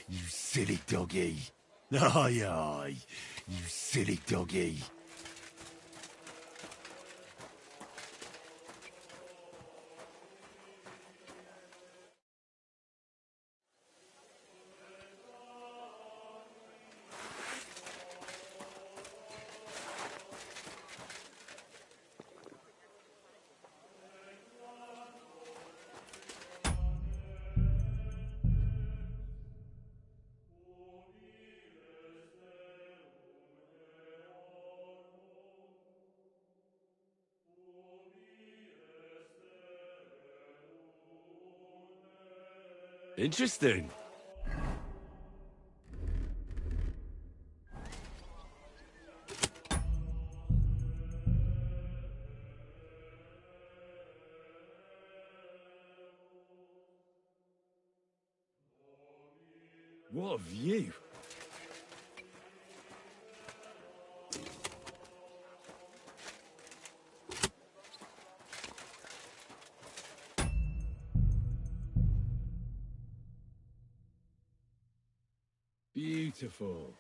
You silly doggy. Aye, aye. You silly doggy. Interesting. What a view. Beautiful.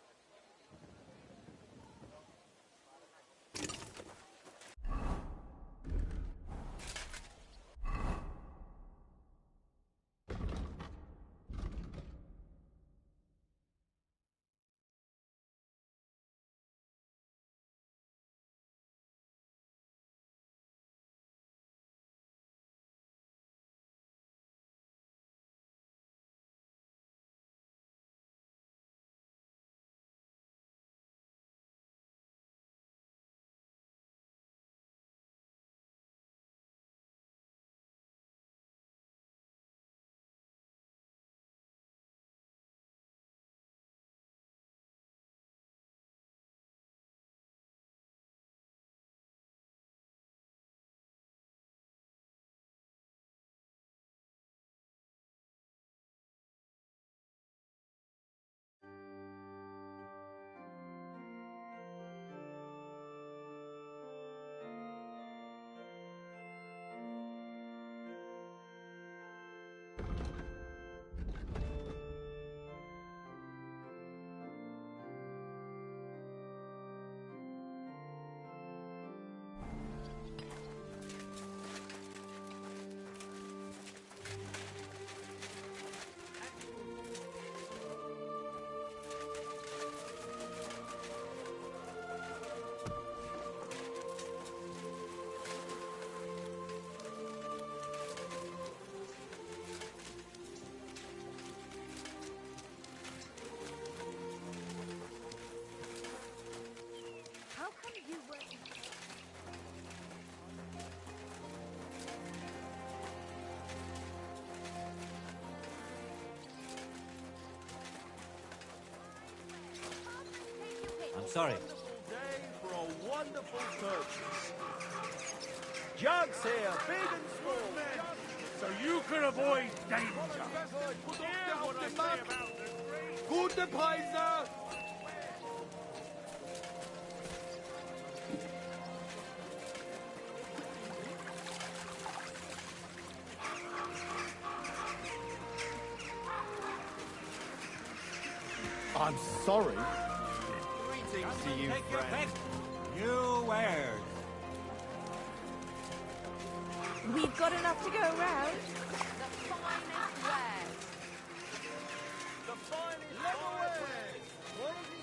I'm sorry. Day for a wonderful purchase. Jugs here, big and small. So you can avoid danger. Gute Preise! I'm sorry. Greetings to you, friend. New wares. We've got enough to go around. The finest wares. The finest wares. What is he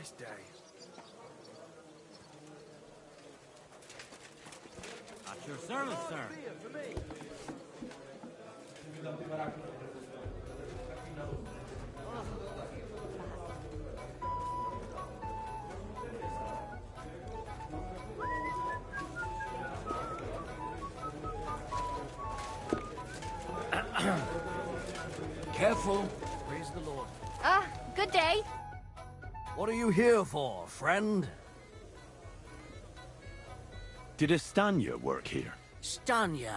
Nice day. At your service, sir. Beer for me. Careful. Praise the Lord. Good day. What are you here for, friend? Did Estanya work here? Stanya.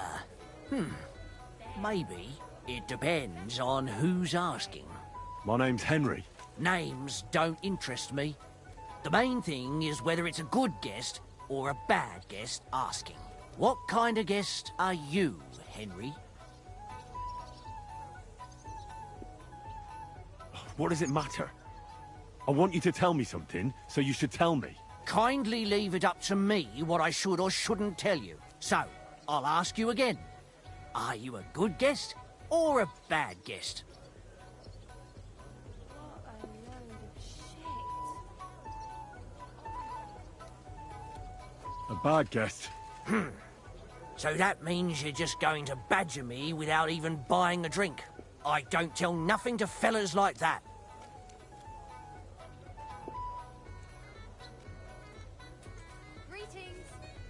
Maybe. It depends on who's asking. My name's Henry. Names don't interest me. The main thing is whether it's a good guest or a bad guest asking. What kind of guest are you, Henry? What does it matter? I want you to tell me something, so you should tell me. Kindly leave it up to me what I should or shouldn't tell you. So, I'll ask you again. Are you a good guest or a bad guest? What a load of shit. A bad guest. So that means you're just going to badger me without even buying a drink. I don't tell nothing to fellas like that. Greetings.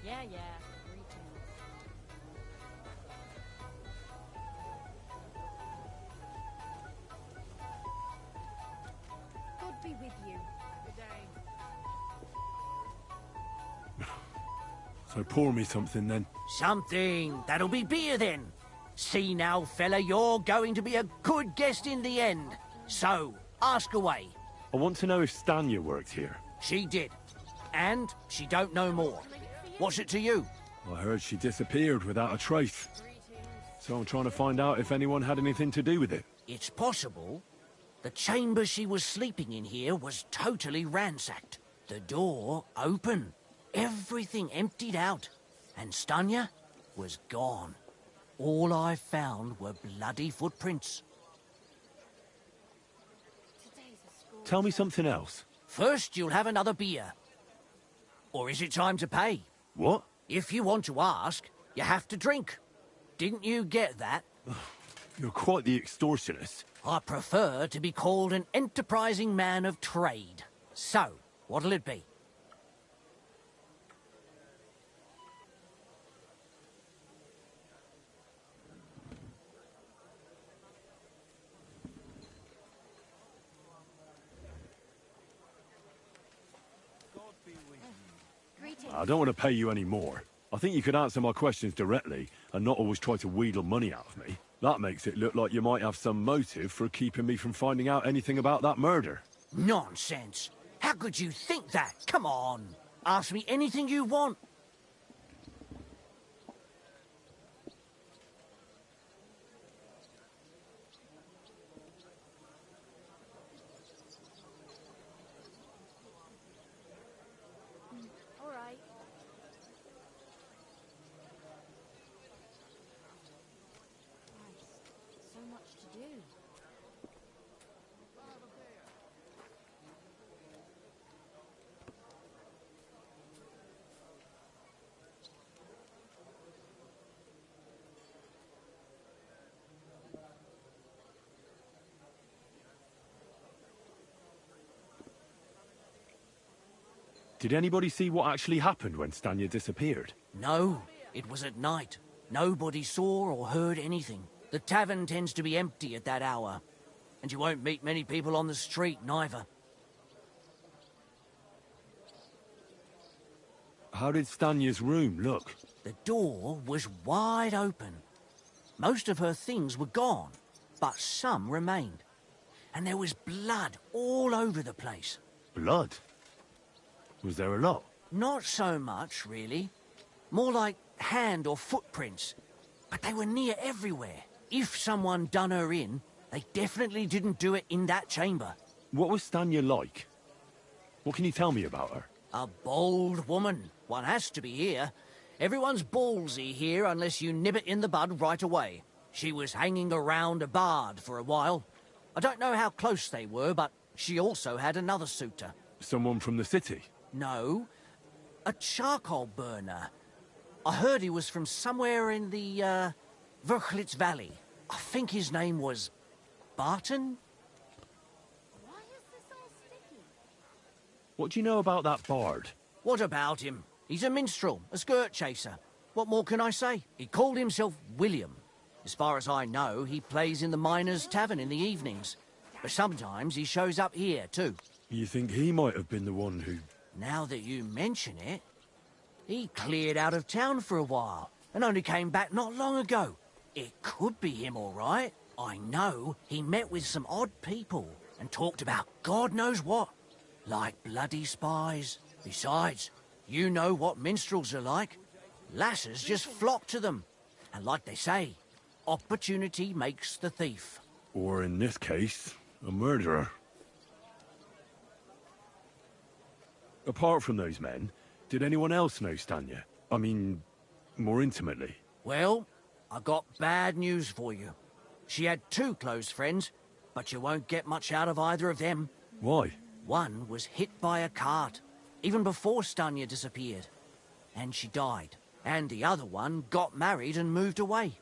Yeah, greetings. God be with you. Good day. So pour me something then. Something. That'll be beer then. See now, fella, you're going to be a good guest in the end. So, ask away. I want to know if Stanya worked here. She did. And she don't know more. What's it to you? I heard she disappeared without a trace. So I'm trying to find out if anyone had anything to do with it. It's possible. The chamber she was sleeping in here was totally ransacked. The door open. Everything emptied out. And Stanya was gone. All I found were bloody footprints. Today's a school. Tell me something else. First, you'll have another beer. Or is it time to pay? What? If you want to ask, you have to drink. Didn't you get that? You're quite the extortionist. I prefer to be called an enterprising man of trade. So, what'll it be? Greetings. I don't want to pay you any more. I think you could answer my questions directly and not always try to wheedle money out of me. That makes it look like you might have some motive for keeping me from finding out anything about that murder. Nonsense. How could you think that? Come on. Ask me anything you want. All right. Christ, so much to do. Did anybody see what actually happened when Stanya disappeared? No, it was at night. Nobody saw or heard anything. The tavern tends to be empty at that hour. And you won't meet many people on the street, neither. How did Stanya's room look? The door was wide open. Most of her things were gone, but some remained. And there was blood all over the place. Blood? Was there a lot? Not so much, really. More like hand or footprints. But they were near everywhere. If someone done her in, they definitely didn't do it in that chamber. What was Stanya like? What can you tell me about her? A bold woman. One has to be here. Everyone's ballsy here unless you nib it in the bud right away. She was hanging around a bard for a while. I don't know how close they were, but she also had another suitor. Someone from the city? No, a charcoal burner. I heard he was from somewhere in the, Verchlitz Valley. I think his name was Barton? Why is this all sticky? What do you know about that bard? What about him? He's a minstrel, a skirt chaser. What more can I say? He called himself William. As far as I know, he plays in the Miners' Tavern in the evenings. But sometimes he shows up here, too. You think he might have been the one who... Now that you mention it, he cleared out of town for a while and only came back not long ago. It could be him, all right. I know he met with some odd people and talked about God knows what, like bloody spies. Besides, you know what minstrels are like. Lasses just flock to them. And like they say, opportunity makes the thief. Or in this case, a murderer. Apart from those men, did anyone else know Stanya? I mean, more intimately. Well, I got bad news for you. She had 2 close friends, but you won't get much out of either of them. Why? One was hit by a cart, even before Stanya disappeared. And she died. And the other one got married and moved away.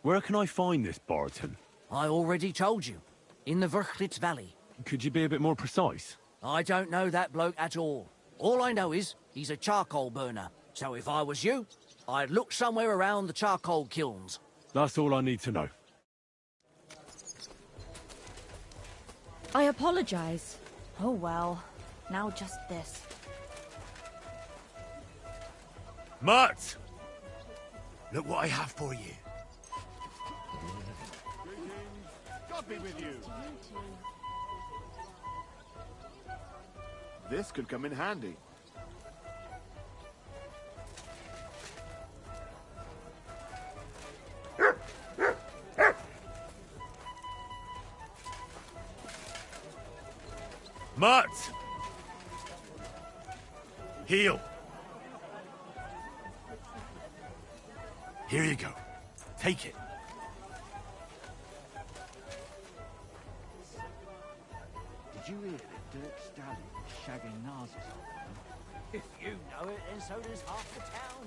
Where can I find this Barton? I already told you. In the Verchlitz Valley. Could you be a bit more precise? I don't know that bloke at all. All I know is he's a charcoal burner. So if I was you, I'd look somewhere around the charcoal kilns. That's all I need to know. I apologize. Oh well. Now just this. Mutt! Look what I have for you. God be with you. This could come in handy. Mutt! Heal. Here you go. Take it. Did you hear that Dirk Stallion was shagging Nazis? If you know it, then so does half the town.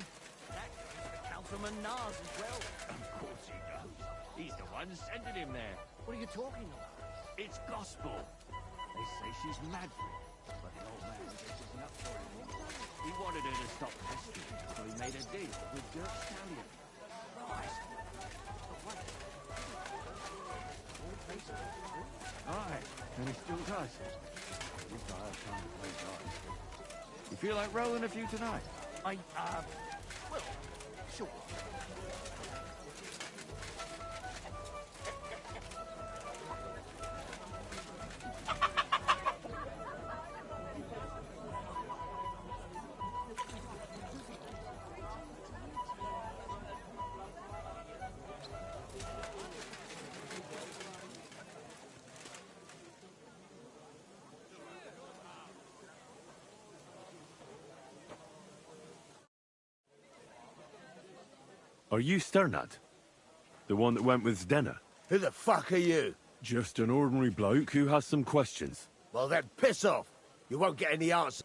That goes for Councilman Nars as well. Of course he does. He's the one sending him there. What are you talking about? It's gospel. They say she's mad for it, but the old man just isn't up for it. He wanted her to stop pestering, so he made a deal with Dirk Stallion. Christ. Aye, and he still does. This guy has time to play cards. You feel like rolling a few tonight? Well, sure. Are you Sternad? The one that went with Zdenna? Who the fuck are you? Just an ordinary bloke who has some questions. Well then, piss off. You won't get any answers.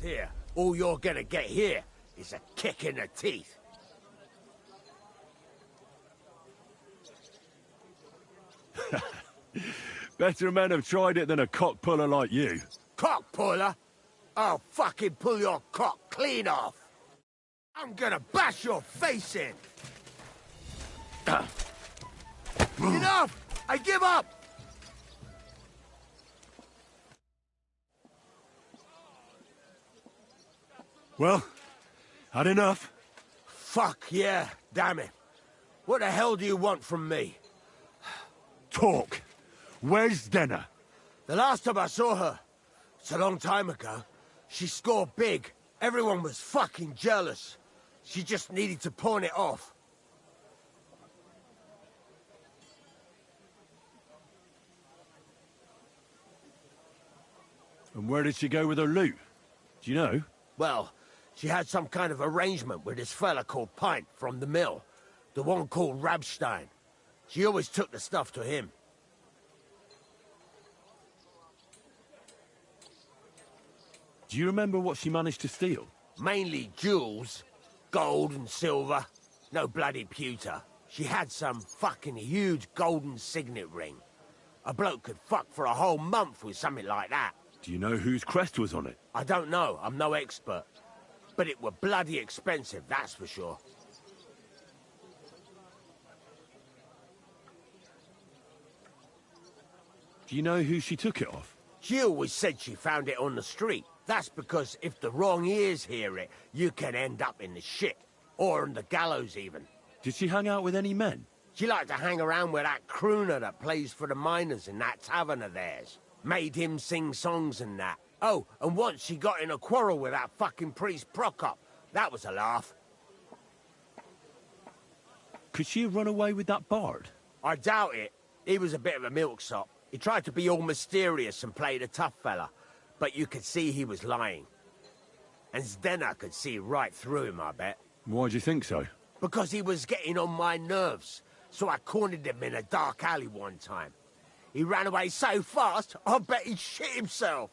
here, all you're gonna get here is a kick in the teeth. Better men have tried it than a cock puller like you. Cock puller? I'll fucking pull your cock clean off. I'm gonna bash your face in. Enough! I give up! Well, had enough? Fuck yeah, damn it. What the hell do you want from me? Talk. Where's Denna? The last time I saw her, it's a long time ago, she scored big. Everyone was fucking jealous. She just needed to pawn it off. And where did she go with her loot? Do you know? Well, she had some kind of arrangement with this fella called Pint from the mill. The one called Rabstein. She always took the stuff to him. Do you remember what she managed to steal? Mainly jewels. Gold and silver. No bloody pewter. She had some fucking huge golden signet ring. A bloke could fuck for a whole month with something like that. Do you know whose crest was on it? I don't know. I'm no expert. But it were bloody expensive, that's for sure. Do you know who she took it off? She always said she found it on the street. That's because if the wrong ears hear it, you can end up in the shit. Or on the gallows, even. Did she hang out with any men? She liked to hang around with that crooner that plays for the miners in that tavern of theirs. Made him sing songs and that. Oh, and once she got in a quarrel with that fucking priest Prokop. That was a laugh. Could she have run away with that bard? I doubt it. He was a bit of a milksop. He tried to be all mysterious and played a tough fella. But you could see he was lying. And Zdenna could see right through him, I bet. Why do you think so? Because he was getting on my nerves. So I cornered him in a dark alley one time. He ran away so fast, I bet he shit himself.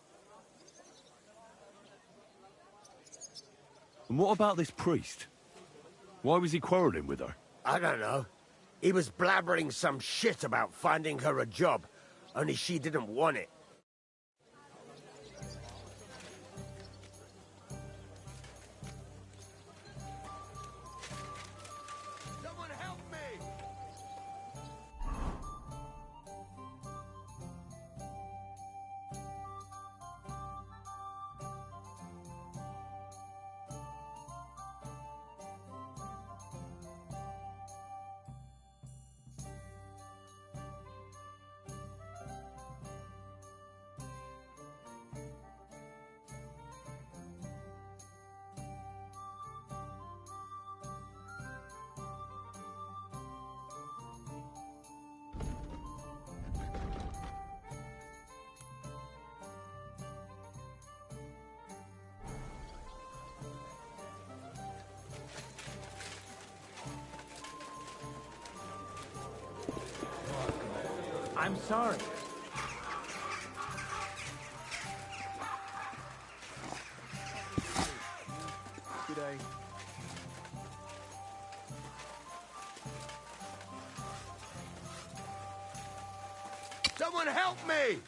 And what about this priest? Why was he quarrelling with her? I don't know. He was blabbering some shit about finding her a job, only she didn't want it. Someone help me! I'm sorry. Good day. Someone help me!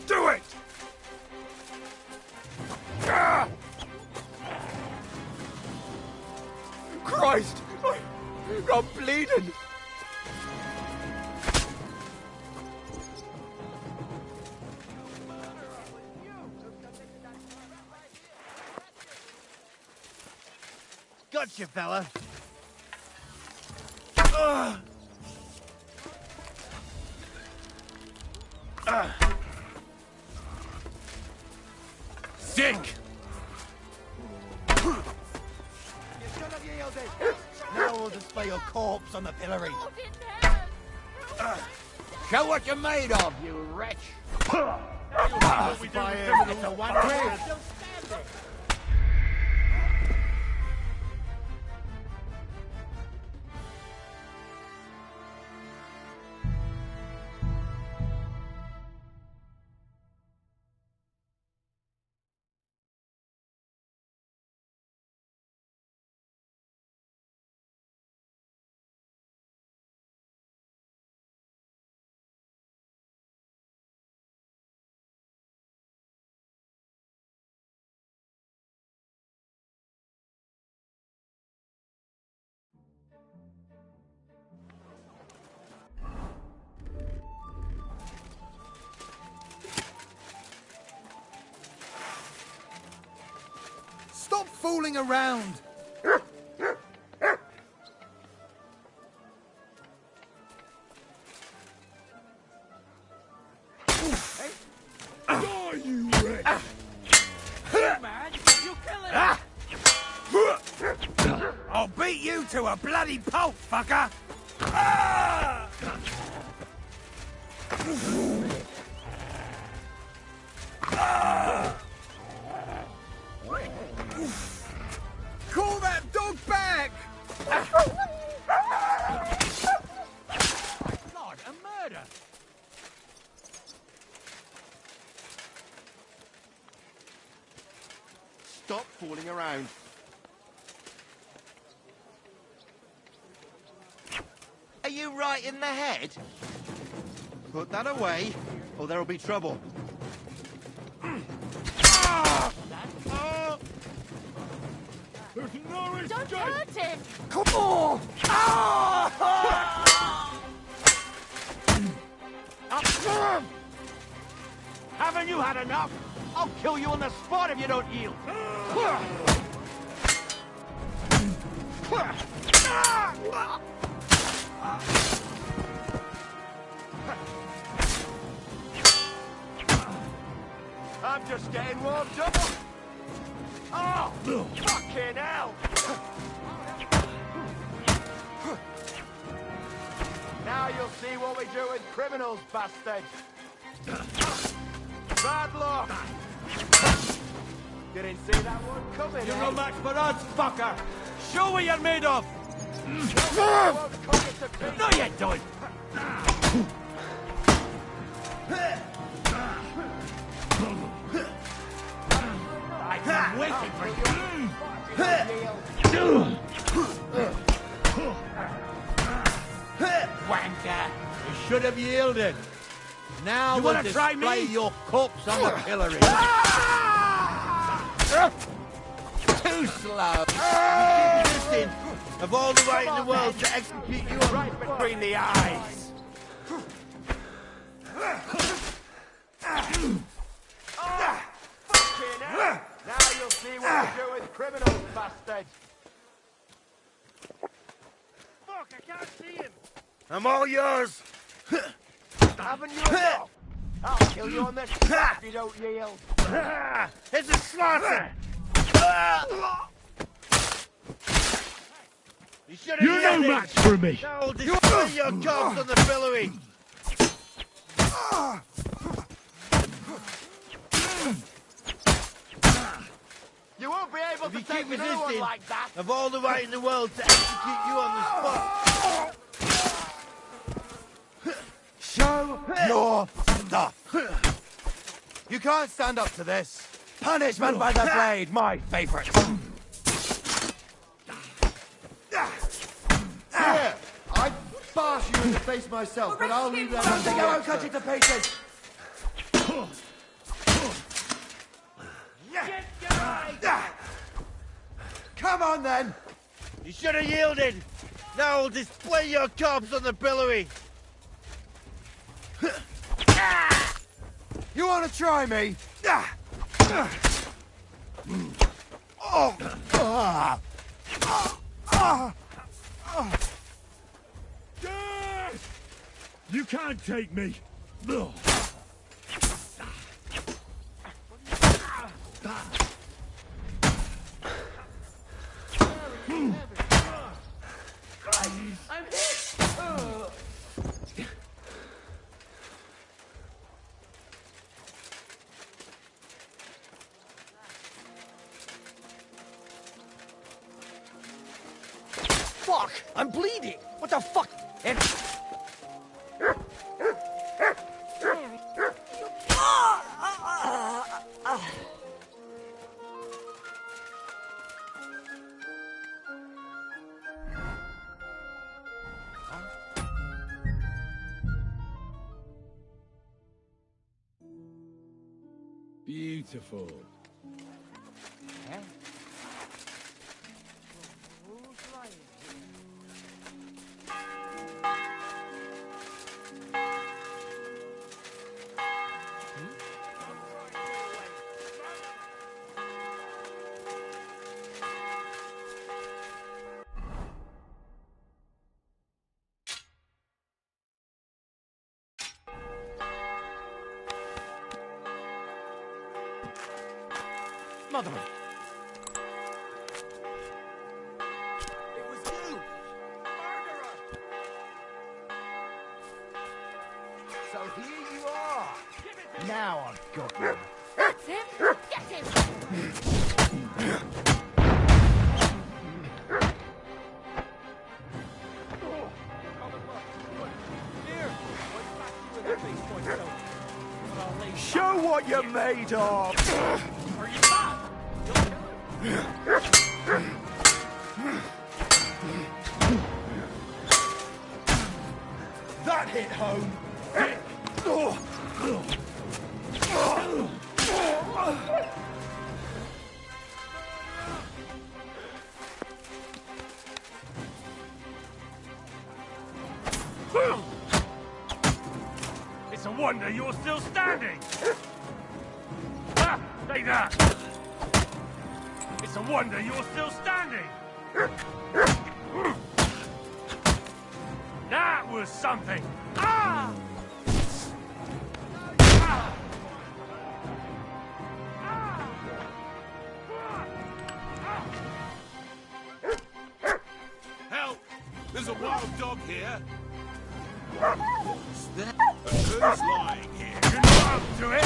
Do it! Christ! I'm bleeding! Gotcha, fella. Sick! Now we'll display your corpse on the pillory. Show what you're made of, you wretch! It's a one-way. Stop fooling around! I'll beat you to a bloody pulp, fucker! Call that dog back! God, a murder! Stop fooling around. Are you right in the head? Put that away, or there'll be trouble. Don't hurt him! Come on! Haven't you had enough? I'll kill you on the spot if you don't yield. I'm just getting warmed up. Oh, fucking hell! Now you'll see what we do with criminals, bastard. Bad luck. Didn't see that one coming. You're no match for us, fucker! Show what you're made of! No, you don't! I've been waiting for you! Wanker! You should have yielded! Now You we'll wanna try display me? your corpse on the pillory! Too slow! Listen, of all the right in the world to execute you Right between the eyes. Fucking hell. Now you'll see what we do with criminals, bastard. Fuck, I can't see him. I'm all yours! Haven't you enough? I'll kill you on the spot if you don't yield. It's a slaughter! You should have You're no yielded. match for me! Now we'll display your corpse on the pillory! You won't be able If to you take keep another one resisting, like that. I've all the right in the world to execute you on the spot! Show your stuff! You can't stand up to this. Punishment by the blade, my favorite. Here, I bash you have to face myself, but I'll leave that. I think I won't cut you to pieces. Come on, then. You should have yielded. Now I'll display your corpse on the pillory. You want to try me? You can't take me. I'm hit! Fuck! I'm bleeding! What the fuck? Beautiful. Mother of... It was you! Murderer! So here you are! Now I've got you. That's him! Get him! Show what you're made of. That hit home. It's a wonder you're still standing! Ah, take that! It's a wonder you're still standing! That was something! Ah! Ah! Help! There's a wild dog here! What's that? Who's lying here? You're not up to it!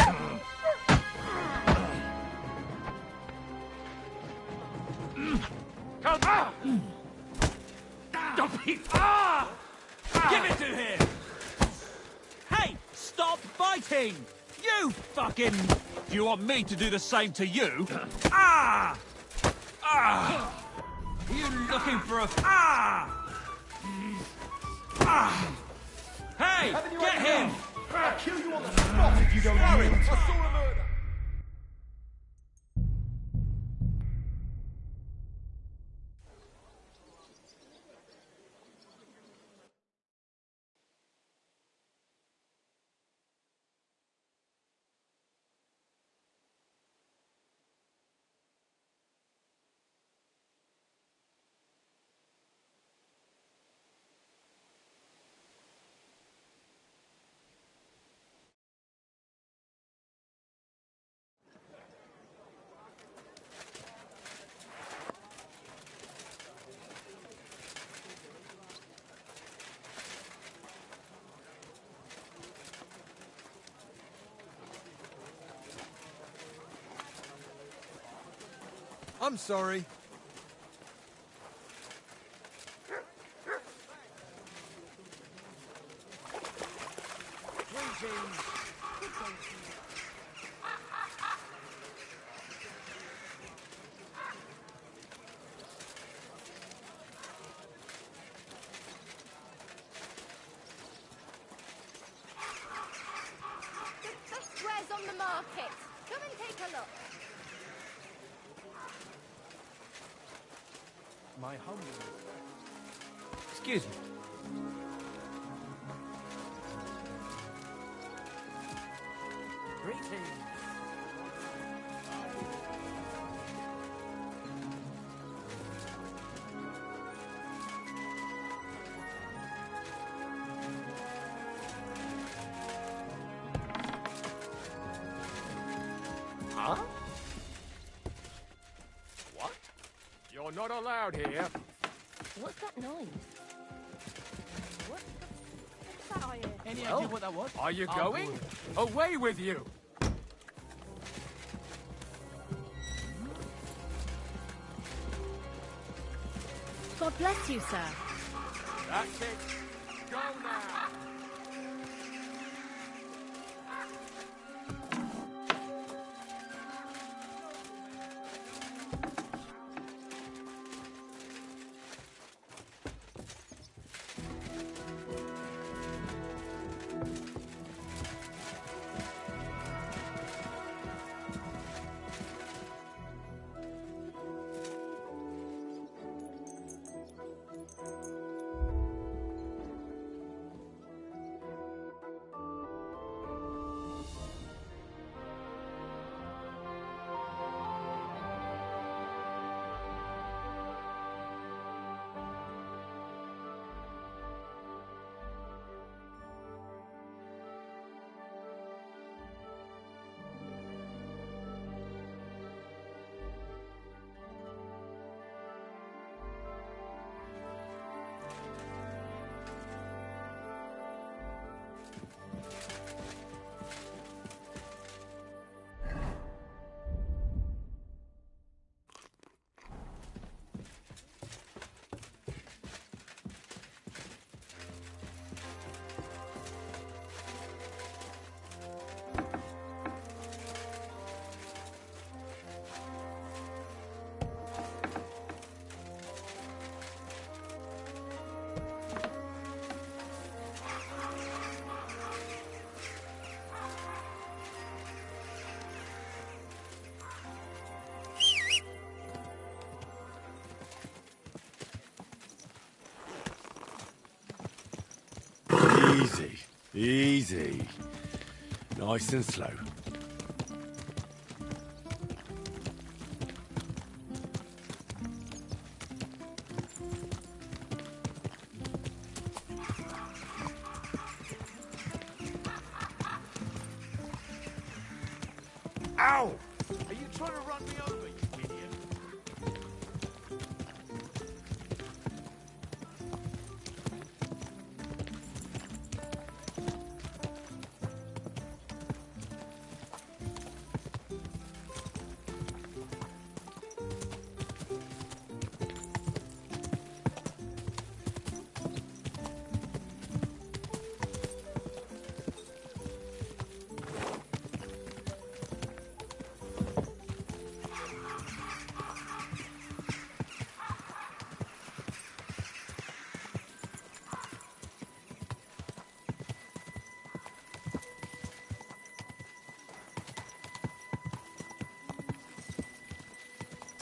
Come on! Don't be... Ah! Give it to him! Hey! Stop fighting! You fucking... Do you want me to do the same to you? Ah! Ah! Are you looking for a... Ah! Ah! Hey! Get him! I'll kill you on the spot if you don't yield. I saw a murder! I'm sorry. My humble. Excuse me. Greetings. Huh? What? You're not allowed here. What's that noise? What's that I hear? Any idea what that was? Are you I'll going? go with it. Away with you! God bless you, sir. That's it. Go now! Easy. Easy. Nice and slow. Ow! Are you trying to run me over, you idiot?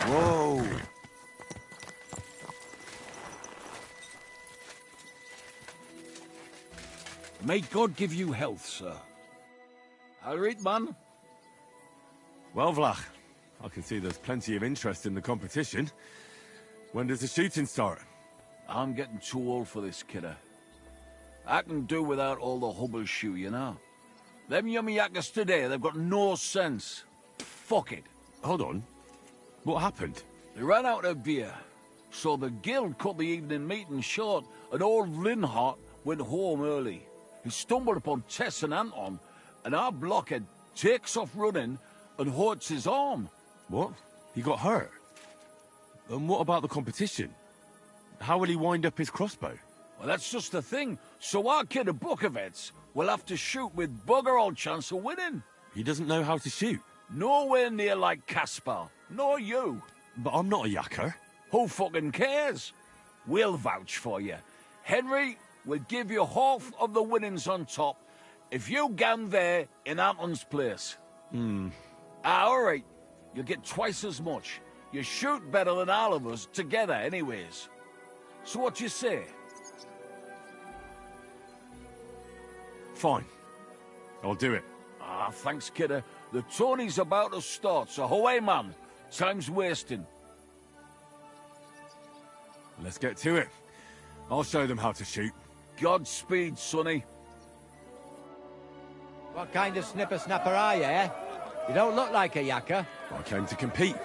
Whoa! May God give you health, sir. All right, man. Well, Vlach, I can see there's plenty of interest in the competition. When does the shooting start? I'm getting too old for this, kidder. I can do without all the hubble shoe, you know. Them yummy yakkers today, they've got no sense. Fuck it. Hold on. What happened? They ran out of beer, so the guild cut the evening meeting short, and old Linhart went home early. He stumbled upon Tess and Anton, and our blockhead takes off running and hurts his arm. What? He got hurt? And what about the competition? How will he wind up his crossbow? Well, that's just the thing. So our kid of Bukovets will have to shoot with bugger all chance of winning. He doesn't know how to shoot. Nowhere near like Caspar, nor you. But I'm not a yakker. Who fucking cares? We'll vouch for you. Henry will give you half of the winnings on top if you gang there in Anton's place. All right. You'll get twice as much. You shoot better than all of us together anyways. So what you say? Fine. I'll do it. Ah, thanks, kidder. The tourney's about to start, so away, man. Time's wasting. Let's get to it. I'll show them how to shoot. Godspeed, sonny. What kind of snipper-snapper are you, eh? You don't look like a yakker. I came to compete.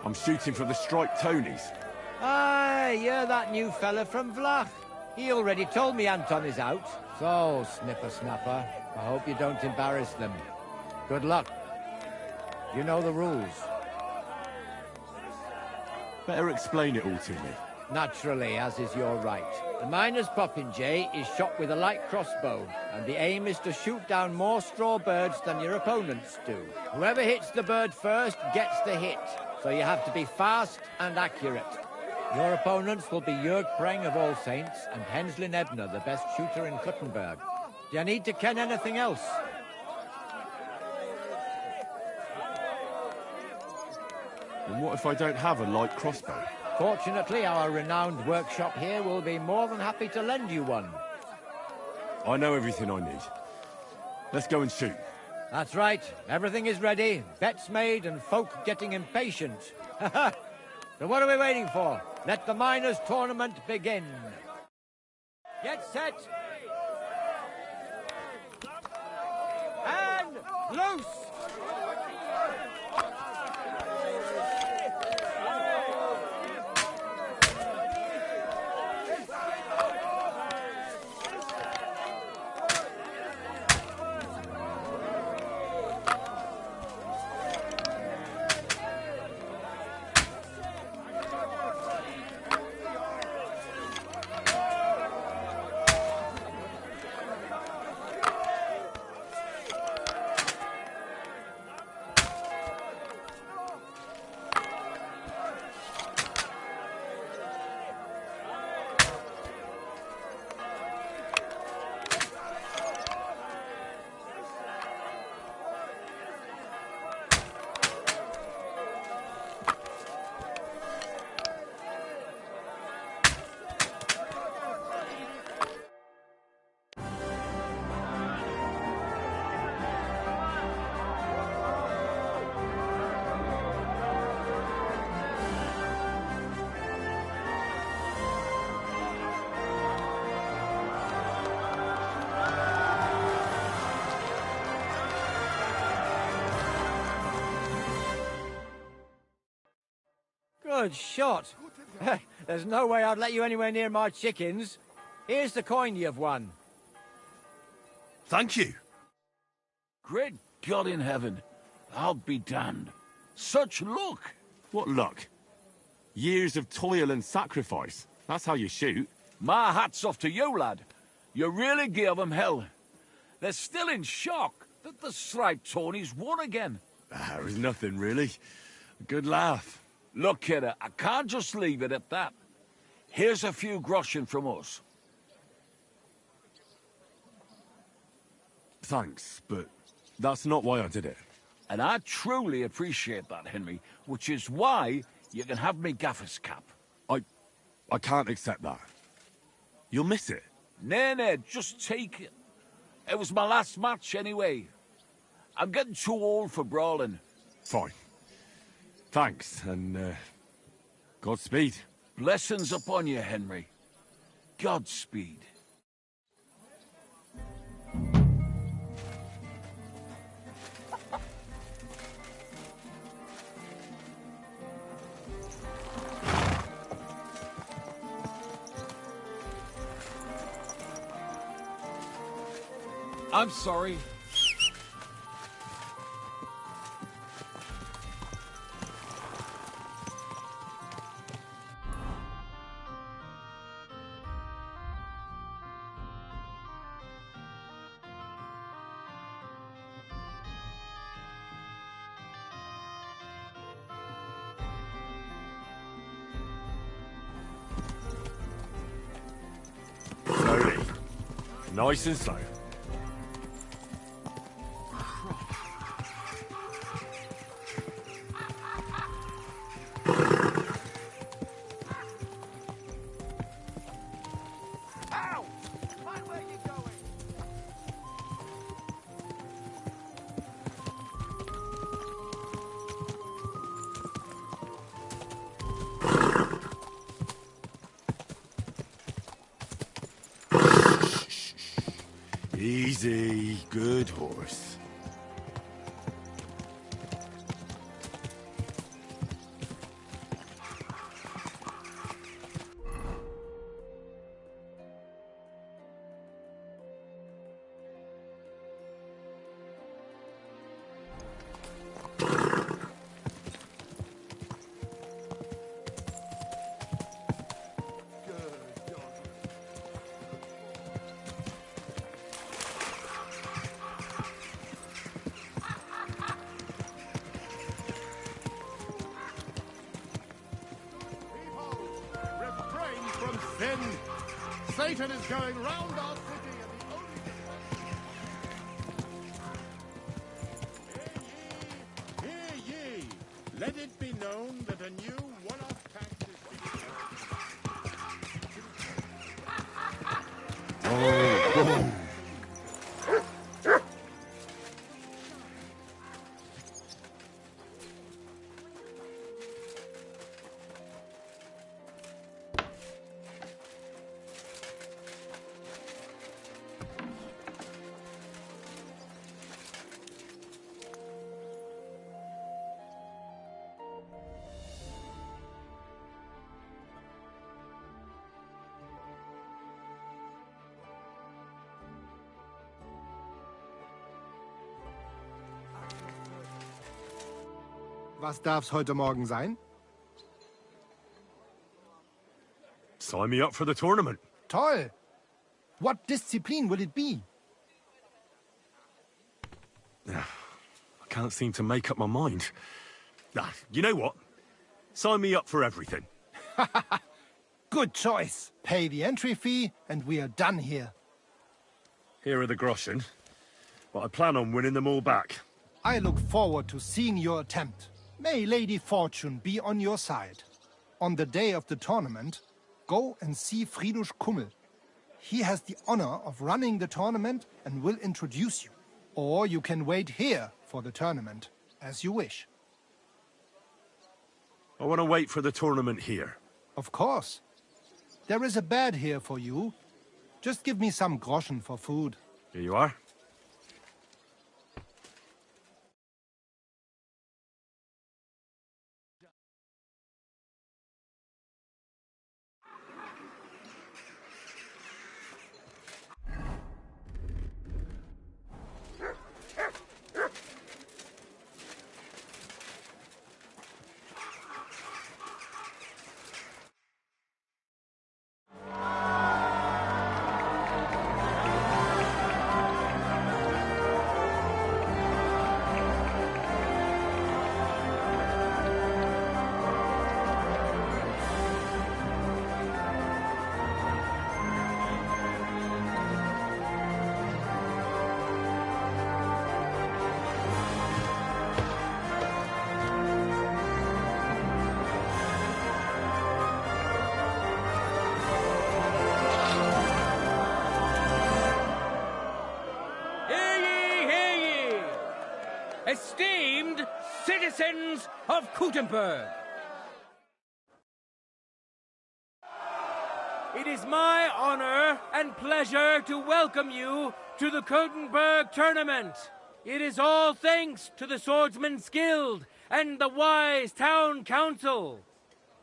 I'm shooting for the striped Tonys. Aye, you're that new fella from Vlach. He already told me Anton is out. So, snipper-snapper, I hope you don't embarrass them. Good luck. You know the rules. Better explain it all to me. Naturally, as is your right. The miner's popinjay is shot with a light crossbow, and the aim is to shoot down more straw birds than your opponents do. Whoever hits the bird first gets the hit, so you have to be fast and accurate. Your opponents will be Jörg Preng of All Saints and Henslin Ebner, the best shooter in Kuttenberg. Do you need to ken anything else? And what if I don't have a light crossbow? Fortunately, our renowned workshop here will be more than happy to lend you one. I know everything I need. Let's go and shoot. That's right. Everything is ready. Bets made and folk getting impatient. So what are we waiting for? Let the miners' tournament begin. Get set. And loose. Good shot. There's no way I'd let you anywhere near my chickens. Here's the coin you've won. Thank you. Great God in heaven. I'll be damned. Such luck. What luck? Years of toil and sacrifice. That's how you shoot. My hat's off to you, lad. You really gave them hell. They're still in shock that the striped Tonys won again. There was nothing, really. A good laugh. Look, kidder, I can't just leave it at that. Here's a few groschen from us. Thanks, but that's not why I did it. And I truly appreciate that, Henry, which is why you can have me gaffer's cap. I can't accept that. You'll miss it. Nay, just take it. It was my last match anyway. I'm getting too old for brawling. Fine. Thanks, and Godspeed. Blessings upon you, Henry. Godspeed. I'm sorry. Slowly. Nice and slow. Easy, good horse. Satan is going round our city, and the only... Hear ye! Let it be known that a new one-off tax is being... Was darf's heute Morgen sein? Sign me up for the tournament. Toll! What discipline will it be? I can't seem to make up my mind. You know what? Sign me up for everything. Good choice. Pay the entry fee and we are done here. Here are the groschen, but I plan on winning them all back. I look forward to seeing your attempt. May Lady Fortune be on your side. On the day of the tournament, go and see Fridusch Kummel. He has the honor of running the tournament and will introduce you. Or you can wait here for the tournament, as you wish. I want to wait for the tournament here. Of course. There is a bed here for you. Just give me some groschen for food. Here you are. Esteemed citizens of Gutenberg, it is my honor and pleasure to welcome you to the Gutenberg tournament. It is all thanks to the Swordsman's Guild and the wise town council.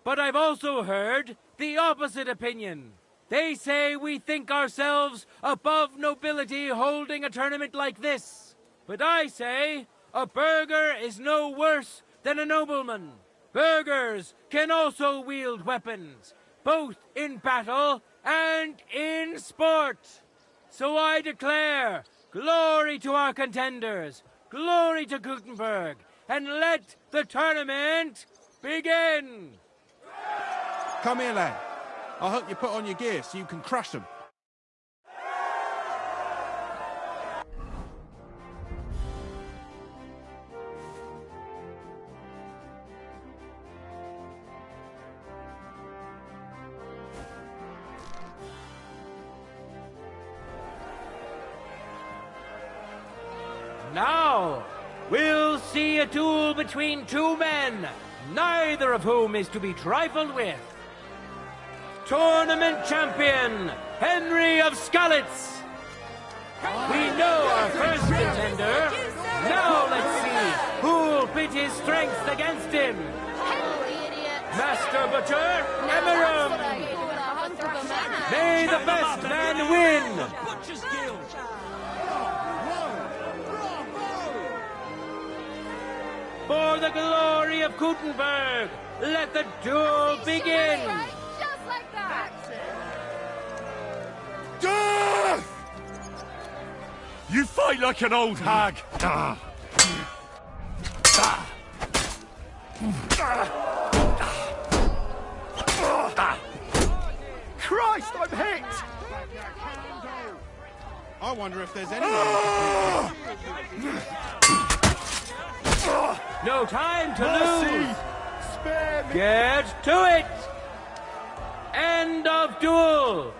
But I've also heard the opposite opinion. They say we think ourselves above nobility holding a tournament like this. But I say a burgher is no worse than a nobleman. Burghers can also wield weapons, both in battle and in sport. So I declare, glory to our contenders, glory to Gutenberg, and let the tournament begin. Come here, lad. I'll help you put on your gear so you can crush them. Now, we'll see a duel between two men, neither of whom is to be trifled with. Tournament champion, Henry of Skalitz, We know our first contender. Now let's see who'll pit his strength against him. Master Butcher, Emerum. May the best man win. Butcher's Guild. For the glory of Gutenberg, let the duel begin. Just like that. Death! You fight like an old hag. Christ, I'm hit! I wonder if there's any. No time to lose. Get to it. End of duel.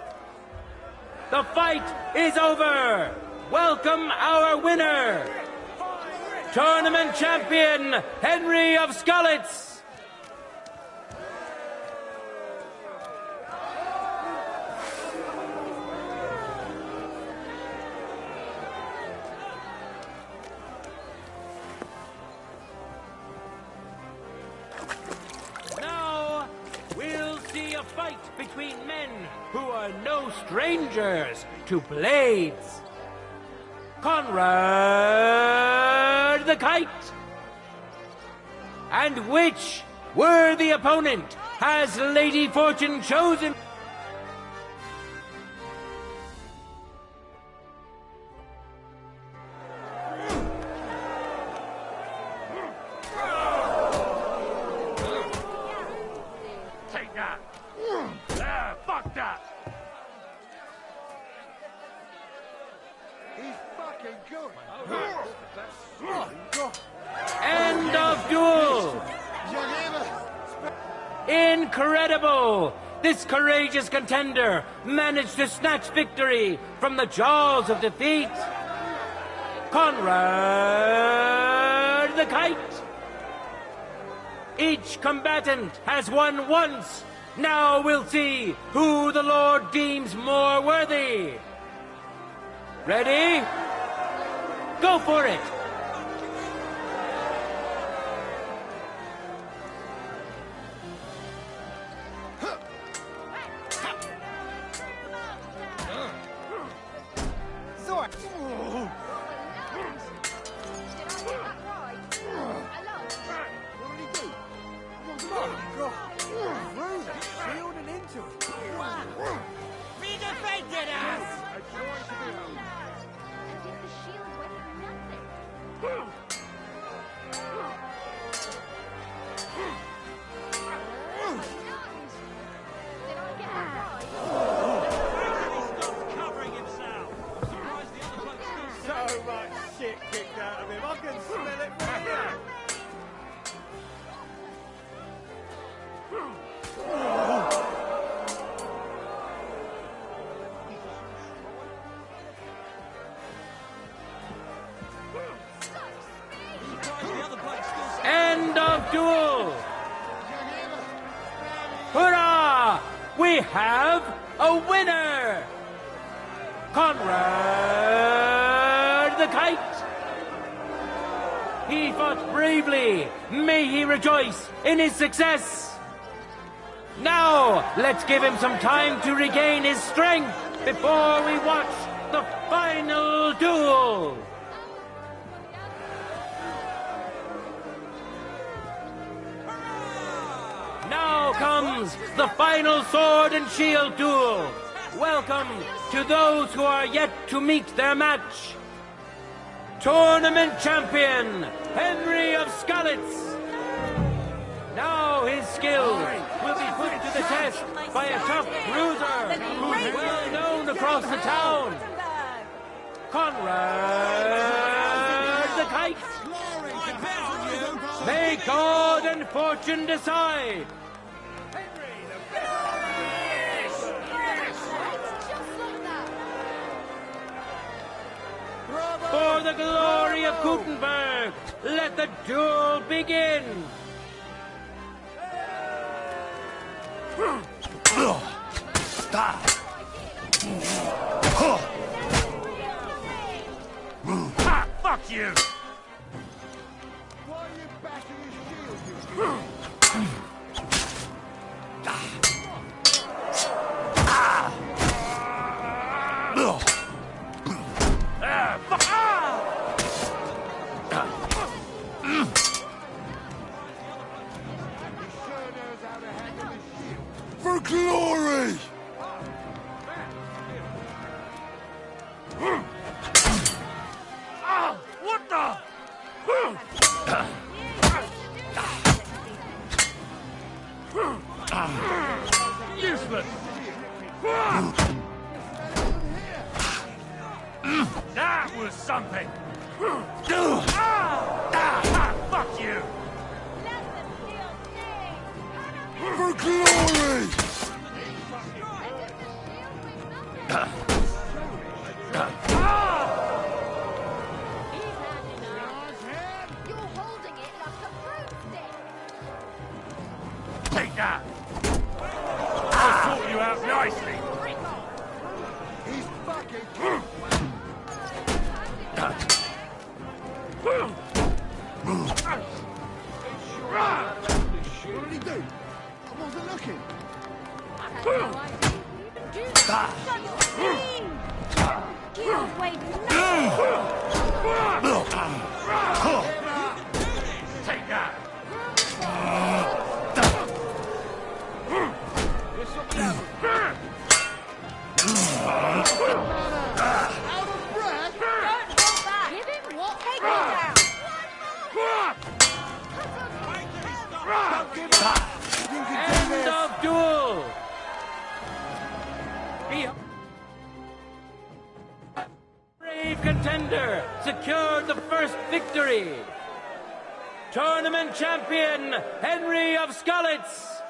The fight is over. Welcome our winner, tournament champion Henry of Skalitz. Now we'll see a fight between men who are no strangers to blades. Conrad the Kite. And which worthy opponent has Lady Fortune chosen? Take that. Fuck that. He's fucking good. End of duel. Incredible! This courageous contender managed to snatch victory from the jaws of defeat. Conrad the Kite. Each combatant has won once. Now we'll see who the Lord deems more worthy. Ready? Go for it! End of duel! Hurrah! We have a winner! Conrad the Kite! He fought bravely. May he rejoice in his success! Now, let's give him some time to regain his strength before we watch the final duel! Now comes the final sword and shield duel. Welcome to those who are yet to meet their match. Tournament champion, Henry of Skalitz. Now his skill will be put to the test by a tough bruiser who's well known across the town. Conrad the Kite. May God and fortune decide. For the glory of Gutenberg, let the duel begin. you! Why are you bashing his shield, you For glory! What the? Useless! That was something! Fuck you! For glory! You're holding it like a broomstick. Take that! I'll sort you out nicely! He's fucking... What did he do? I wasn't looking. I had no idea you even do that. Such mean! Guild weight Take that! Out of breath? Don't hold back! Give him what? Take him down! End of duel! Brave contender secured the first victory. Tournament champion Henry of Skalitz.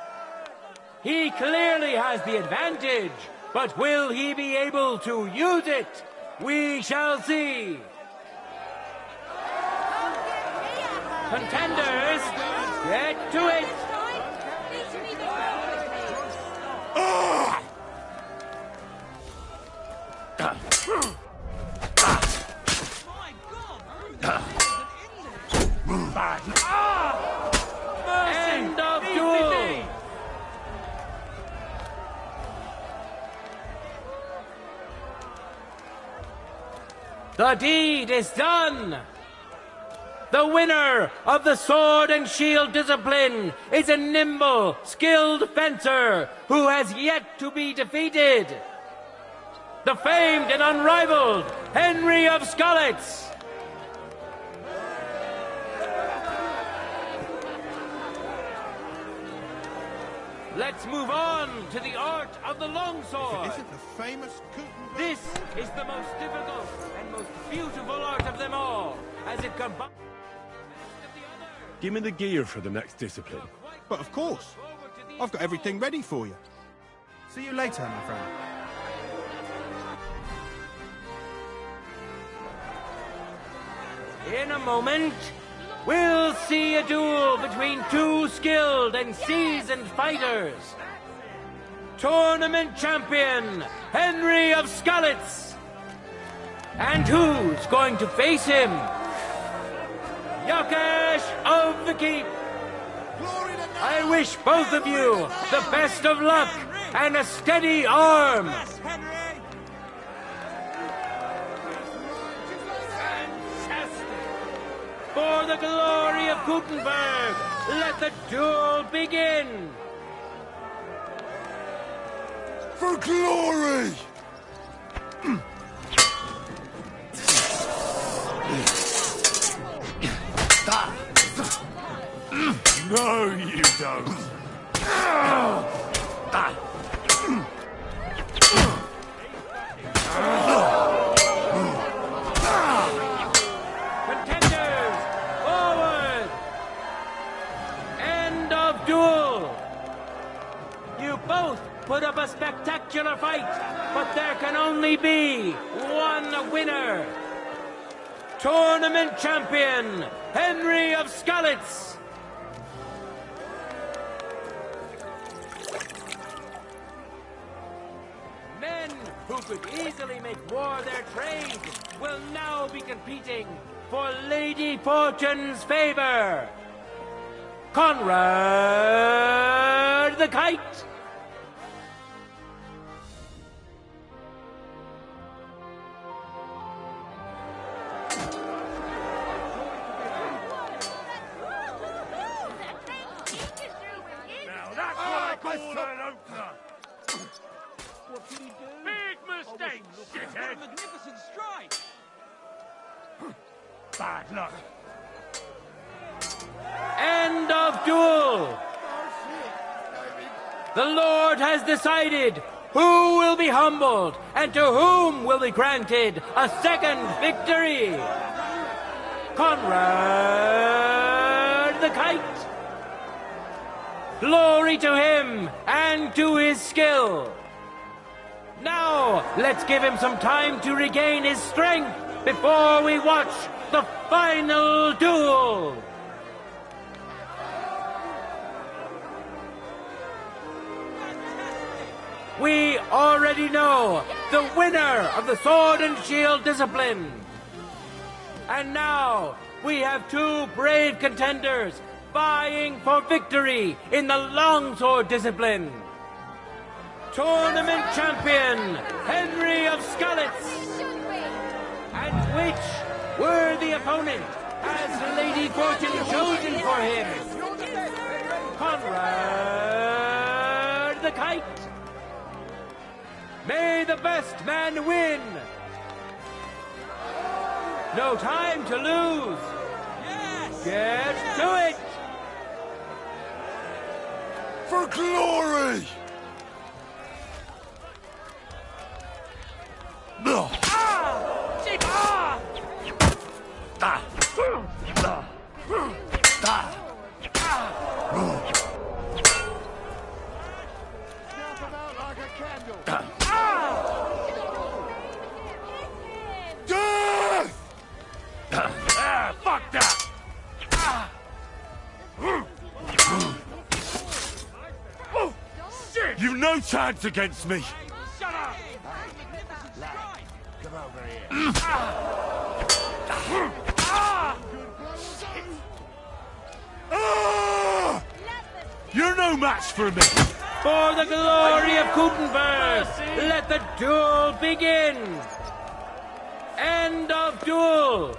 He clearly has the advantage, but will he be able to use it? We shall see. Contenders, get to it! End of duel! The deed is done! The winner of the sword and shield discipline is a nimble, skilled fencer who has yet to be defeated. The famed and unrivaled Henry of Skalitz. Let's move on to the art of the longsword. If it isn't the famous Gutenberg... This is the most difficult and most beautiful art of them all, as it combines... Give me the gear for the next discipline. But of course. I've got everything ready for you. See you later, my friend. In a moment, we'll see a duel between two skilled and seasoned fighters. Tournament champion, Henry of Skalitz. And who's going to face him? Yakesh of the Keep. I wish both of you the best of luck and a steady arm. For the glory of Gutenberg, let the duel begin! For glory! No, you don't. Contenders, forward! End of duel! You both put up a spectacular fight, but there can only be one winner. Tournament champion, Henry of Skalitz. Men who who could easily make war their trade, will now be competing for Lady Fortune's favor. Conrad the Kite. Now that's what I call an opener. What did he do? Big mistake, shithead. Magnificent strike. Bad luck. End of duel. The Lord has decided who will be humbled and to whom will be granted a second victory. Conrad the Kite. Glory to him and to his skill. Now, let's give him some time to regain his strength before we watch the final duel. We already know the winner of the sword and shield discipline. And now, we have two brave contenders vying for victory in the longsword discipline. Tournament champion, Henry of Skalitz. And which worthy opponent has Lady Fortune chosen for him? Conrad the Kite. May the best man win. No time to lose. Yes. Get to it. For glory! Fuck that! Shit! You've no chance against me! Shut up! Come over here. You're no match for me! For the glory of Gutenberg, let the duel begin! End of duel!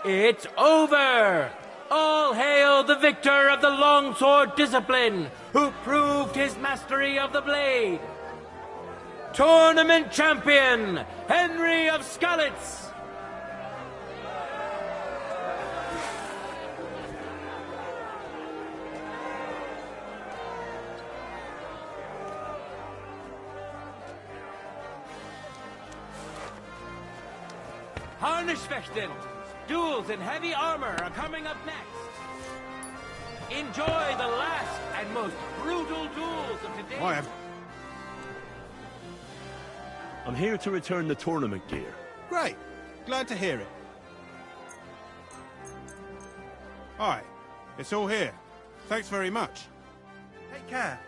It's over! All hail the victor of the longsword discipline, who proved his mastery of the blade. Tournament champion, Henry of Skalitz. Harnischfechten. Duels in heavy armor are coming up next. Enjoy the last and most brutal duels of today. I'm here to return the tournament gear. Great. Glad to hear it. Aye, it's all here. Thanks very much. Take care.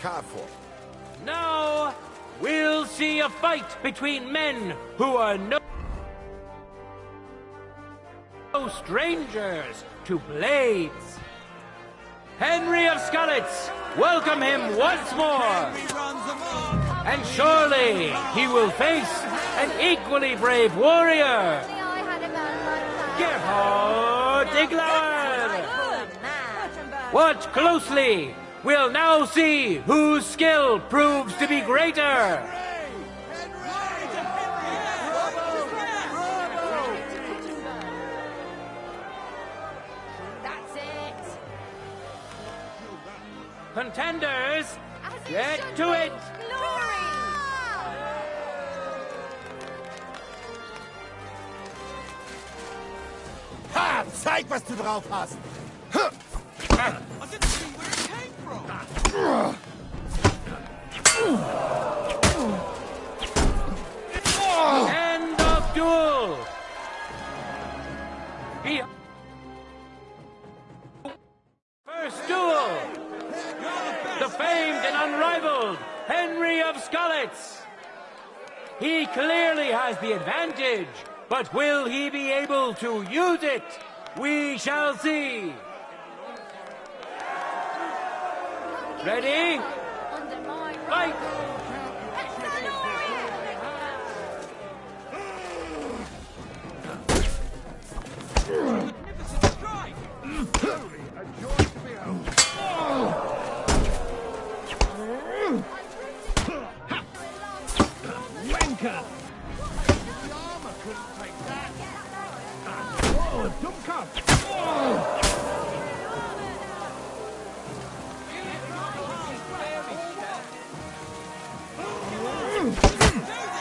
Careful. Now, we'll see a fight between men who are no strangers to blades. Henry of Skalitz, welcome him once more. And surely he will face an equally brave warrior. Gerhard Iglauer. Watch closely. We'll now see whose skill proves to be greater. Contenders, get to it! Ha! Zeig, was du drauf hast! I didn't see where it came from! End of duel! First duel! The famed and unrivaled Henry of Skalitz! He clearly has the advantage, but will he be able to use it? We shall see! Ready? Fight! Wanker! The armor couldn't take that! Oh, dump cup!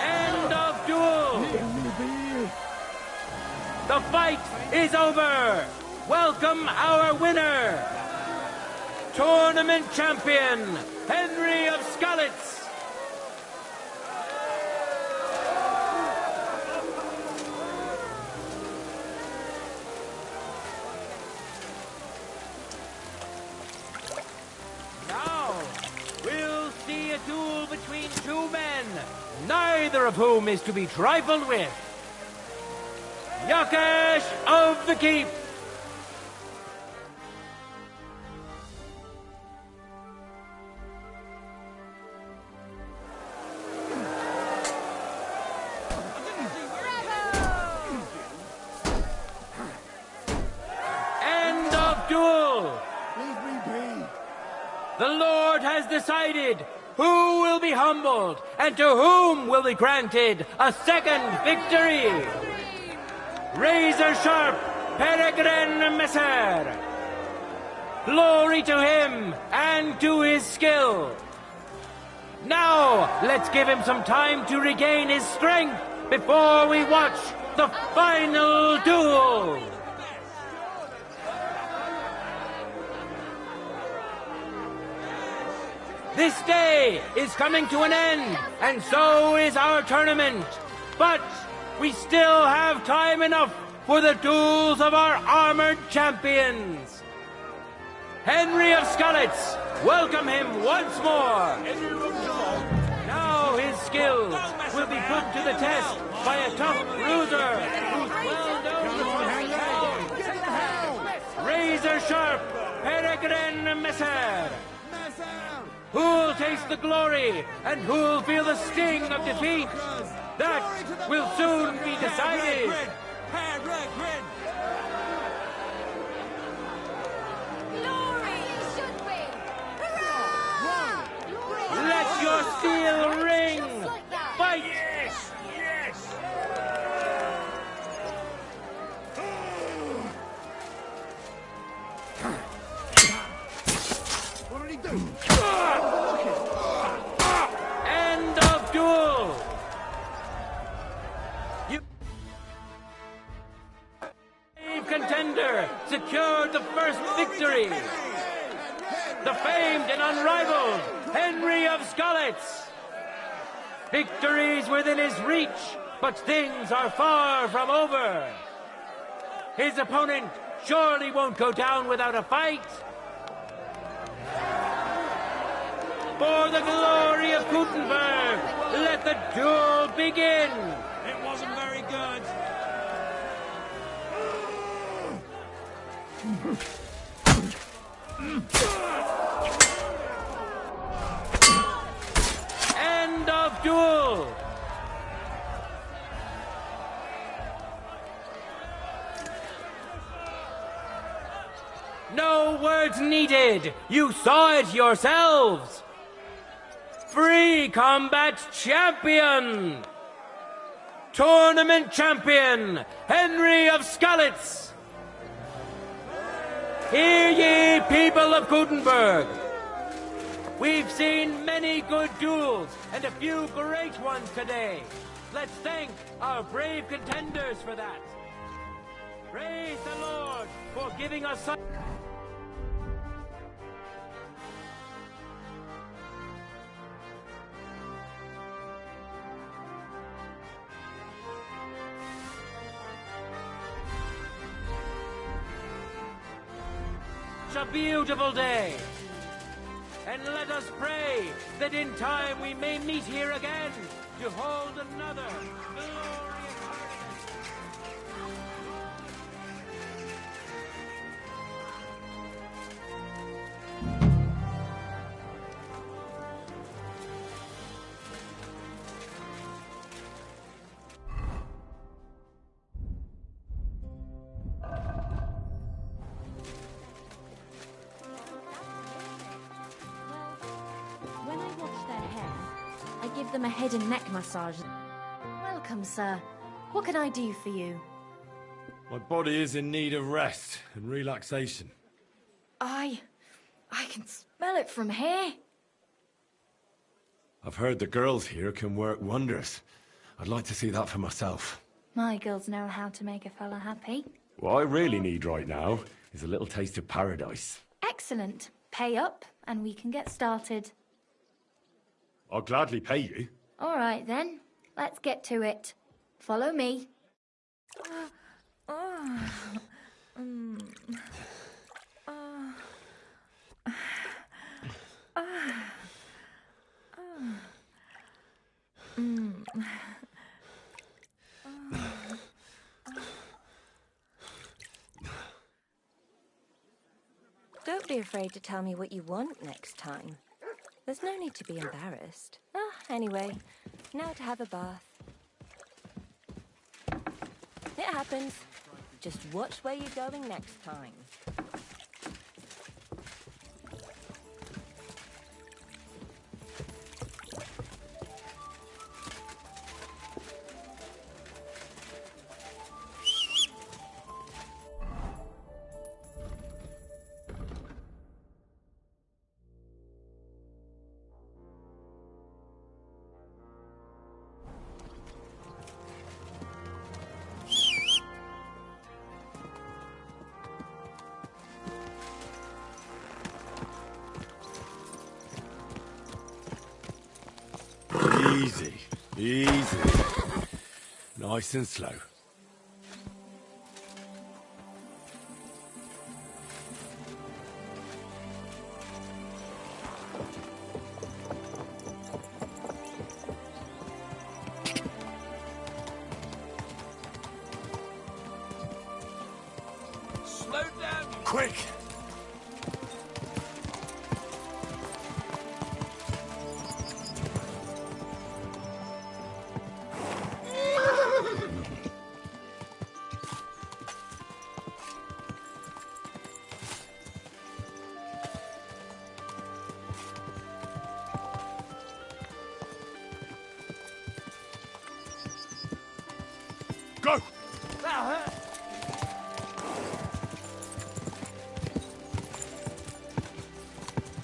End of duel! The fight is over! Welcome our winner! Tournament champion, Henry of Skalitz! Now, we'll see a duel between two men, neither of whom is to be trifled with. Yakash of the Keep! End of duel! Leave me be! The Lord has decided who will be humbled and to whom will be granted a second victory. Razor sharp Peregrine Messer. Glory to him and to his skill. Now, let's give him some time to regain his strength before we watch the final duel. This day is coming to an end, and so is our tournament. But we still have time enough for the duels of our armored champions. Henry of Skalitz, welcome him once more. Now his skill will be put to the test by a tough bruiser who's well known for razor sharp Peregrine Messer. Who'll taste the glory and who'll feel the sting of defeat? That will soon be decided. Let your steel ring! Fight! Yes! Yes! What did he do? End of duel! You contender secured the first victory. The famed and unrivaled Henry of Skalitz. Victory's within his reach, but things are far from over. His opponent surely won't go down without a fight. For the glory of Gutenberg, let the duel begin. It wasn't very good. End of duel. No words needed. You saw it yourselves. Free combat champion. Tournament champion, Henry of Skalitz. Hear ye, people of Gutenberg. We've seen many good duels and a few great ones today. Let's thank our brave contenders for that. Praise the Lord for giving us such... a beautiful day. And let us pray that in time we may meet here again to hold another glorious tournament. When I wash their hair, I give them a head and neck massage. Welcome, sir. What can I do for you? My body is in need of rest and relaxation. I can smell it from here. I've heard the girls here can work wonders. I'd like to see that for myself. My girls know how to make a fella happy. What I really need right now is a little taste of paradise. Excellent. Pay up, and we can get started. I'll gladly pay you. All right, then. Let's get to it. Follow me. Don't be afraid to tell me what you want next time. There's no need to be embarrassed. Anyway, now to have a bath. It happens. Just watch where you're going next time. Easy, easy. Nice and slow. Slow down! Quick! Go!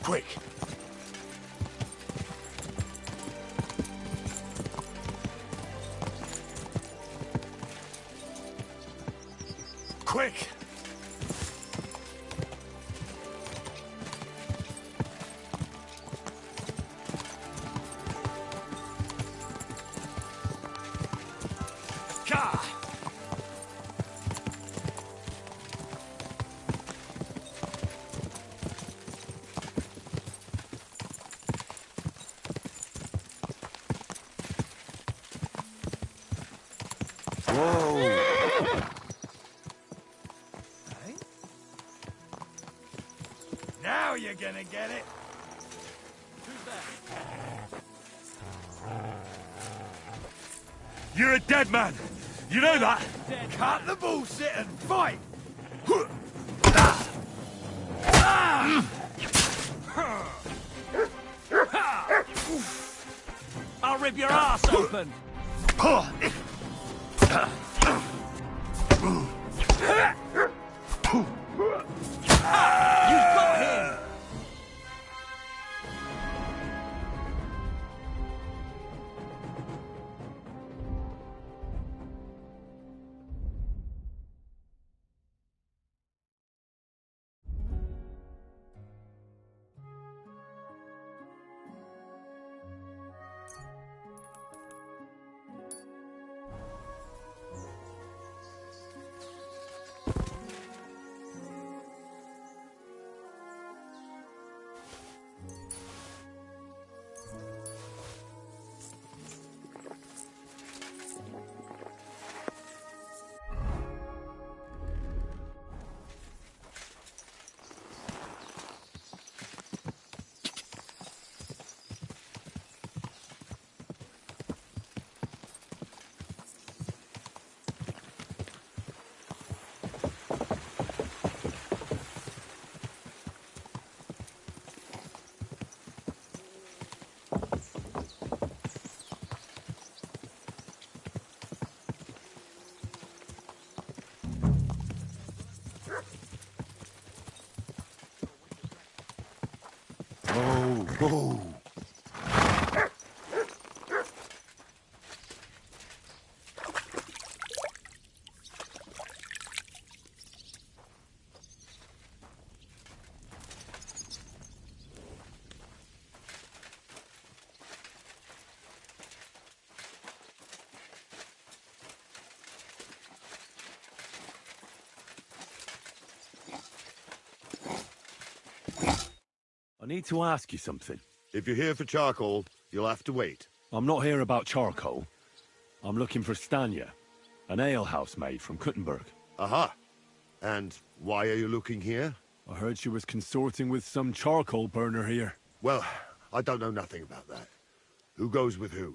Quick! Quick! Ka! Whoa! Now you're gonna get it. You're a dead man! You know that? Cut the bullshit and fight! I'll rip your ass open! You've got him! Oh. I need to ask you something. If you're here for charcoal, you'll have to wait. I'm not here about charcoal. I'm looking for Stanya, an alehouse maid from Kuttenberg. Aha. And why are you looking here? I heard she was consorting with some charcoal burner here. Well, I don't know nothing about that. Who goes with who?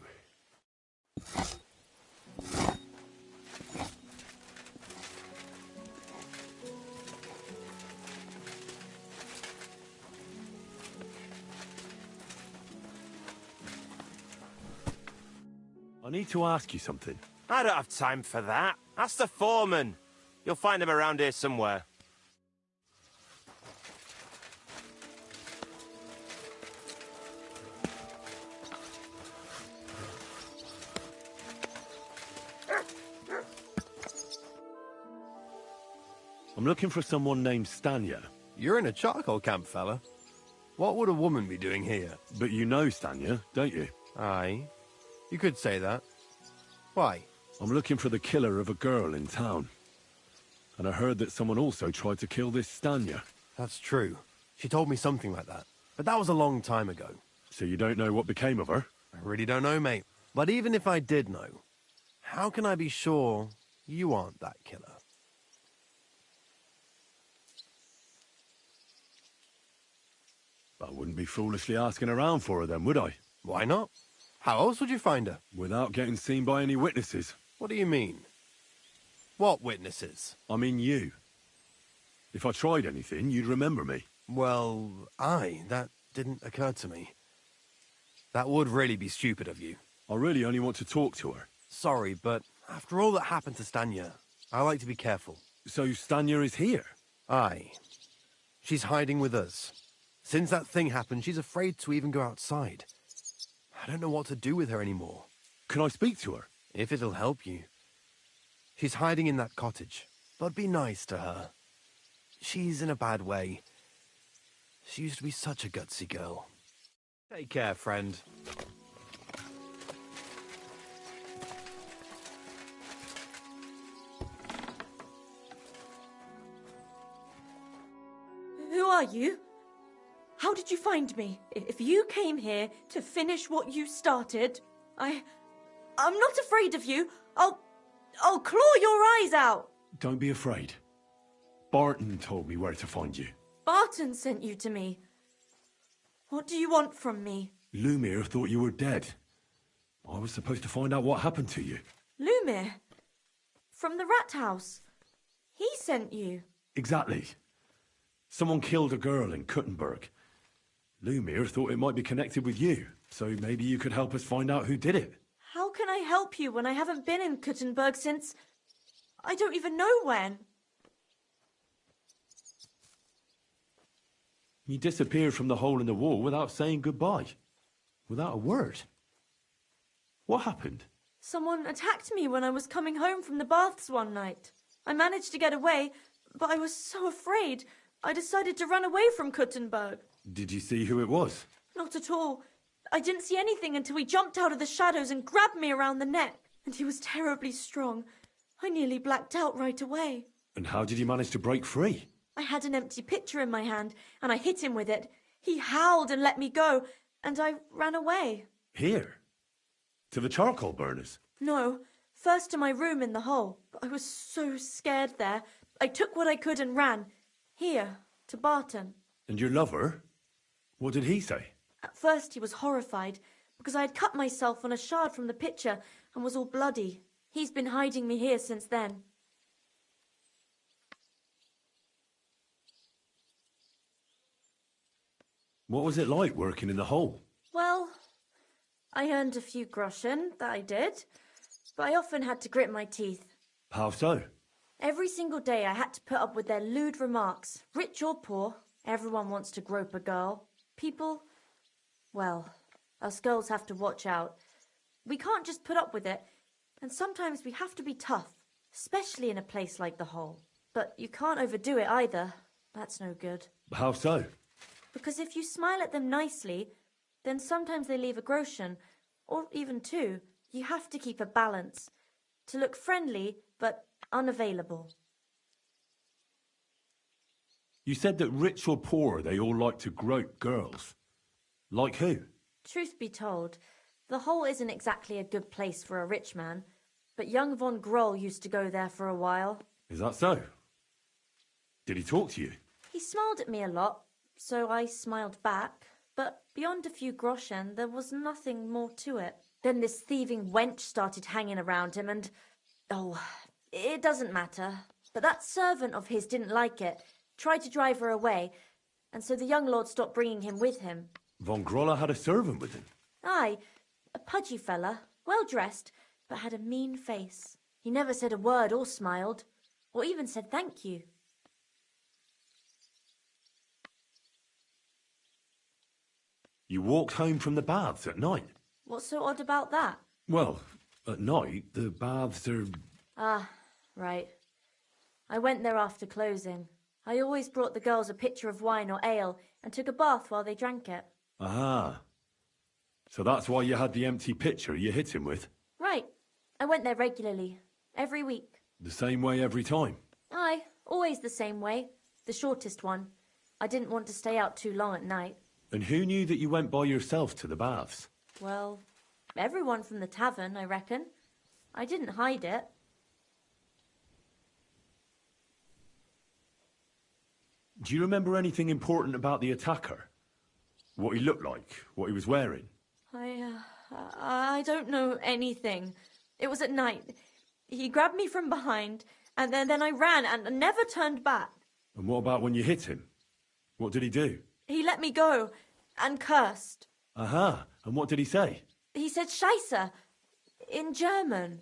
I need to ask you something. I don't have time for that. Ask the foreman. You'll find him around here somewhere. I'm looking for someone named Stanya. You're in a charcoal camp, fella. What would a woman be doing here? But you know Stanya, don't you? Aye. You could say that. Why? I'm looking for the killer of a girl in town. And I heard that someone also tried to kill this Stanya. That's true. She told me something like that. But that was a long time ago. So you don't know what became of her? I really don't know, mate. But even if I did know, how can I be sure you aren't that killer? I wouldn't be foolishly asking around for her then, would I? Why not? How else would you find her? Without getting seen by any witnesses. What do you mean? What witnesses? I mean you. If I tried anything, you'd remember me. Well, that didn't occur to me. That would really be stupid of you. I really only want to talk to her. Sorry, but after all that happened to Stanya, I like to be careful. So Stanya is here? Aye. She's hiding with us. Since that thing happened, she's afraid to even go outside. I don't know what to do with her anymore. Can I speak to her? If it'll help you. She's hiding in that cottage, but be nice to her. She's in a bad way. She used to be such a gutsy girl. Take care, friend. Who are you? How did you find me? If you came here to finish what you started, I'm not afraid of you. I'll claw your eyes out. Don't be afraid. Barton told me where to find you. Barton sent you to me. What do you want from me? Lumir thought you were dead. I was supposed to find out what happened to you. Lumir? From the rat house. He sent you. Exactly. Someone killed a girl in Kuttenberg. Lumir thought it might be connected with you, so maybe you could help us find out who did it. How can I help you when I haven't been in Kuttenberg since... I don't even know when. You disappeared from the hole in the wall without saying goodbye. Without a word. What happened? Someone attacked me when I was coming home from the baths one night. I managed to get away, but I was so afraid. I decided to run away from Kuttenberg. Did you see who it was? Not at all. I didn't see anything until he jumped out of the shadows and grabbed me around the neck. And he was terribly strong. I nearly blacked out right away. And how did you manage to break free? I had an empty pitcher in my hand, and I hit him with it. He howled and let me go, and I ran away. Here? To the charcoal burners? No, first to my room in the hole. But I was so scared there. I took what I could and ran. Here, to Barton. And your lover? What did he say? At first he was horrified, because I had cut myself on a shard from the pitcher and was all bloody. He's been hiding me here since then. What was it like working in the hole? Well, I earned a few groschen, that I did, but I often had to grit my teeth. How so? Every single day I had to put up with their lewd remarks. Rich or poor, everyone wants to grope a girl. People Well, us girls have to watch out. We can't just put up with it, and sometimes we have to be tough, especially in a place like the Hole. But you can't overdo it either. That's no good. How so? Because if you smile at them nicely, then sometimes they leave a groschen, or even two. You have to keep a balance. To look friendly, but unavailable. You said that rich or poor, they all like to grope girls. Like who? Truth be told, the Hole isn't exactly a good place for a rich man, but young von Groll used to go there for a while. Is that so? Did he talk to you? He smiled at me a lot, so I smiled back, but beyond a few groschen, there was nothing more to it. Then this thieving wench started hanging around him and... oh, it doesn't matter. But that servant of his didn't like it, tried to drive her away, and so the young lord stopped bringing him with him. Von Groller had a servant with him? Aye, a pudgy fella, well-dressed, but had a mean face. He never said a word or smiled, or even said thank you. You walked home from the baths at night? What's so odd about that? Well, at night, the baths are... Ah, right. I went there after closing. I always brought the girls a pitcher of wine or ale and took a bath while they drank it. Ah. So that's why you had the empty pitcher you hit him with? Right. I went there regularly. Every week. The same way every time? Aye, always the same way. The shortest one. I didn't want to stay out too long at night. And who knew that you went by yourself to the baths? Well, everyone from the tavern, I reckon. I didn't hide it. Do you remember anything important about the attacker? What he looked like? What he was wearing? I don't know anything. It was at night. He grabbed me from behind, and then I ran and never turned back. And what about when you hit him? What did he do? He let me go and cursed. Aha. And what did he say? He said Scheisse in German.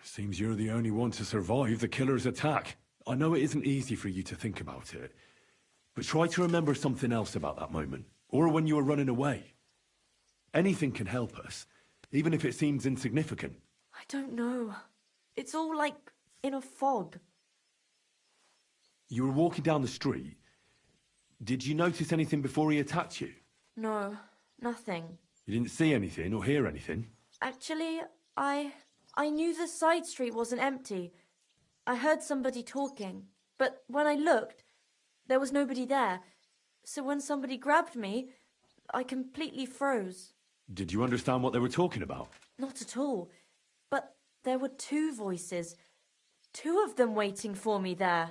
Seems you're the only one to survive the killer's attack. I know it isn't easy for you to think about it, but try to remember something else about that moment, or when you were running away. Anything can help us, even if it seems insignificant. I don't know. It's all like in a fog. You were walking down the street. Did you notice anything before he attacked you? No, nothing. You didn't see anything or hear anything? Actually, I knew the side street wasn't empty. I heard somebody talking, but when I looked, there was nobody there. So when somebody grabbed me, I completely froze. Did you understand what they were talking about? Not at all. But there were two voices. Two of them waiting for me there.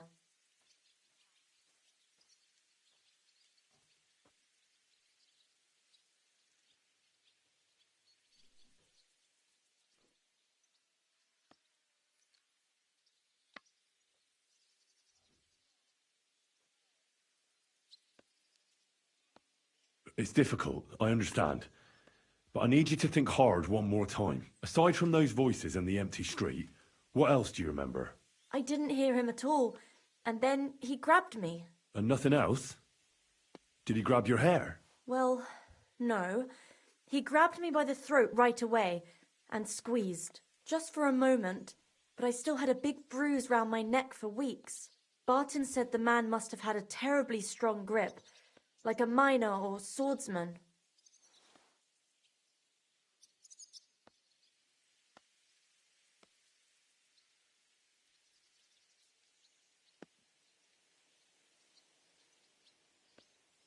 It's difficult, I understand. But I need you to think hard one more time. Aside from those voices and the empty street, what else do you remember? I didn't hear him at all, and then he grabbed me. And nothing else? Did he grab your hair? Well, no. He grabbed me by the throat right away and squeezed. Just for a moment, but I still had a big bruise round my neck for weeks. Barton said the man must have had a terribly strong grip, like a miner or swordsman.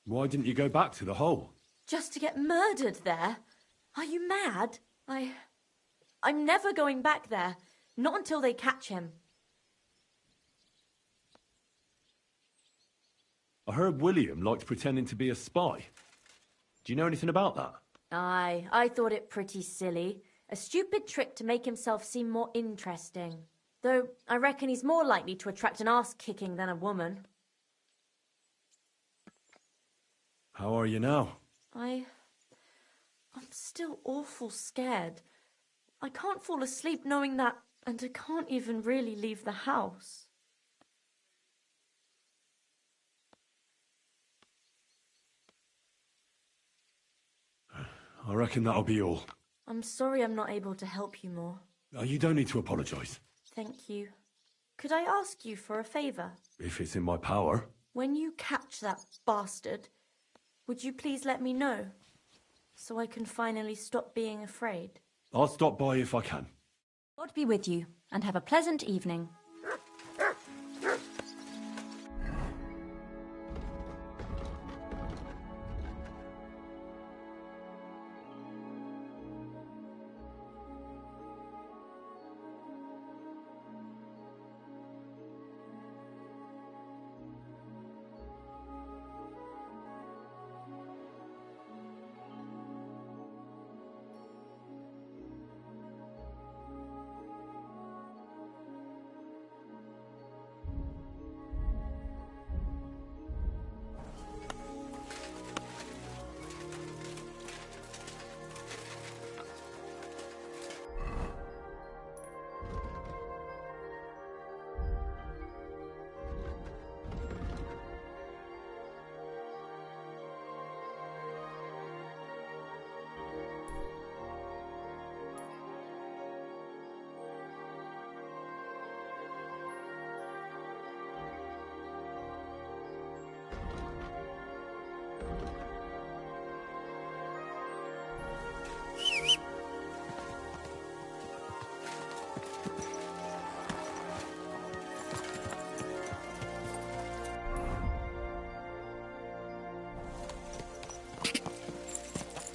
Why didn't you go back to the hole? Just to get murdered there? Are you mad? I'm never going back there. Not until they catch him. I heard William liked pretending to be a spy. Do you know anything about that? I thought it pretty silly. A stupid trick to make himself seem more interesting. Though I reckon he's more likely to attract an ass-kicking than a woman. How are you now? I'm still awful scared. I can't fall asleep knowing that, and I can't even really leave the house. I reckon that'll be all. I'm sorry I'm not able to help you more. You don't need to apologise. Thank you. Could I ask you for a favour? If it's in my power. When you catch that bastard, would you please let me know? So I can finally stop being afraid. I'll stop by if I can. God be with you, and have a pleasant evening.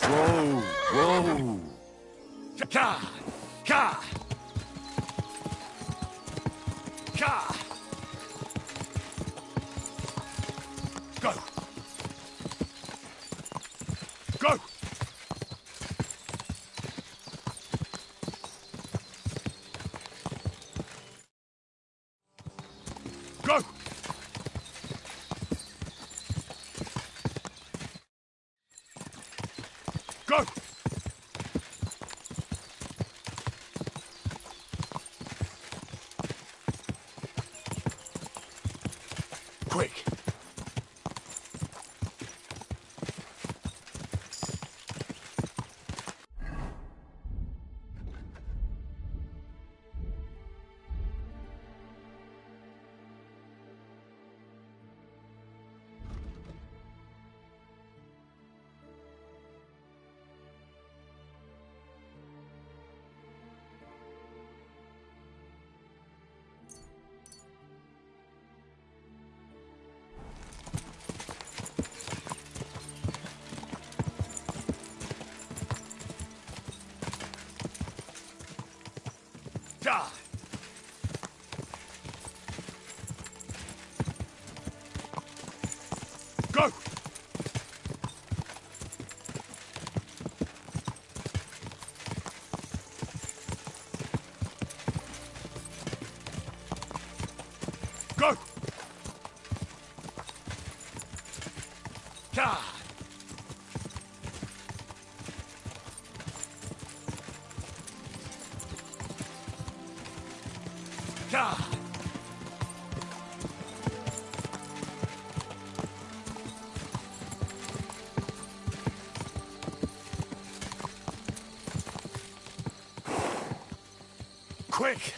Whoa, whoa. Ka, ka. Ka. Go. Go. Go. Go. Quick. Die. Go. Go. Die. Die. Quick!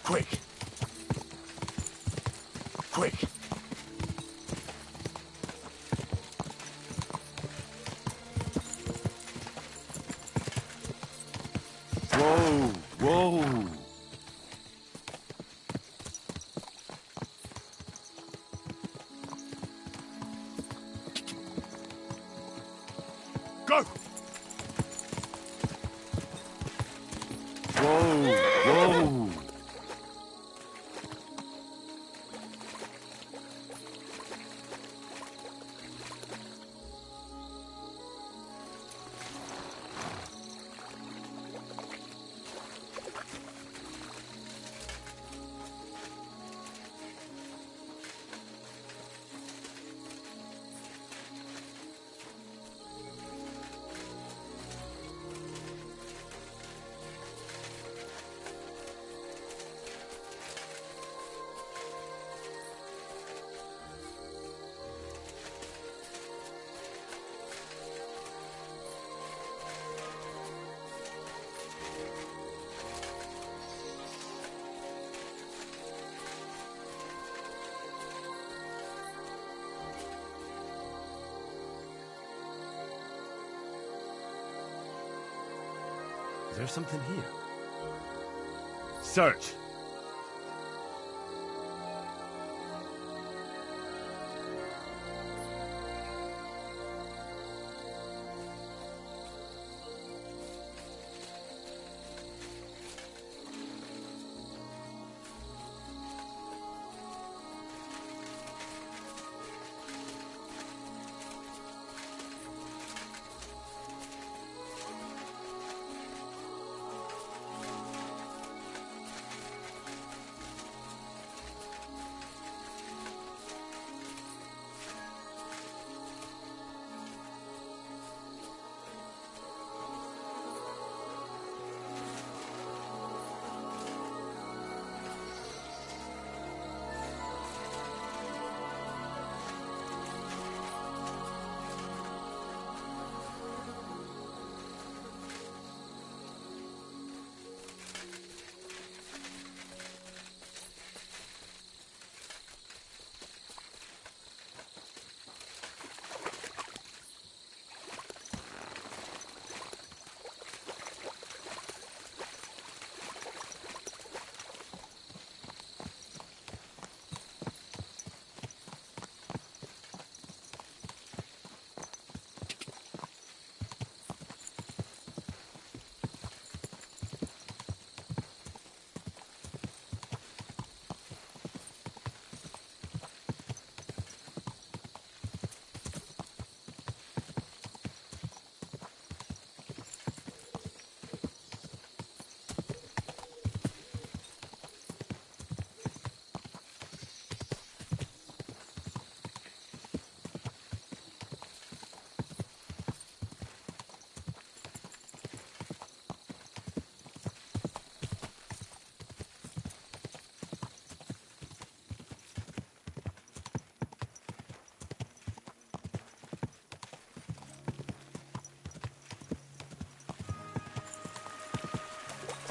Quick! Quick! Whoa! Whoa! Go! Whoa! Whoa! Is there something here? Search!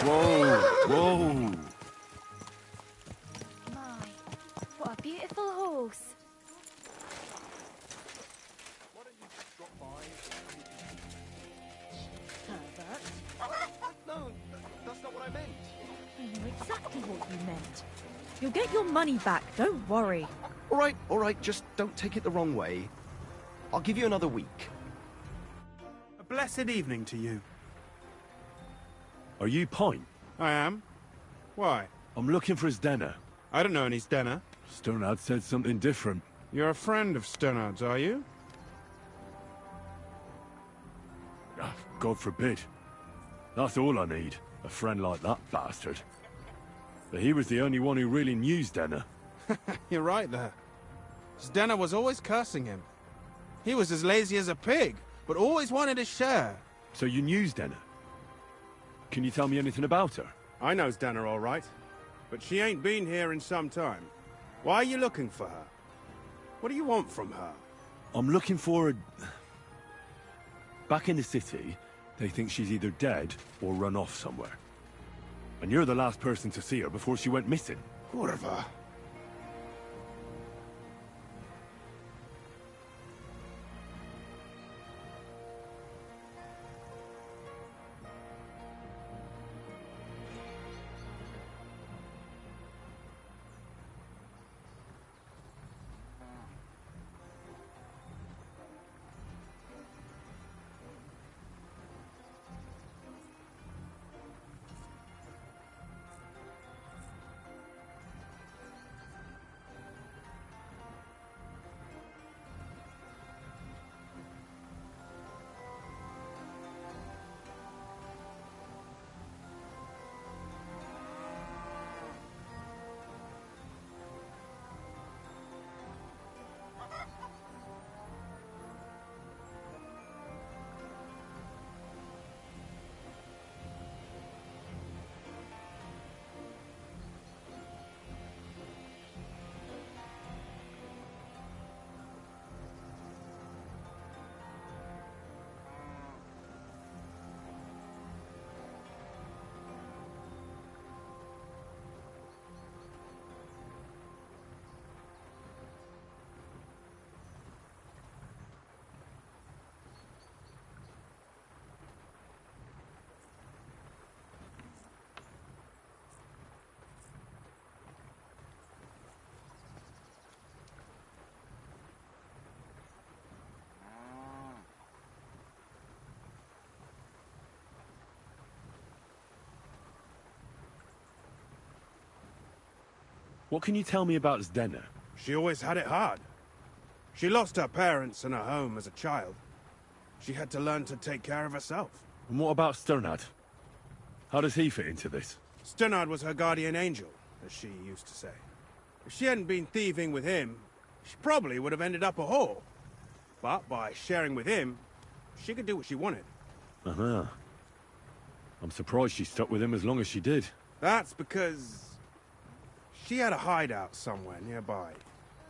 Whoa, whoa. My, what a beautiful horse. Herbert? No, that's not what I meant. I know exactly what you meant. You'll get your money back, don't worry. All right, just don't take it the wrong way. I'll give you another week. A blessed evening to you. Are you Pint? I am. Why? I'm looking for his Denner. I don't know any Stenner. Sternard said something different. You're a friend of Sternard's, are you? Ah, God forbid. That's all I need. A friend like that bastard. But he was the only one who really knew Denner. You're right there. Stenner was always cursing him. He was as lazy as a pig, but always wanted a share. So you knew Denner? Can you tell me anything about her? I know Stenner all right, but she ain't been here in some time. Why are you looking for her? What do you want from her? I'm looking for a... Back in the city, they think she's either dead or run off somewhere. And you're the last person to see her before she went missing. Kurva. What can you tell me about Zdena? She always had it hard. She lost her parents and her home as a child. She had to learn to take care of herself. And what about Sternad? How does he fit into this? Sternad was her guardian angel, as she used to say. If she hadn't been thieving with him, she probably would have ended up a whore. But by sharing with him, she could do what she wanted. Uh-huh. I'm surprised she stuck with him as long as she did. That's because she had a hideout somewhere nearby.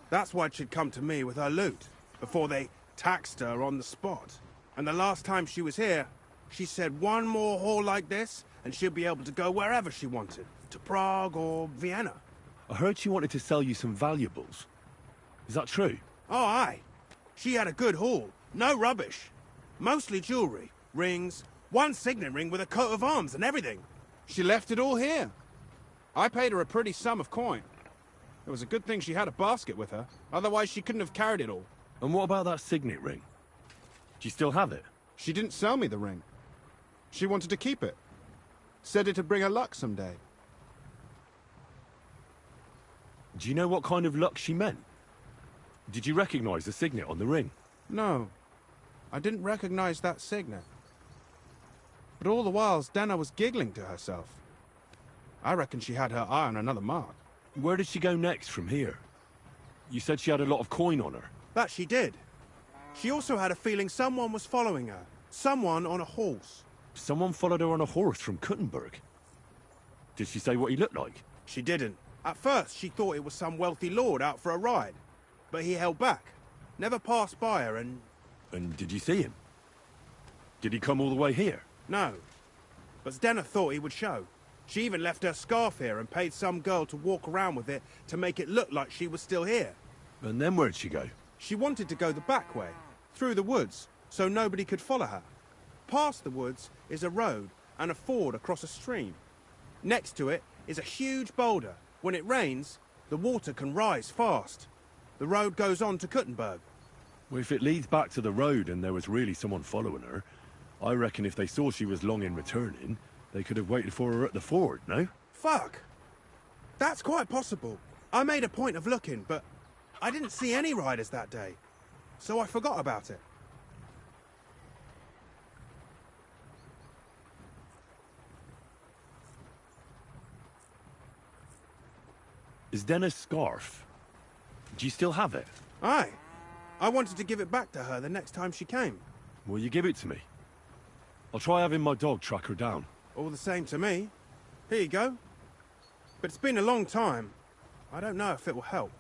That's why she'd come to me with her loot, before they taxed her on the spot. And the last time she was here, she said one more haul like this, and she'd be able to go wherever she wanted. To Prague or Vienna. I heard she wanted to sell you some valuables. Is that true? Oh, aye. She had a good haul. No rubbish. Mostly jewelry, rings, one signet ring with a coat of arms and everything. She left it all here. I paid her a pretty sum of coin. It was a good thing she had a basket with her. Otherwise, she couldn't have carried it all. And what about that signet ring? Do you still have it? She didn't sell me the ring. She wanted to keep it. Said it'd bring her luck someday. Do you know what kind of luck she meant? Did you recognize the signet on the ring? No. I didn't recognize that signet. But all the while, Zdena was giggling to herself. I reckon she had her eye on another mark. Where did she go next from here? You said she had a lot of coin on her. That she did. She also had a feeling someone was following her. Someone on a horse. Someone followed her on a horse from Kuttenberg. Did she say what he looked like? She didn't. At first, she thought it was some wealthy lord out for a ride. But he held back. Never passed by her and... And did you see him? Did he come all the way here? No. But Zdena thought he would show. She even left her scarf here and paid some girl to walk around with it to make it look like she was still here. And then where'd she go? She wanted to go the back way, through the woods, so nobody could follow her. Past the woods is a road and a ford across a stream. Next to it is a huge boulder. When it rains, the water can rise fast. The road goes on to Kuttenberg. Well, if it leads back to the road and there was really someone following her, I reckon if they saw she was long in returning, they could have waited for her at the ford, no? Fuck! That's quite possible. I made a point of looking, but I didn't see any riders that day, so I forgot about it. Is Denna's scarf? Do you still have it? Aye. I wanted to give it back to her the next time she came. Will you give it to me? I'll try having my dog track her down. All the same to me. Here you go. But it's been a long time. I don't know if it will help.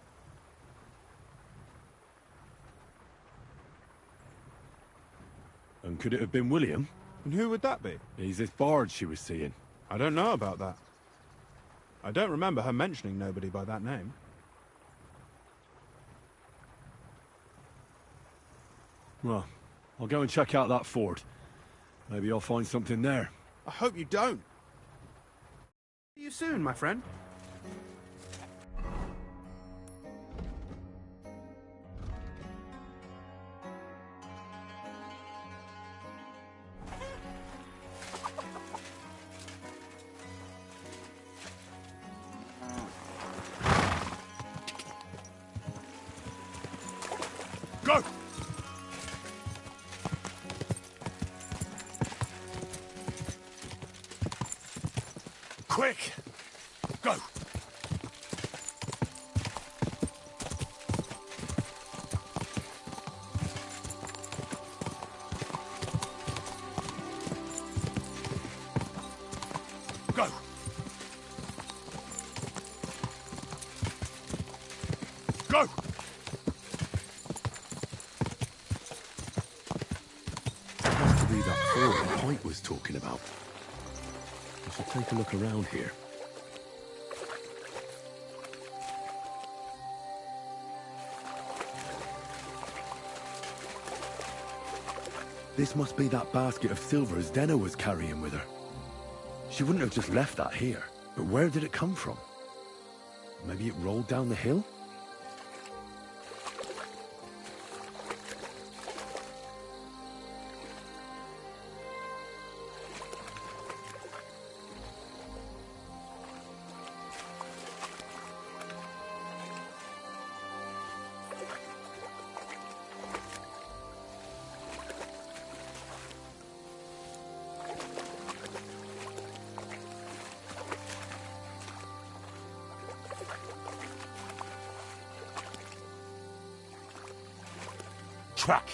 And could it have been William? And who would that be? He's this bard she was seeing. I don't know about that. I don't remember her mentioning nobody by that name. Well, I'll go and check out that ford. Maybe I'll find something there. I hope you don't. See you soon, my friend. Go! Quick! Go! Go! Go! Must be that ford Pike was talking about. I should take a look around here. This must be that basket of silver Zdena was carrying with her. She wouldn't have just left that here. But where did it come from? Maybe it rolled down the hill? Truck.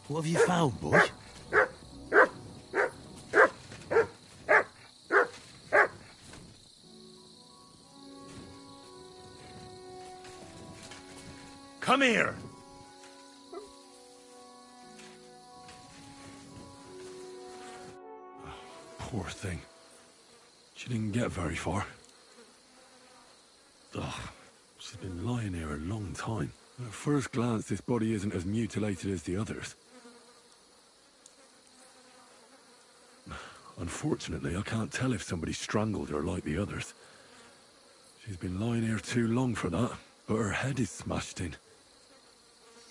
What have you found, boy? Come here! Poor thing. She didn't get very far. Ugh, she's been lying here a long time. At first glance, this body isn't as mutilated as the others. Unfortunately, I can't tell if somebody strangled her like the others. She's been lying here too long for that, but her head is smashed in.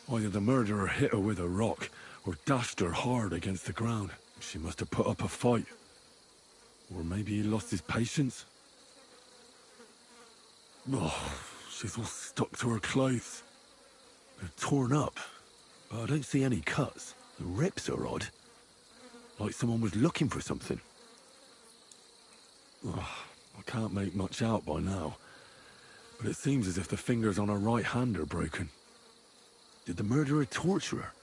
Either the murderer hit her with a rock, or dashed her hard against the ground. She must have put up a fight. Or maybe he lost his patience. Oh, she's all stuck to her clothes. They're torn up, but I don't see any cuts. The rips are odd. Like someone was looking for something. Oh, I can't make much out by now, but it seems as if the fingers on her right hand are broken. Did the murderer torture her?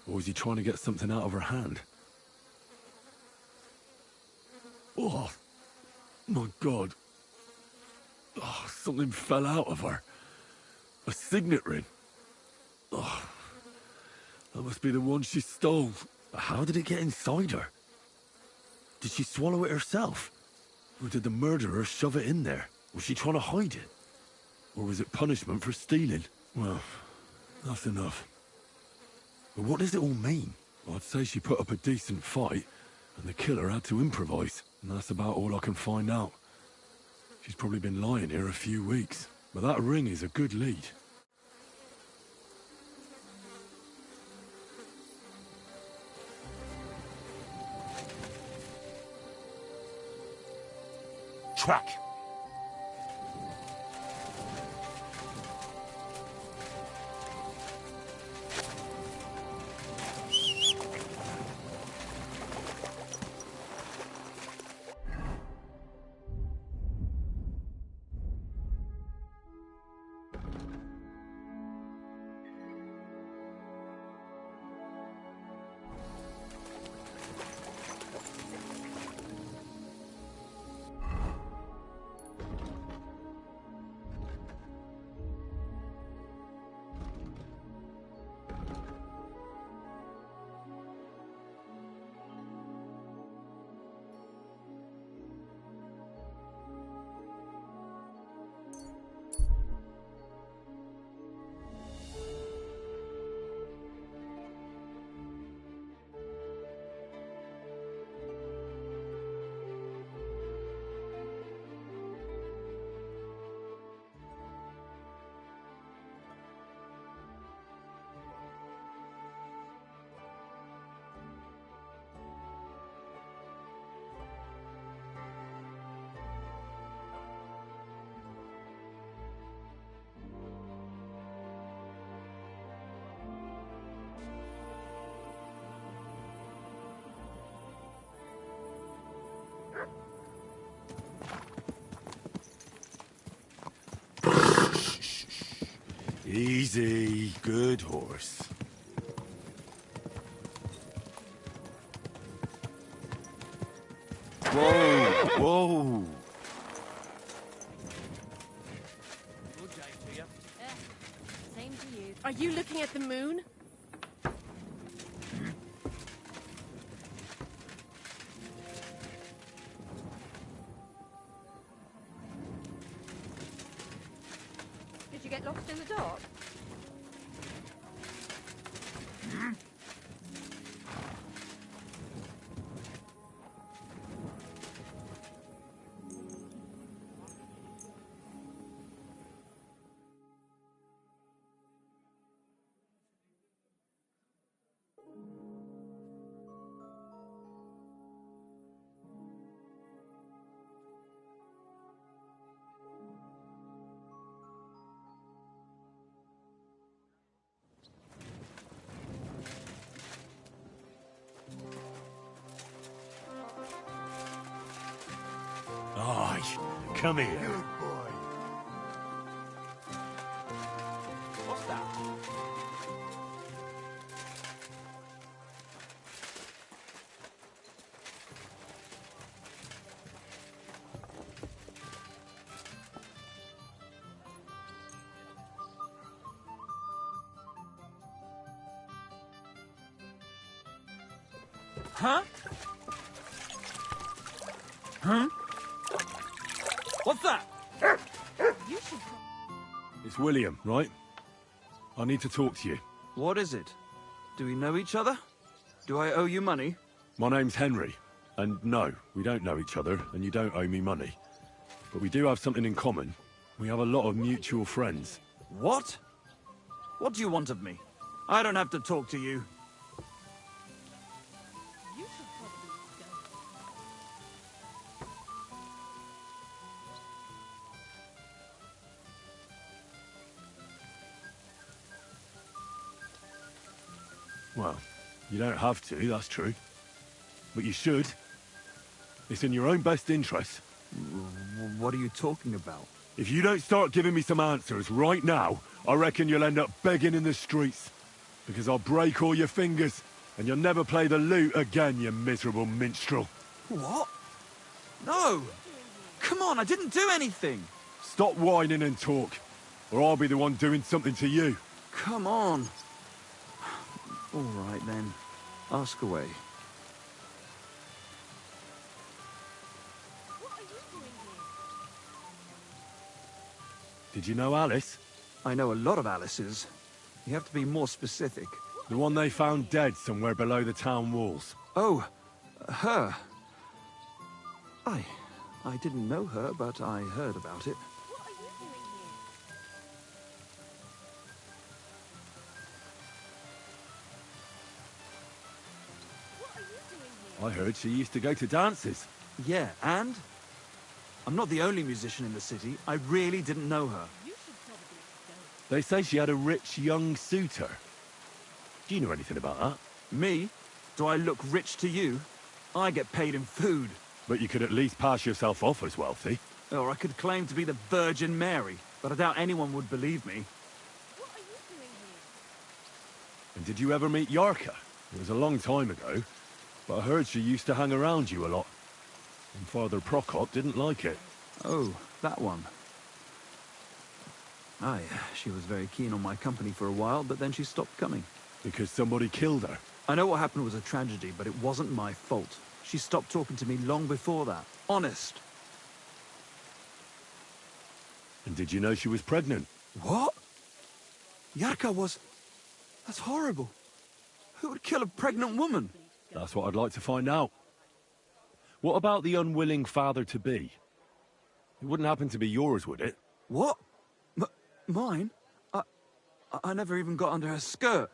Or was he trying to get something out of her hand? Oh, my God. Oh, something fell out of her. A signet ring. Oh, that must be the one she stole. How did it get inside her? Did she swallow it herself? Or did the murderer shove it in there? Was she trying to hide it? Or was it punishment for stealing? Well, that's enough. But what does it all mean? I'd say she put up a decent fight, and the killer had to improvise, and that's about all I can find out. She's probably been lying here a few weeks, but that ring is a good lead. Truck. Easy, good horse. Whoa, whoa. Good day to you. Same to you. Are you looking at the moon? Did you get lost in the dark? Aye, come here. Good boy. What's that? Huh? Huh? What's that? It's William, right? I need to talk to you. What is it? Do we know each other? Do I owe you money? My name's Henry, and no, we don't know each other, and you don't owe me money. But we do have something in common. We have a lot of mutual friends. What? What do you want of me? I don't have to talk to you. Well, you don't have to, that's true. But you should. It's in your own best interest. What are you talking about? If you don't start giving me some answers right now, I reckon you'll end up begging in the streets. Because I'll break all your fingers, and you'll never play the lute again, you miserable minstrel. What? No! Come on, I didn't do anything! Stop whining and talk, or I'll be the one doing something to you. Come on. All right, then. Ask away. Did you know Alice? I know a lot of Alices. You have to be more specific. The one they found dead somewhere below the town walls. Oh, her. I didn't know her, but I heard about it. I heard she used to go to dances. Yeah, and? I'm not the only musician in the city. I really didn't know her. They say she had a rich young suitor. Do you know anything about that? Me? Do I look rich to you? I get paid in food. But you could at least pass yourself off as wealthy. Or I could claim to be the Virgin Mary, but I doubt anyone would believe me. And did you ever meet Yarka? It was a long time ago, but I heard she used to hang around you a lot. And Father Prokop didn't like it. Oh, that one. Aye, she was very keen on my company for a while, but then she stopped coming. Because somebody killed her? I know what happened was a tragedy, but it wasn't my fault. She stopped talking to me long before that. Honest. And did you know she was pregnant? What? Yarka was... That's horrible. Who would kill a pregnant woman? That's what I'd like to find out. What about the unwilling father-to-be? It wouldn't happen to be yours, would it? What? Mine? I never even got under her skirt.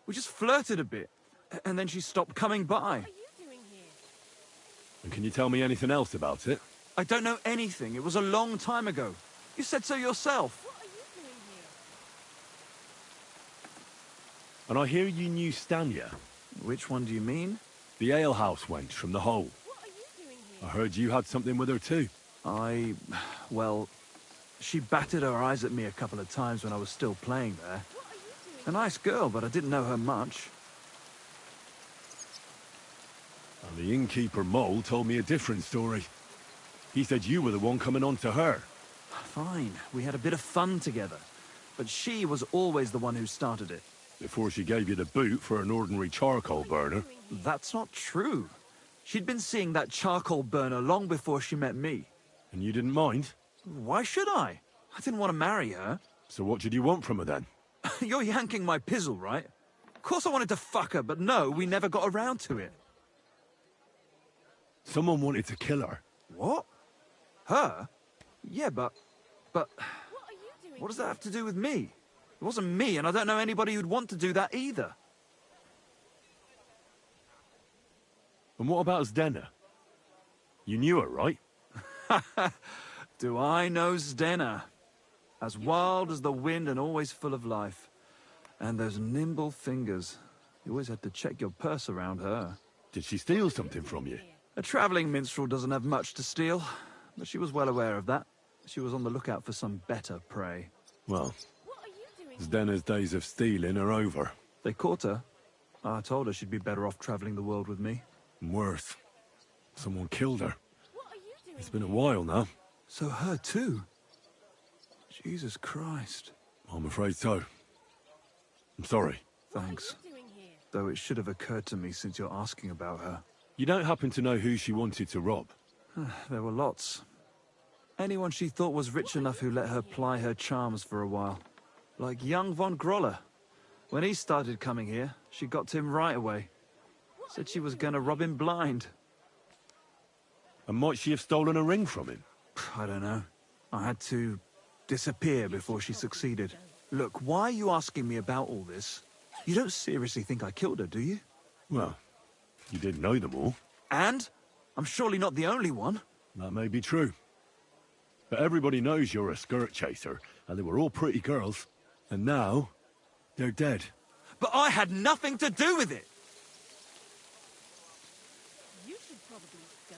We just flirted a bit, and then she stopped coming by. And can you tell me anything else about it? I don't know anything. It was a long time ago. You said so yourself. And I hear you knew Stanya. Which one do you mean? The alehouse wench from the hole. I heard you had something with her too. Well, she batted her eyes at me a couple of times when I was still playing there. A nice girl, but I didn't know her much. And the innkeeper Mole told me a different story. He said you were the one coming on to her. Fine, we had a bit of fun together. But she was always the one who started it. Before she gave you the boot for an ordinary charcoal burner. That's not true. She'd been seeing that charcoal burner long before she met me. And you didn't mind? Why should I? I didn't want to marry her. So what did you want from her then? You're yanking my pizzle, right? Of course I wanted to fuck her, but no, we never got around to it. Someone wanted to kill her. What? Her? Yeah, but... What does that have to do with me? It wasn't me, and I don't know anybody who'd want to do that either. And what about Zdena? You knew her, right? Do I know Zdena? As wild as the wind and always full of life. And those nimble fingers. You always had to check your purse around her. Did she steal something from you? A travelling minstrel doesn't have much to steal. but she was well aware of that. She was on the lookout for some better prey. Well, Zdena's days of stealing are over. They caught her. I told her she'd be better off traveling the world with me. And worse. Someone killed her. It's been a while now. So her too? Jesus Christ. I'm afraid so. I'm sorry. Thanks. Though it should have occurred to me since you're asking about her. You don't happen to know who she wanted to rob? There were lots. Anyone she thought was rich enough who let her ply her charms for a while. Like young von Groller. When he started coming here, she got to him right away. Said she was gonna rob him blind. And might she have stolen a ring from him? I don't know. I had to disappear before she succeeded. Look, why are you asking me about all this? You don't seriously think I killed her, do you? Well, you did know them all. And? I'm surely not the only one. That may be true. But everybody knows you're a skirt chaser, and they were all pretty girls. And now, they're dead. But I had nothing to do with it! You should probably go.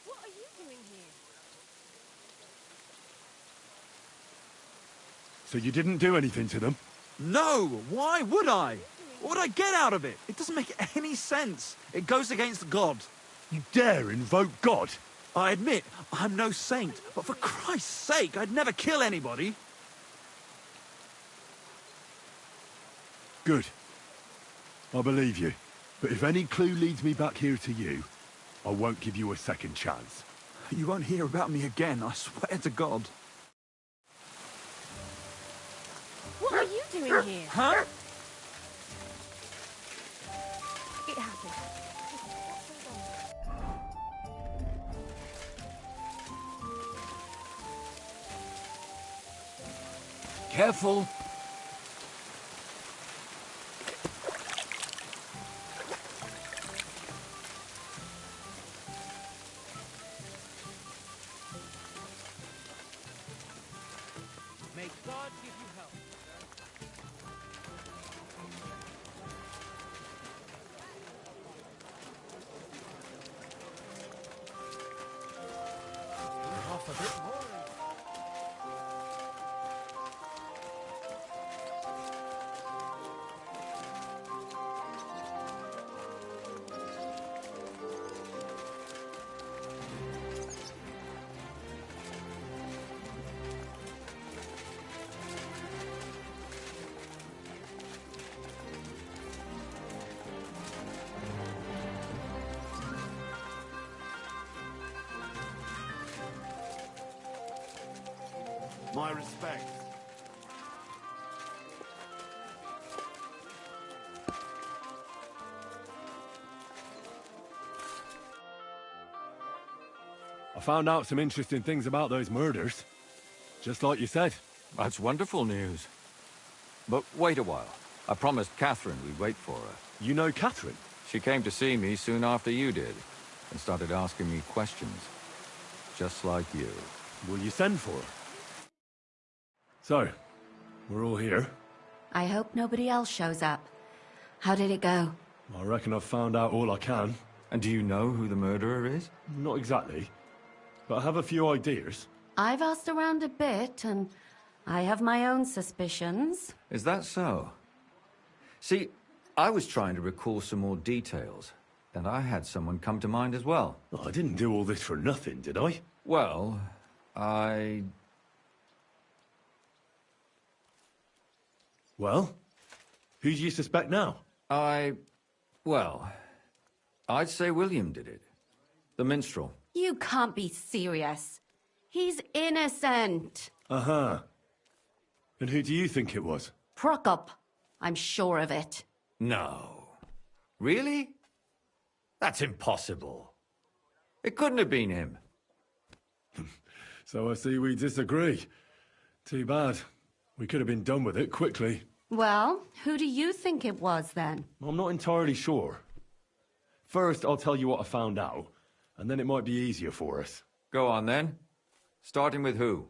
What are you doing here? So you didn't do anything to them? No! Why would I? What would I get out of it? It doesn't make any sense. It goes against God. You dare invoke God? I admit, I'm no saint, but for Christ's sake, I'd never kill anybody. Good. I believe you. But if any clue leads me back here to you, I won't give you a second chance. You won't hear about me again, I swear to God. What are you doing here? Huh? It happened. Careful. May God give you help. Off a bit more. My respects. I found out some interesting things about those murders. Just like you said. That's wonderful news. But wait a while. I promised Catherine we'd wait for her. You know Catherine? She came to see me soon after you did, and started asking me questions. Just like you. Will you send for her? So, we're all here. I hope nobody else shows up. How did it go? I reckon I've found out all I can. And do you know who the murderer is? Not exactly. But I have a few ideas. I've asked around a bit, and I have my own suspicions. Is that so? See, I was trying to recall some more details, and I had someone come to mind as well. Oh, I didn't do all this for nothing, did I? Well, Well? Who do you suspect now? Well, I'd say William did it. The minstrel. You can't be serious. He's innocent. Uh-huh. And who do you think it was? Prokop. I'm sure of it. No. Really? That's impossible. It couldn't have been him. So I see we disagree. Too bad. We could have been done with it quickly. Well, who do you think it was then? I'm not entirely sure. First, I'll tell you what I found out, and then it might be easier for us. Go on then. Starting with who?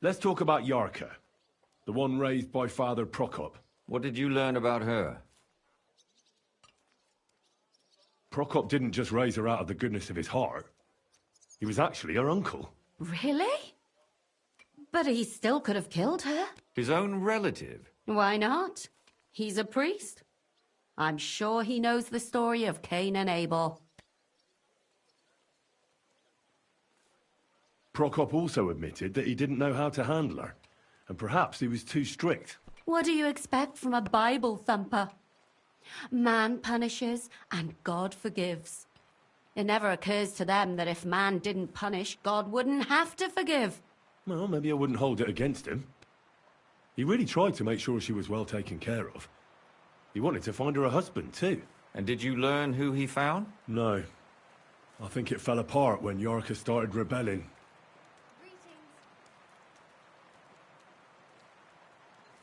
Let's talk about Yarka. The one raised by Father Prokop. What did you learn about her? Prokop didn't just raise her out of the goodness of his heart. He was actually her uncle. Really? But he still could have killed her. His own relative? Why not? He's a priest. I'm sure he knows the story of Cain and Abel. Prokop also admitted that he didn't know how to handle her, and perhaps he was too strict. What do you expect from a Bible thumper? Man punishes and God forgives. It never occurs to them that if man didn't punish, God wouldn't have to forgive. Well, maybe I wouldn't hold it against him. He really tried to make sure she was well taken care of. He wanted to find her a husband, too. And did you learn who he found? No. I think it fell apart when Yarka started rebelling.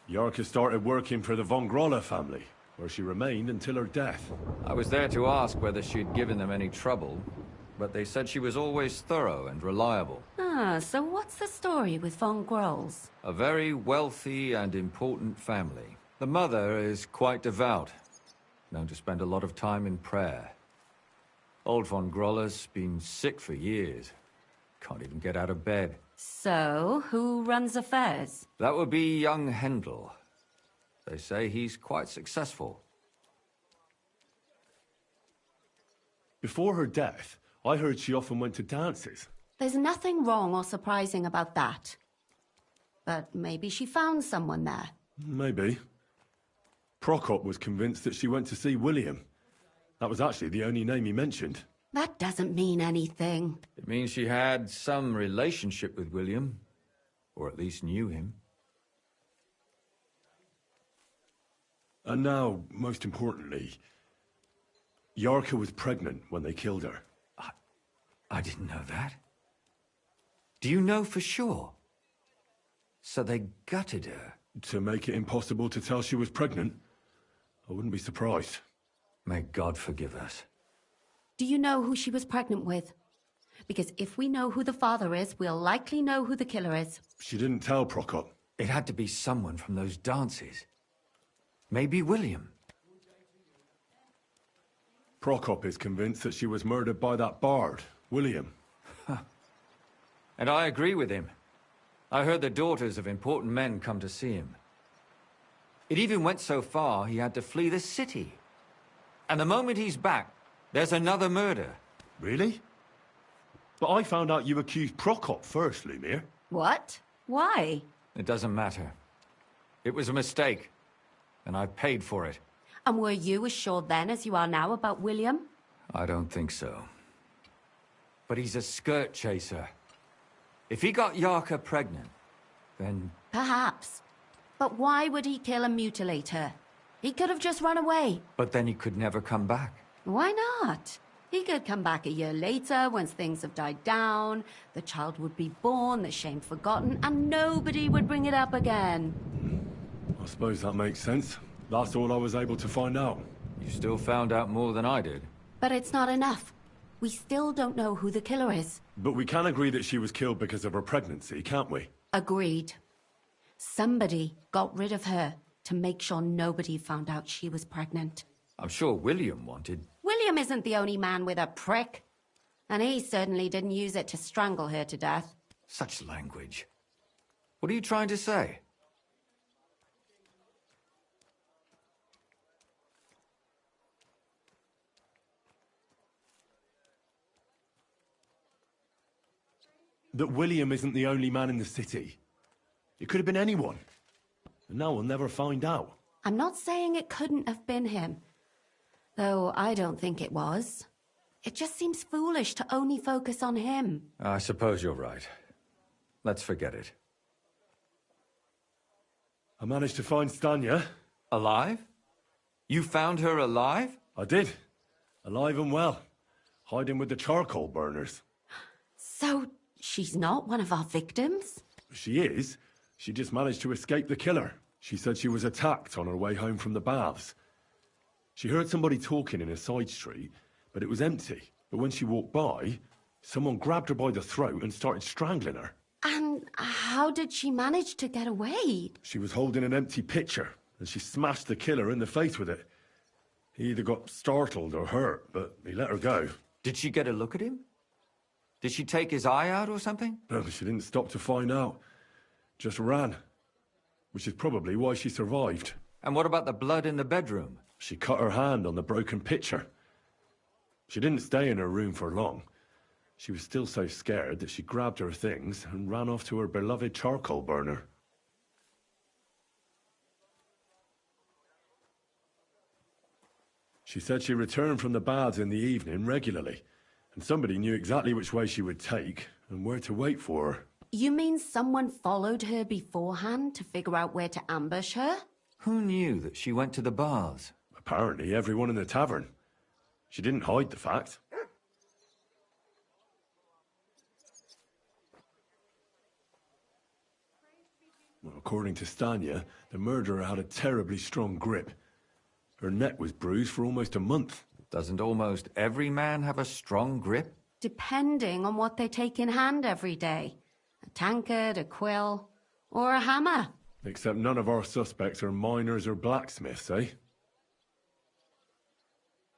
Yarka started working for the von Groller family, where she remained until her death. I was there to ask whether she'd given them any trouble, but they said she was always thorough and reliable. Ah, so what's the story with von Grolls? A very wealthy and important family. The mother is quite devout, known to spend a lot of time in prayer. Old von Groller's been sick for years. Can't even get out of bed. So, who runs affairs? That would be young Hendel. They say he's quite successful. Before her death, I heard she often went to dances. There's nothing wrong or surprising about that. But maybe she found someone there. Maybe. Prokop was convinced that she went to see William. That was actually the only name he mentioned. That doesn't mean anything. It means she had some relationship with William, or at least knew him. And now, most importantly, Yarka was pregnant when they killed her. I didn't know that. Do you know for sure? So they gutted her? To make it impossible to tell she was pregnant? I wouldn't be surprised. May God forgive us. Do you know who she was pregnant with? Because if we know who the father is, we'll likely know who the killer is. She didn't tell Prokop. It had to be someone from those dances. Maybe William. Prokop is convinced that she was murdered by that bard, William. And I agree with him. I heard the daughters of important men come to see him. It even went so far he had to flee the city. And the moment he's back, there's another murder. Really? But I found out you accused Prokop first, Lumir. What? Why? It doesn't matter. It was a mistake. And I paid for it. And were you as sure then as you are now about William? I don't think so. But he's a skirt chaser. If he got Yarka pregnant, then... Perhaps. But why would he kill and mutilate her? He could have just run away. But then he could never come back. Why not? He could come back a year later, once things have died down, the child would be born, the shame forgotten, and nobody would bring it up again. I suppose that makes sense. That's all I was able to find out. You still found out more than I did. But it's not enough. We still don't know who the killer is. But we can agree that she was killed because of her pregnancy, can't we? Agreed. Somebody got rid of her to make sure nobody found out she was pregnant. I'm sure William wanted... William isn't the only man with a prick. And he certainly didn't use it to strangle her to death. Such language. What are you trying to say? That William isn't the only man in the city. It could have been anyone. And now we'll never find out. I'm not saying it couldn't have been him. Though I don't think it was. It just seems foolish to only focus on him. I suppose you're right. Let's forget it. I managed to find Stanya. Alive? You found her alive? I did. Alive and well. Hiding with the charcoal burners. So, she's not one of our victims? She is. She just managed to escape the killer. She said she was attacked on her way home from the baths. She heard somebody talking in a side street, but it was empty. But when she walked by, someone grabbed her by the throat and started strangling her. And Then how did she manage to get away? She was holding an empty pitcher, and she smashed the killer in the face with it. He either got startled or hurt, but he let her go. Did she get a look at him? Did she take his eye out or something? No, she didn't stop to find out. Just ran. Which is probably why she survived. And what about the blood in the bedroom? She cut her hand on the broken pitcher. She didn't stay in her room for long. She was still so scared that she grabbed her things and ran off to her beloved charcoal burner. She said she returned from the baths in the evening regularly, and somebody knew exactly which way she would take and where to wait for her. You mean someone followed her beforehand to figure out where to ambush her? Who knew that she went to the baths? Apparently everyone in the tavern. She didn't hide the fact. Well, according to Stanya, the murderer had a terribly strong grip. Her neck was bruised for almost a month. Doesn't almost every man have a strong grip? Depending on what they take in hand every day. A tankard, a quill, or a hammer. Except none of our suspects are miners or blacksmiths, eh?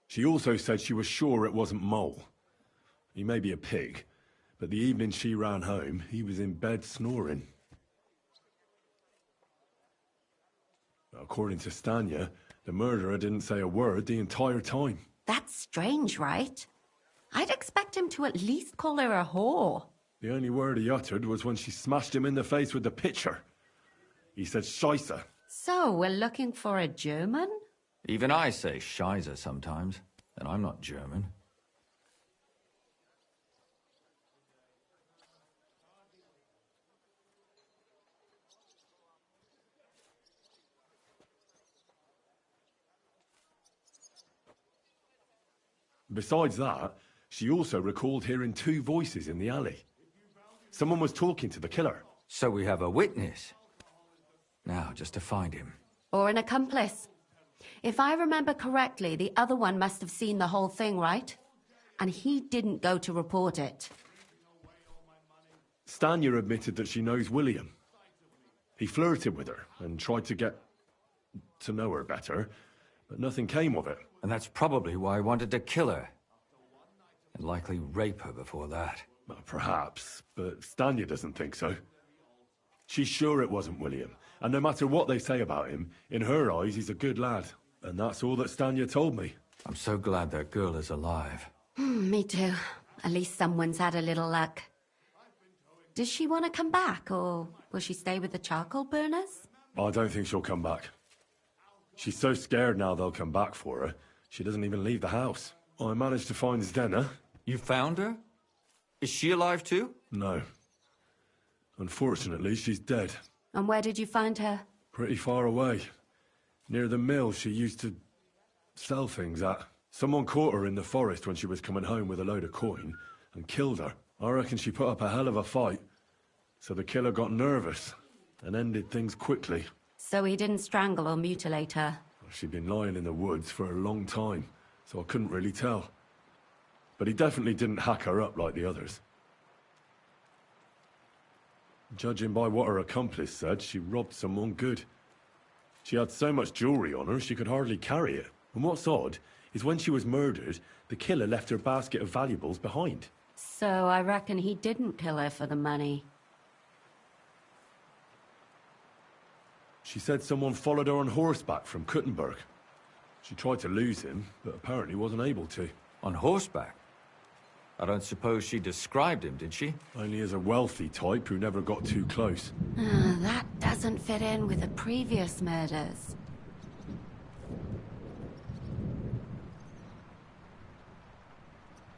She also said she was sure it wasn't Mole. He may be a pig, but the evening she ran home, he was in bed snoring. According to Stanya, the murderer didn't say a word the entire time. That's strange, right? I'd expect him to at least call her a whore. The only word he uttered was when she smashed him in the face with the pitcher. He said Scheisse. So, we're looking for a German? Even I say Scheiße sometimes, and I'm not German. Besides that, she also recalled hearing two voices in the alley. Someone was talking to the killer. So we have a witness. Now, just to find him. Or an accomplice. If I remember correctly, the other one must have seen the whole thing, right? And he didn't go to report it. Stanya admitted that she knows William. He flirted with her and tried to get to know her better, but nothing came of it. And that's probably why I wanted to kill her. And likely rape her before that. Well, perhaps, but Stanya doesn't think so. She's sure it wasn't William, and no matter what they say about him, in her eyes he's a good lad. And that's all that Stanya told me. I'm so glad that girl is alive. Me too. At least someone's had a little luck. Does she want to come back, or will she stay with the charcoal burners? I don't think she'll come back. She's so scared now they'll come back for her, she doesn't even leave the house. I managed to find Zdena. You found her? Is she alive too? No. Unfortunately, she's dead. And where did you find her? Pretty far away. Near the mill she used to sell things at. Someone caught her in the forest when she was coming home with a load of coin and killed her. I reckon she put up a hell of a fight. So the killer got nervous and ended things quickly. So he didn't strangle or mutilate her? She'd been lying in the woods for a long time, so I couldn't really tell. But he definitely didn't hack her up like the others. Judging by what her accomplice said, she robbed someone good. She had so much jewelry on her, she could hardly carry it. And what's odd is when she was murdered, the killer left her basket of valuables behind. So I reckon he didn't kill her for the money. She said someone followed her on horseback from Kuttenberg. She tried to lose him, but apparently wasn't able to. On horseback? I don't suppose she described him, did she? Only as a wealthy type who never got too close. That doesn't fit in with the previous murders.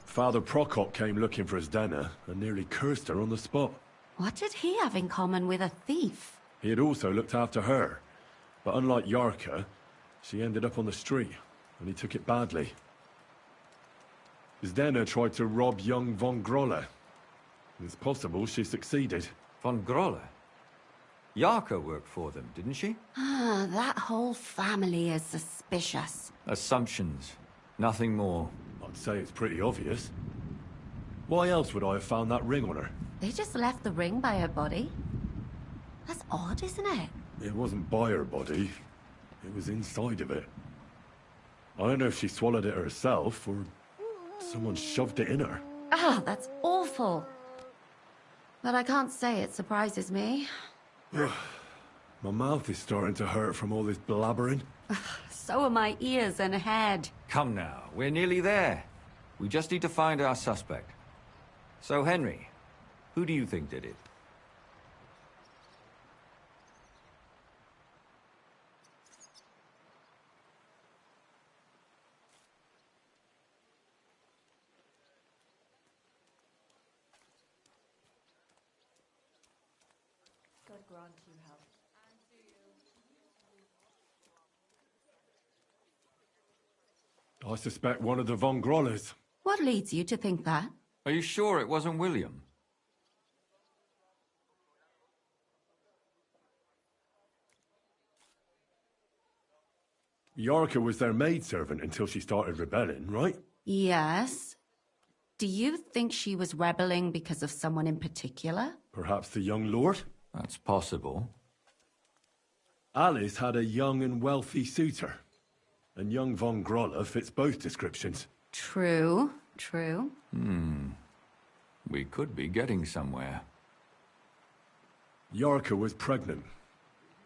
Father Prokop came looking for Zdena and nearly cursed her on the spot. What did he have in common with a thief? He had also looked after her, but unlike Yarka, she ended up on the street, and he took it badly. Zdena tried to rob young von Grolle. It's possible she succeeded. Von Grolle? Yarka worked for them, didn't she? That whole family is suspicious. Assumptions. Nothing more. I'd say it's pretty obvious. Why else would I have found that ring on her? They just left the ring by her body. That's odd, isn't it? It wasn't by her body. It was inside of it. I don't know if she swallowed it herself or someone shoved it in her. Ah, that's awful. But I can't say it surprises me. My mouth is starting to hurt from all this blabbering. So are my ears and head. Come now, we're nearly there. We just need to find our suspect. So, Henry, who do you think did it? God grant you health. I suspect one of the Von Grollers. What leads you to think that? Are you sure it wasn't William? Yorka was their maidservant until she started rebelling, right? Yes. Do you think she was rebelling because of someone in particular? Perhaps the young lord? That's possible. Alice had a young and wealthy suitor. And young Von Groller fits both descriptions. True, true. We could be getting somewhere. Yorka was pregnant.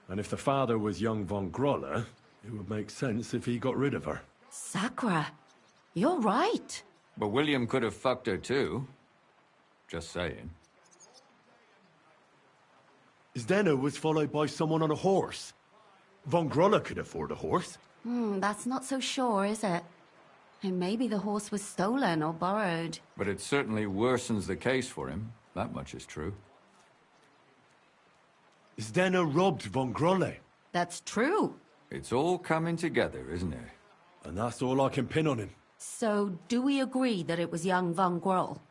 And if the father was young Von Groller, it would make sense if he got rid of her. Sakura, you're right. But William could have fucked her too. Just saying. Zdeno was followed by someone on a horse. Von Groller could afford a horse. That's not so sure, is it? And maybe the horse was stolen or borrowed. But it certainly worsens the case for him. That much is true. Zdeno robbed Von Grolle. That's true. It's all coming together, isn't it? And that's all I can pin on him. So, do we agree that it was young Von Groll?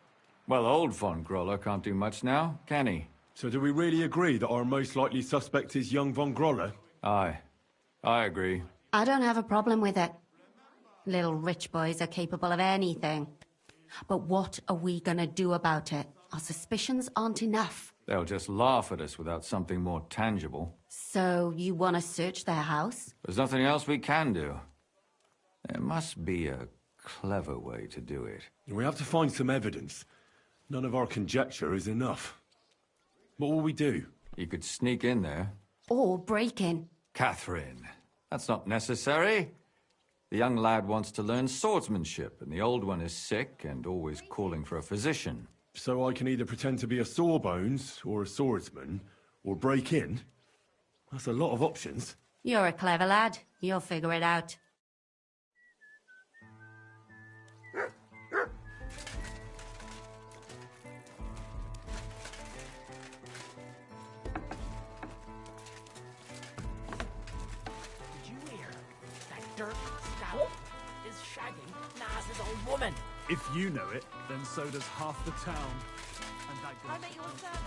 Well, old Von Groller can't do much now, can he? So do we really agree that our most likely suspect is young Von Groller? Aye. I agree. I don't have a problem with it. Little rich boys are capable of anything. But what are we gonna do about it? Our suspicions aren't enough. They'll just laugh at us without something more tangible. So, you want to search their house? There's nothing else we can do. There must be a clever way to do it. We have to find some evidence. None of our conjecture is enough. What will we do? You could sneak in there. Or break in. Catherine, that's not necessary. The young lad wants to learn swordsmanship, and the old one is sick and always calling for a physician. So I can either pretend to be a sawbones, or a swordsman, or break in? That's a lot of options. You're a clever lad. You'll figure it out. Dirt scout is shagging Nas's old woman. If you know it, then so does half the town. And that goes... I'm at your service.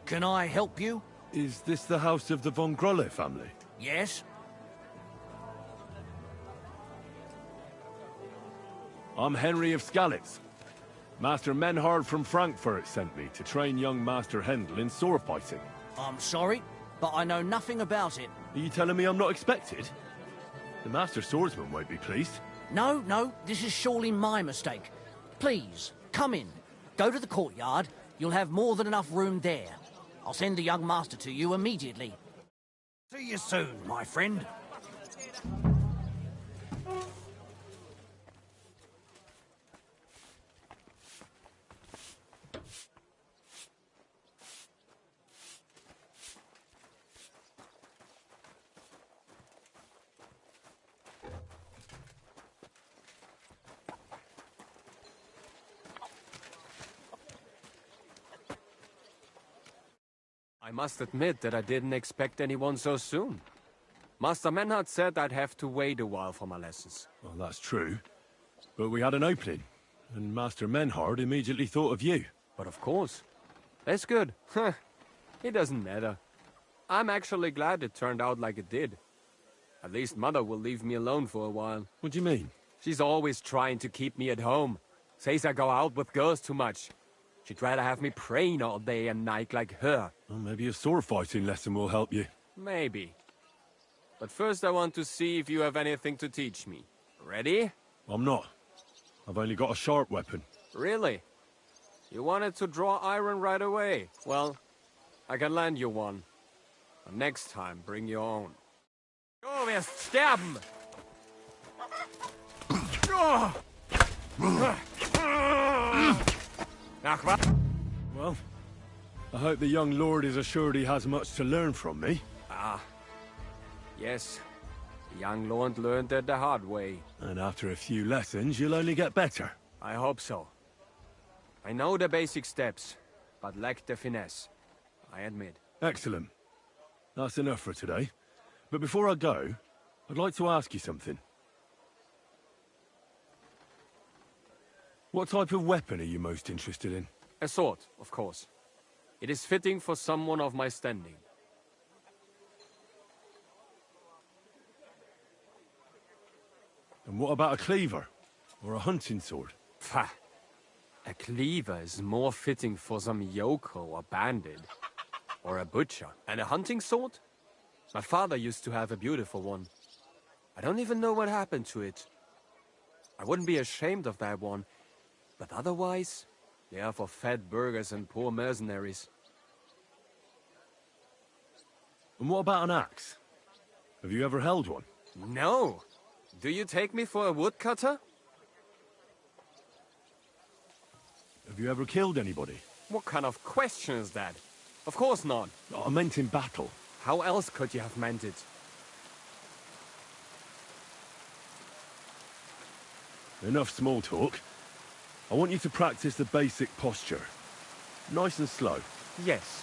Can I help you? Is this the house of the Von Grolle family? Yes? I'm Henry of Skalitz. Master Menhard from Frankfurt sent me to train young Master Hendel in sword fighting. I'm sorry, but I know nothing about it. Are you telling me I'm not expected? The Master Swordsman won't be pleased. No, this is surely my mistake. Please, come in. Go to the courtyard. You'll have more than enough room there. I'll send the young master to you immediately. See you soon, my friend. I must admit that I didn't expect anyone so soon. Master Menhard said I'd have to wait a while for my lessons. Well, that's true. But we had an opening, and Master Menhard immediately thought of you. But of course. That's good. It doesn't matter. I'm actually glad it turned out like it did. At least Mother will leave me alone for a while. What do you mean? She's always trying to keep me at home. Says I go out with girls too much. She'd rather have me praying all day and night like her. Well, maybe a sword fighting lesson will help you. Maybe. But first I want to see if you have anything to teach me. Ready? I'm not. I've only got a sharp weapon. Really? You wanted to draw iron right away. Well, I can lend you one. But next time, bring your own. Du wirst sterben! Ach, was? Well, I hope the young lord is assured he has much to learn from me. Ah, yes. The young lord learned it the hard way. And after a few lessons, you'll only get better. I hope so. I know the basic steps, but lack the finesse. I admit. Excellent. That's enough for today. But before I go, I'd like to ask you something. What type of weapon are you most interested in? A sword, of course. It is fitting for someone of my standing. And what about a cleaver? Or a hunting sword? Pah! A cleaver is more fitting for some yokel or bandit. Or a butcher. And a hunting sword? My father used to have a beautiful one. I don't even know what happened to it. I wouldn't be ashamed of that one. But otherwise, they are for fat burghers and poor mercenaries. And what about an axe? Have you ever held one? No! Do you take me for a woodcutter? Have you ever killed anybody? What kind of question is that? Of course not. I meant in battle. How else could you have meant it? Enough small talk. I want you to practice the basic posture. Nice and slow. Yes,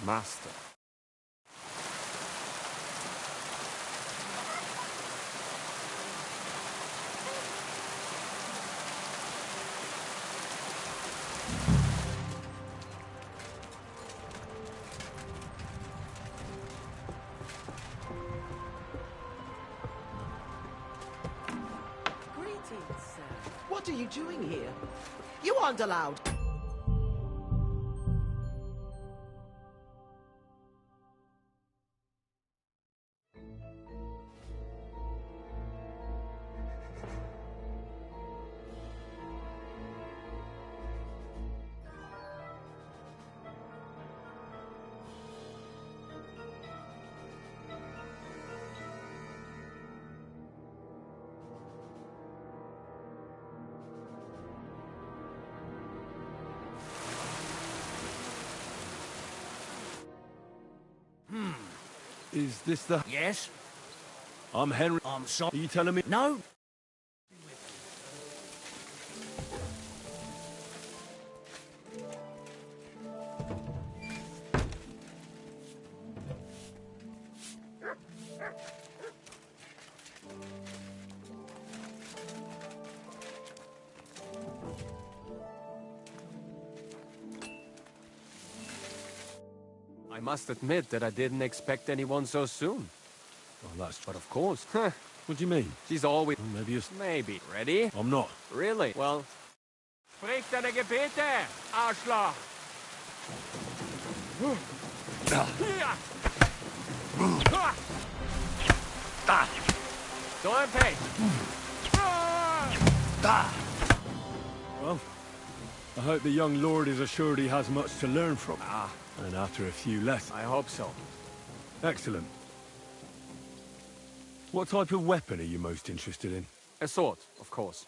master. Greetings, sir. What are you doing here? You aren't allowed. Is this the... Yes? I'm Henry... I'm sorry. Are you telling me... No. I must admit that I didn't expect anyone so soon. Well, that's... But of course. What do you mean? She's always... Well, maybe you're... Maybe. Ready? I'm not. Really? Well... Sprich deine Gebete, Arschloch! So ein Pech! Well, I hope the young lord is assured he has much to learn from. Ah. And after a few lessons... I hope so. Excellent. What type of weapon are you most interested in? A sword, of course.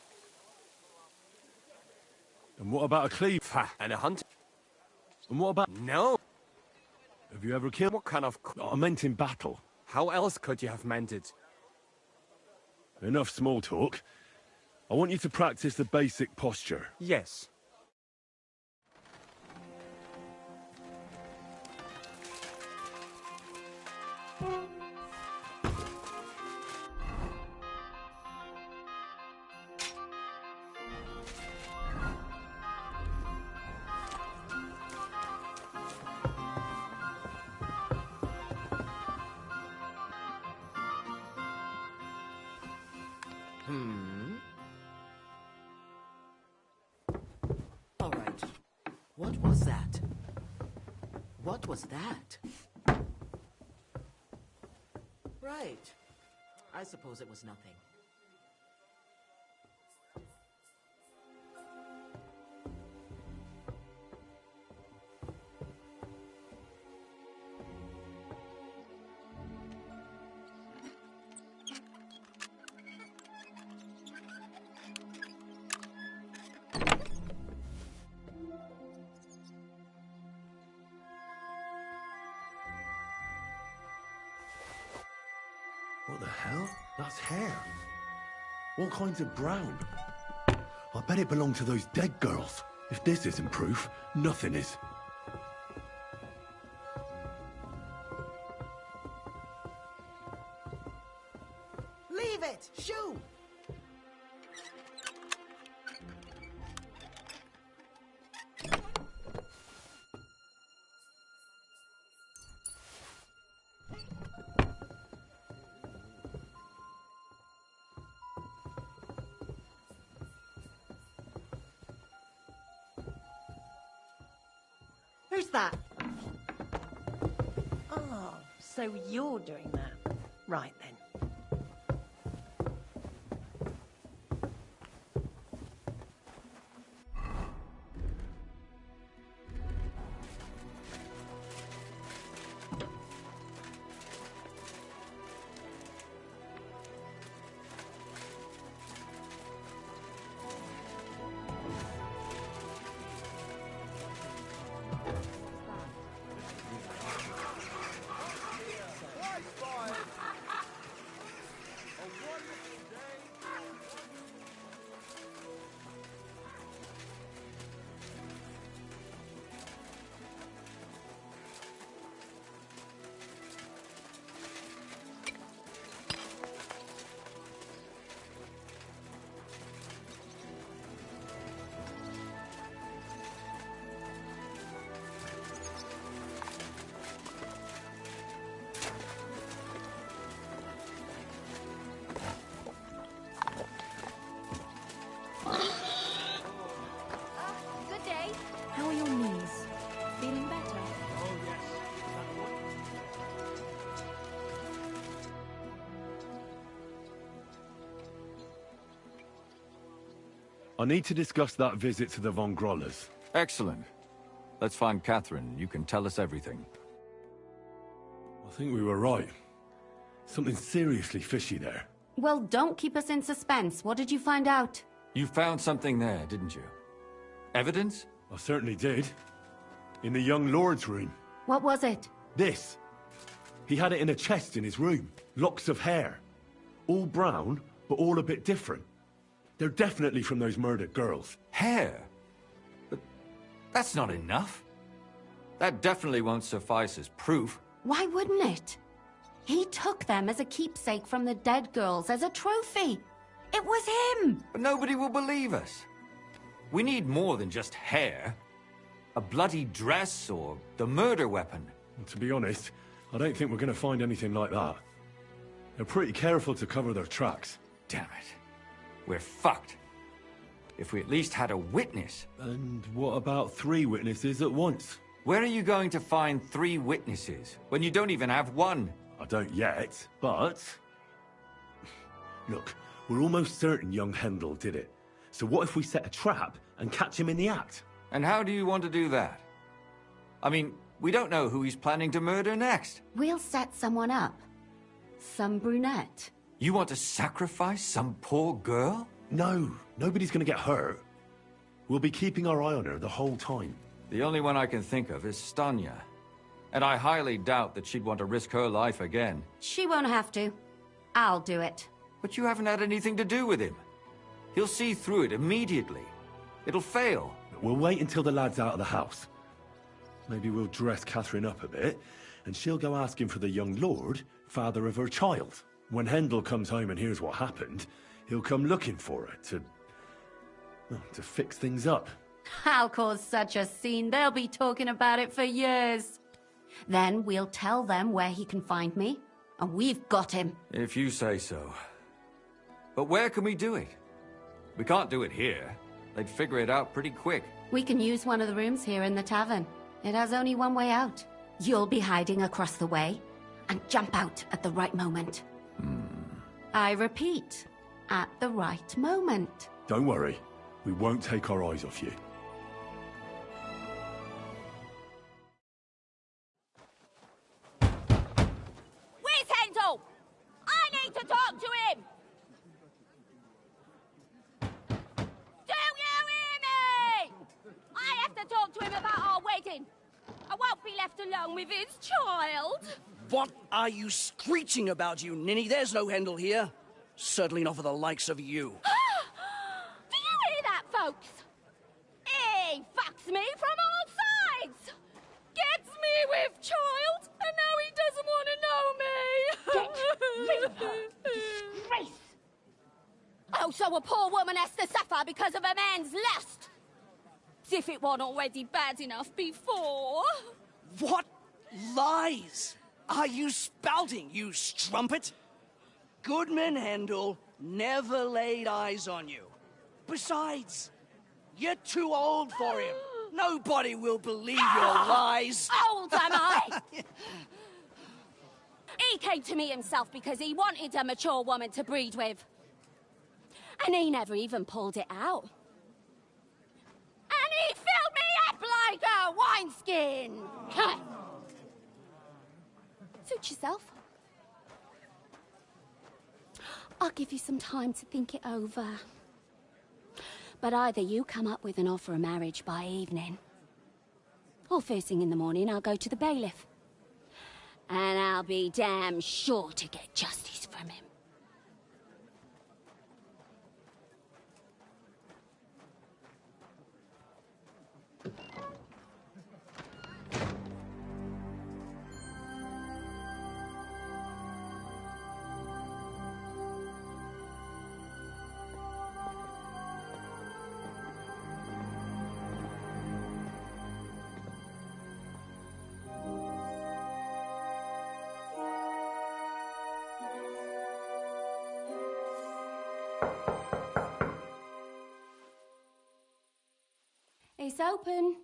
And what about a cleaver? And a hunt? And what about... No! Have you ever killed... What kind of... I meant in battle. How else could you have meant it? Enough small talk. I want you to practice the basic posture. Yes. was that? What was that? Right. I suppose it was nothing. What the hell? That's hair. All kinds of brown. I bet it belonged to those dead girls. If this isn't proof, nothing is. Leave it! Shoo! Who's that? Oh, so you're doing that. Right then. Good day. How are your knees? Feeling better? Oh, yes. I need to discuss that visit to the Von Grollers. Excellent. Let's find Catherine. You can tell us everything. I think we were right. Something seriously fishy there. Well, don't keep us in suspense. What did you find out? You found something there, didn't you? Evidence? I certainly did. In the young lord's room. What was it? This. He had it in a chest in his room. Locks of hair. All brown, but all a bit different. They're definitely from those murdered girls. Hair? But that's not enough. That definitely won't suffice as proof. Why wouldn't it? He took them as a keepsake from the dead girls, as a trophy. It was him! But nobody will believe us. We need more than just hair. A bloody dress or the murder weapon. And to be honest, I don't think we're going to find anything like that. They're pretty careful to cover their tracks. Damn it. We're fucked. If we at least had a witness. And what about 3 witnesses at once? Where are you going to find 3 witnesses when you don't even have one? I don't yet, but... Look, we're almost certain young Hendel did it. So what if we set a trap and catch him in the act? And how do you want to do that? I mean, we don't know who he's planning to murder next. We'll set someone up. Some brunette. You want to sacrifice some poor girl? No, nobody's gonna get hurt. We'll be keeping our eye on her the whole time. The only one I can think of is Stanya. And I highly doubt that she'd want to risk her life again. She won't have to. I'll do it. But you haven't had anything to do with him. He'll see through it immediately. It'll fail. We'll wait until the lad's out of the house. Maybe we'll dress Catherine up a bit, and she'll go asking for the young lord, father of her child. When Hendel comes home and hears what happened, he'll come looking for her to fix things up. I'll cause such a scene, they'll be talking about it for years. Then we'll tell them where he can find me, and we've got him. If you say so. But where can we do it? We can't do it here. they'd figure it out pretty quick. We can use one of the rooms here in the tavern. It has only one way out. You'll be hiding across the way and jump out at the right moment. I repeat, at the right moment. Don't worry. We won't take our eyes off you. Where's Handel? I need to talk to him! Do you hear me? I have to talk to him about our wedding. I won't be left alone with his child. What are you screeching about, you ninny? There's no Handel here. Certainly not for the likes of you. Do you hear that, folks? He fucks me from all sides. Gets me with child, and now he doesn't want to know me. Get rid of her. Disgrace. Oh, so a poor woman has to suffer because of a man's lust. As if it wasn't already bad enough before. What lies are you spouting, you strumpet? Goodman Handel never laid eyes on you. Besides, you're too old for him. Nobody will believe your lies. Old, am I? He came to me himself because he wanted a mature woman to breed with. And he never even pulled it out. And he filled me up like a wineskin. Suit yourself. I'll give you some time to think it over. But either you come up with an offer of marriage by evening, or first thing in the morning I'll go to the bailiff. And I'll be damn sure to get justice from him. It's open.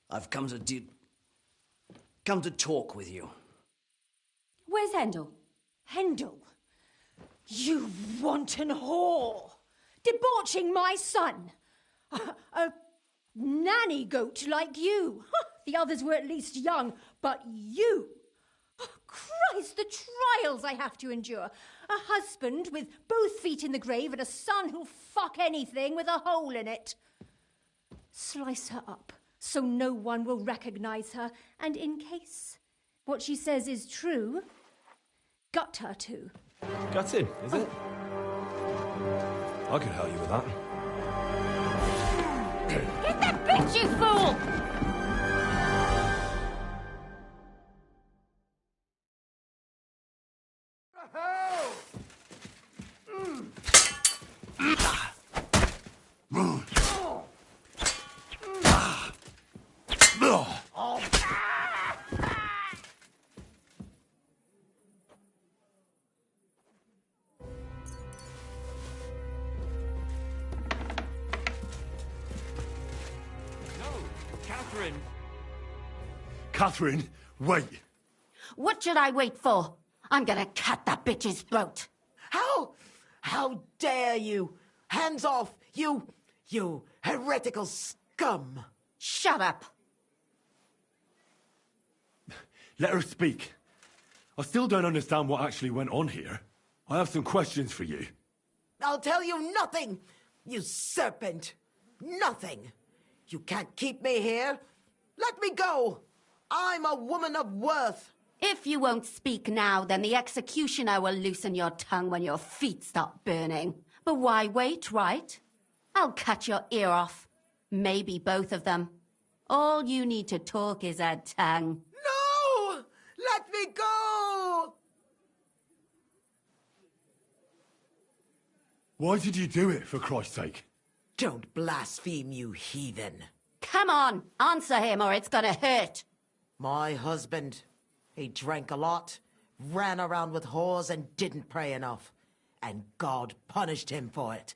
I've come to talk with you. Where's Handel? Handel? You wanton whore! Debauching my son! A nanny goat like you! The others were at least young, but you! Christ, the trials I have to endure. A husband with both feet in the grave and a son who'll fuck anything with a hole in it. Slice her up so no one will recognize her, and in case what she says is true, gut her too. Gutting, is it? I could help you with that. Get that bitch, you fool! Catherine, wait. What should I wait for? I'm gonna cut that bitch's throat. How dare you? Hands off, you heretical scum. Shut up. Let her speak. I still don't understand what actually went on here. I have some questions for you. I'll tell you nothing, you serpent. Nothing. You can't keep me here. Let me go. I'm a woman of worth. If you won't speak now, then the executioner will loosen your tongue when your feet start burning. But why wait, right? I'll cut your ear off. Maybe both of them. All you need to talk is a tongue. No! Let me go! Why did you do it, for Christ's sake? Don't blaspheme, you heathen. Come on, answer him or it's gonna hurt. My husband, he drank a lot, ran around with whores and didn't pray enough. And God punished him for it.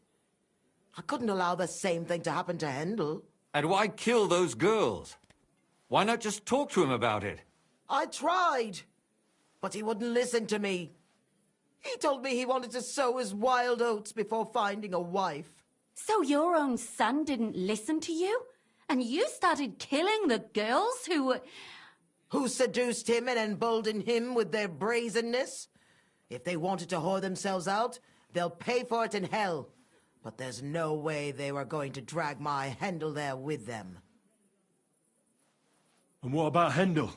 I couldn't allow the same thing to happen to Hendel. And why kill those girls? Why not just talk to him about it? I tried, but he wouldn't listen to me. He told me he wanted to sow his wild oats before finding a wife. So your own son didn't listen to you? And you started killing the girls who... Who seduced him and emboldened him with their brazenness? If they wanted to whore themselves out, they'll pay for it in hell. But there's no way they were going to drag my Hendel there with them. And what about Hendel?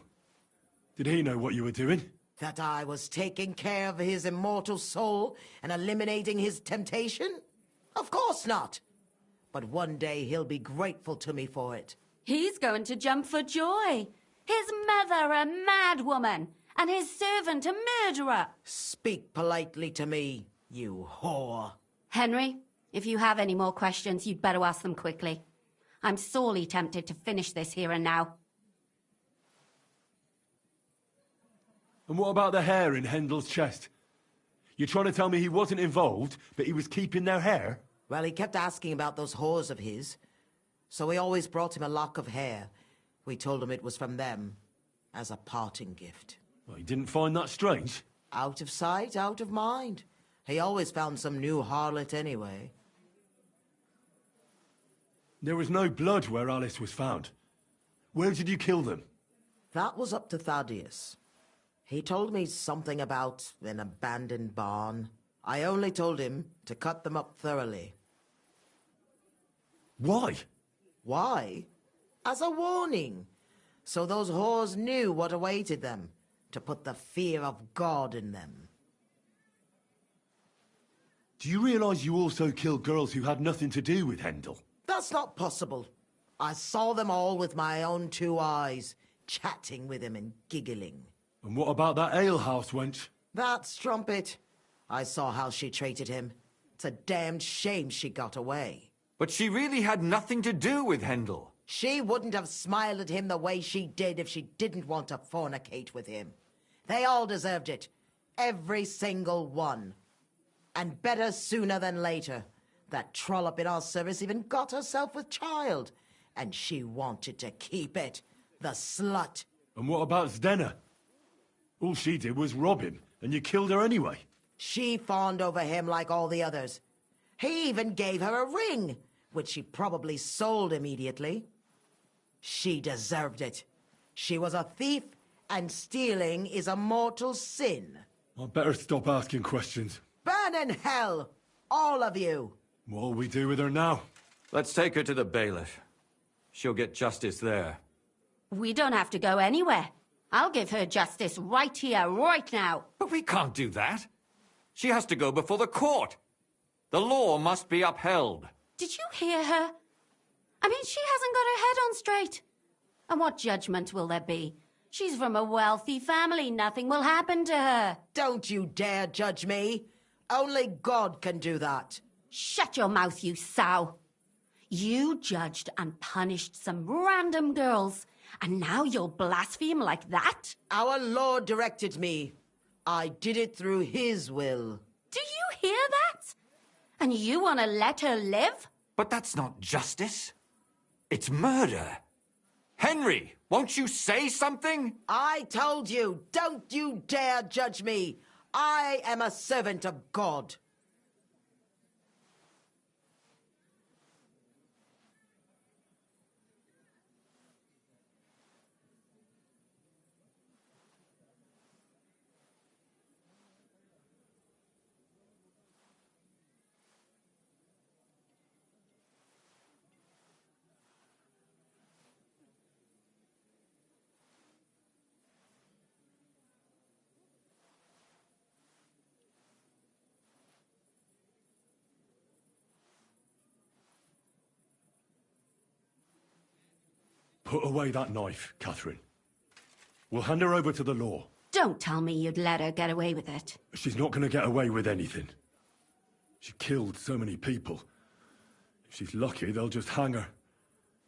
Did he know what you were doing? That I was taking care of his immortal soul and eliminating his temptation? Of course not. But one day he'll be grateful to me for it. He's going to jump for joy. His mother a mad woman, and his servant a murderer. Speak politely to me, you whore. Henry, if you have any more questions, you'd better ask them quickly. I'm sorely tempted to finish this here and now. And what about the hair in Hendel's chest? You're trying to tell me he wasn't involved, but he was keeping their hair? Well, he kept asking about those whores of his. So we always brought him a lock of hair. We told him it was from them, as a parting gift. Well, he didn't find that strange? Out of sight, out of mind. He always found some new harlot anyway. There was no blood where Alice was found. Where did you kill them? That was up to Thaddeus. He told me something about an abandoned barn. I only told him to cut them up thoroughly. Why? Why? As a warning. So those whores knew what awaited them. To put the fear of God in them. Do you realize you also killed girls who had nothing to do with Hendel? That's not possible. I saw them all with my own 2 eyes, chatting with him and giggling. And what about that alehouse wench? That strumpet. I saw how she treated him. It's a damned shame she got away. But she really had nothing to do with Hendel. She wouldn't have smiled at him the way she did if she didn't want to fornicate with him. They all deserved it. Every single one. And better sooner than later. That trollop in our service even got herself with child. And she wanted to keep it. The slut. And what about Zdenna? All she did was rob him, and you killed her anyway. She fawned over him like all the others. He even gave her a ring, which she probably sold immediately. She deserved it. She was a thief, and stealing is a mortal sin. I'd better stop asking questions. Burn in hell, all of you. What'll we do with her now? Let's take her to the bailiff. She'll get justice there. We don't have to go anywhere. I'll give her justice right here, right now. But we can't do that. She has to go before the court. The law must be upheld. Did you hear her? I mean, she hasn't got her head on straight. And what judgment will there be? She's from a wealthy family. Nothing will happen to her. Don't you dare judge me. Only God can do that. Shut your mouth, you sow. You judged and punished some random girls, and now you'll blaspheme like that? Our Lord directed me. I did it through His will. Do you hear that? And you want to let her live? But that's not justice. It's murder. Henry, won't you say something? I told you, don't you dare judge me. I am a servant of God. Put away that knife, Catherine. We'll hand her over to the law. Don't tell me you'd let her get away with it. She's not going to get away with anything. She killed so many people. If she's lucky, they'll just hang her.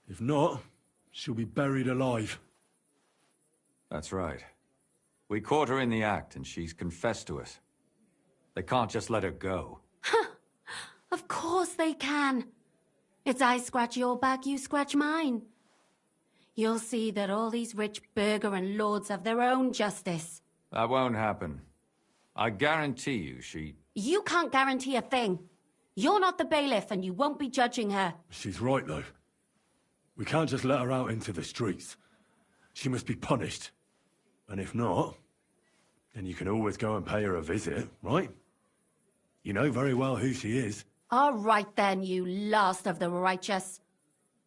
If not, she'll be buried alive. That's right. We caught her in the act, and she's confessed to us. They can't just let her go. Of course they can. It's I scratch your back, you scratch mine. You'll see that all these rich burgher and lords have their own justice. That won't happen. I guarantee you she... You can't guarantee a thing. You're not the bailiff, and you won't be judging her. She's right, though. We can't just let her out into the streets. She must be punished. And if not, then you can always go and pay her a visit, right? You know very well who she is. All right then, you last of the righteous.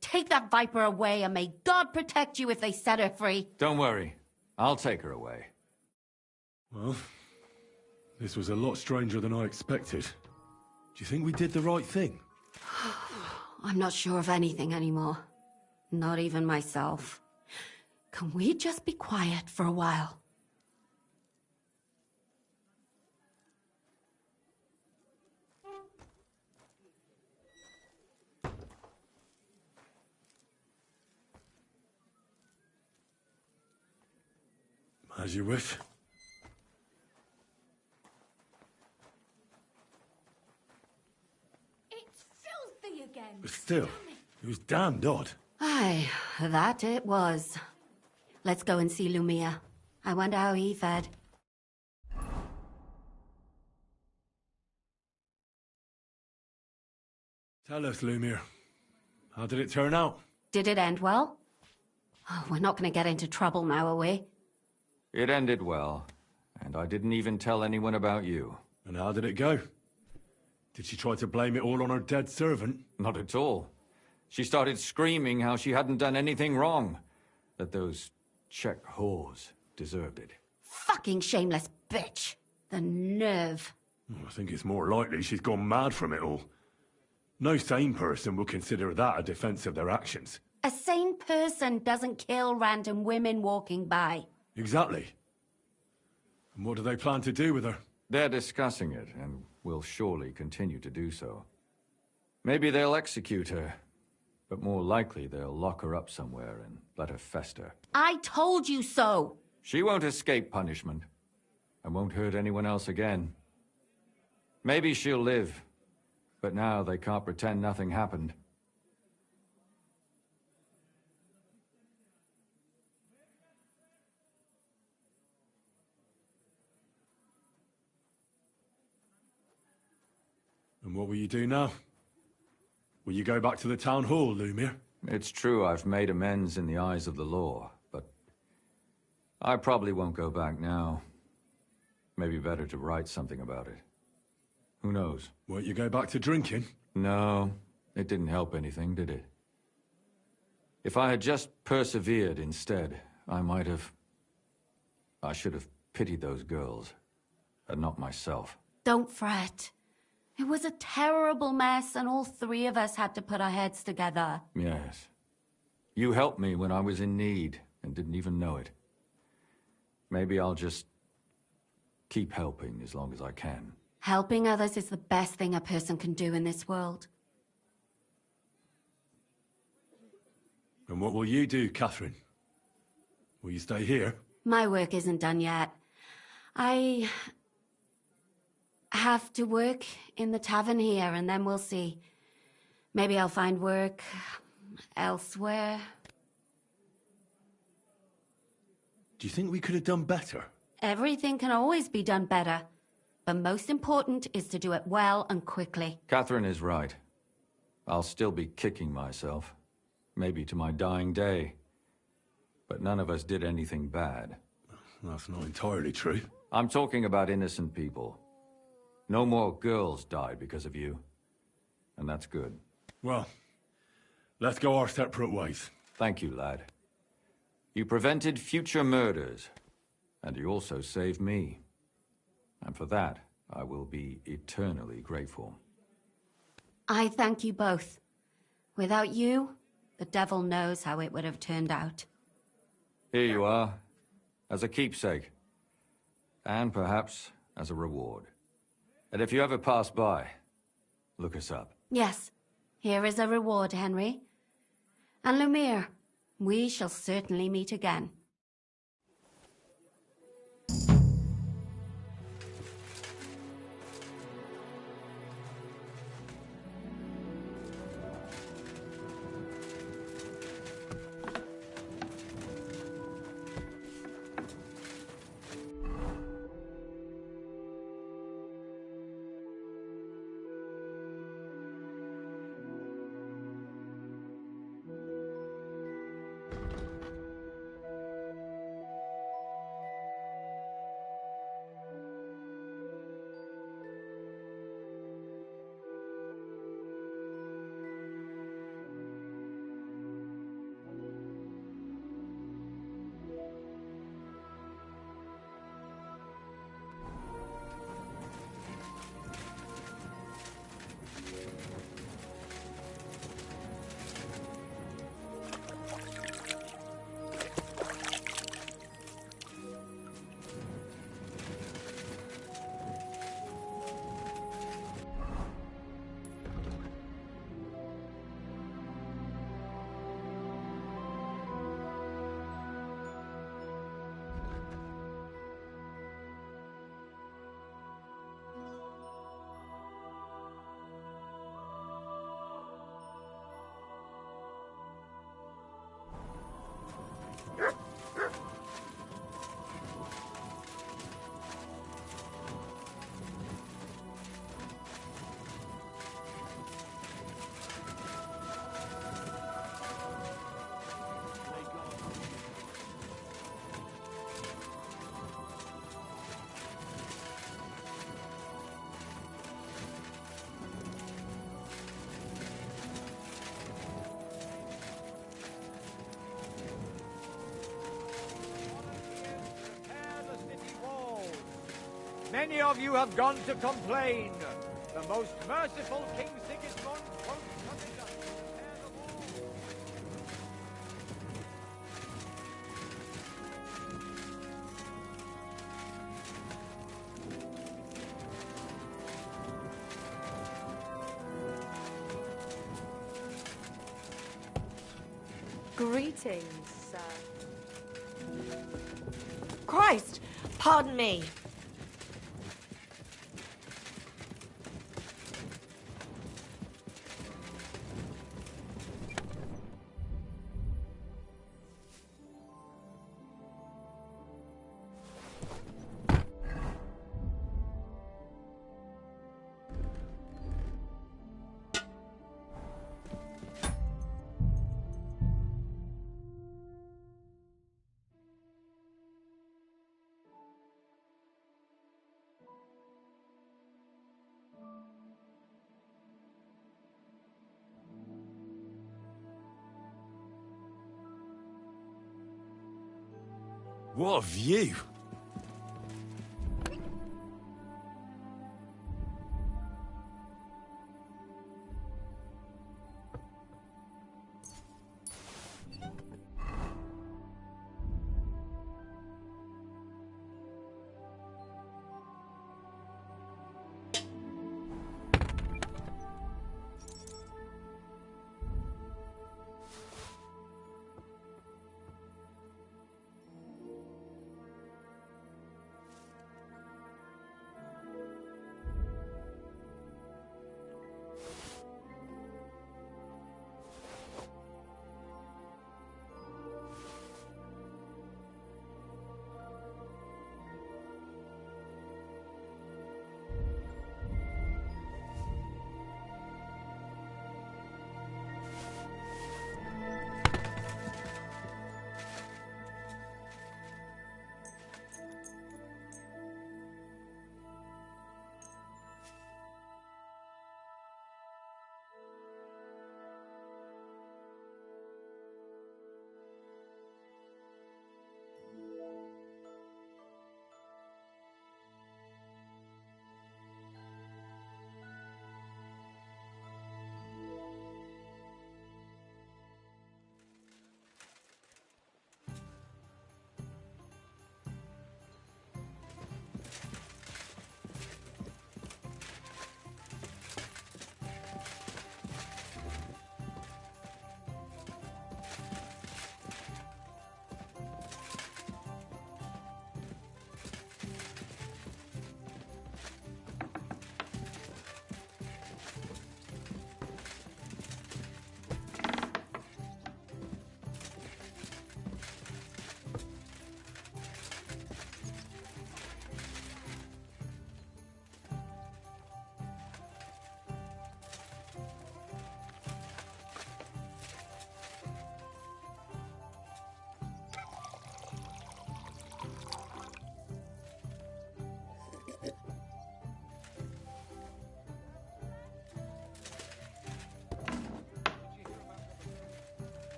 Take that viper away, and may God protect you if they set her free. Don't worry. I'll take her away. Well, this was a lot stranger than I expected. Do you think we did the right thing? I'm not sure of anything anymore. Not even myself. Can we just be quiet for a while? As you wish. It's filthy again. But still, it was damned odd. Aye, that it was. Let's go and see Lumia. I wonder how he fared. Tell us, Lumir. How did it turn out? Did it end well? Oh, we're not going to get into trouble now, are we? It ended well, and I didn't even tell anyone about you. And how did it go? Did she try to blame it all on her dead servant? Not at all. She started screaming how she hadn't done anything wrong. That those Czech whores deserved it. Fucking shameless bitch. The nerve. I think it's more likely she's gone mad from it all. No sane person would consider that a defense of their actions. A sane person doesn't kill random women walking by. Exactly. And what do they plan to do with her? They're discussing it, and will surely continue to do so. Maybe they'll execute her, but more likely they'll lock her up somewhere and let her fester. I told you so! She won't escape punishment, and won't hurt anyone else again. Maybe she'll live, but now they can't pretend nothing happened. And what will you do now? Will you go back to the town hall, Lumir? It's true I've made amends in the eyes of the law, but I probably won't go back now. Maybe better to write something about it. Who knows? Won't you go back to drinking? No, it didn't help anything, did it? If I had just persevered instead, I should have pitied those girls, and not myself. Don't fret. It was a terrible mess, and all three of us had to put our heads together. Yes. You helped me when I was in need, and didn't even know it. Maybe I'll just keep helping as long as I can. Helping others is the best thing a person can do in this world. And what will you do, Catherine? Will you stay here? My work isn't done yet. I have to work in the tavern here, and then we'll see. Maybe I'll find work elsewhere. Do you think we could have done better? Everything can always be done better. But most important is to do it well and quickly. Catherine is right. I'll still be kicking myself. Maybe to my dying day. But none of us did anything bad. That's not entirely true. I'm talking about innocent people. No more girls died because of you. And that's good. Well, let's go our separate ways. Thank you, lad. You prevented future murders. And you also saved me. And for that, I will be eternally grateful. I thank you both. Without you, the devil knows how it would have turned out. Here you are, as a keepsake. And perhaps as a reward. And if you ever pass by, look us up. Yes, here is a reward, Henry. And Lumir, we shall certainly meet again. Many of you have gone to complain. The most merciful King Sigismund won't punish us. Greetings, sir. Christ! Pardon me. What a view!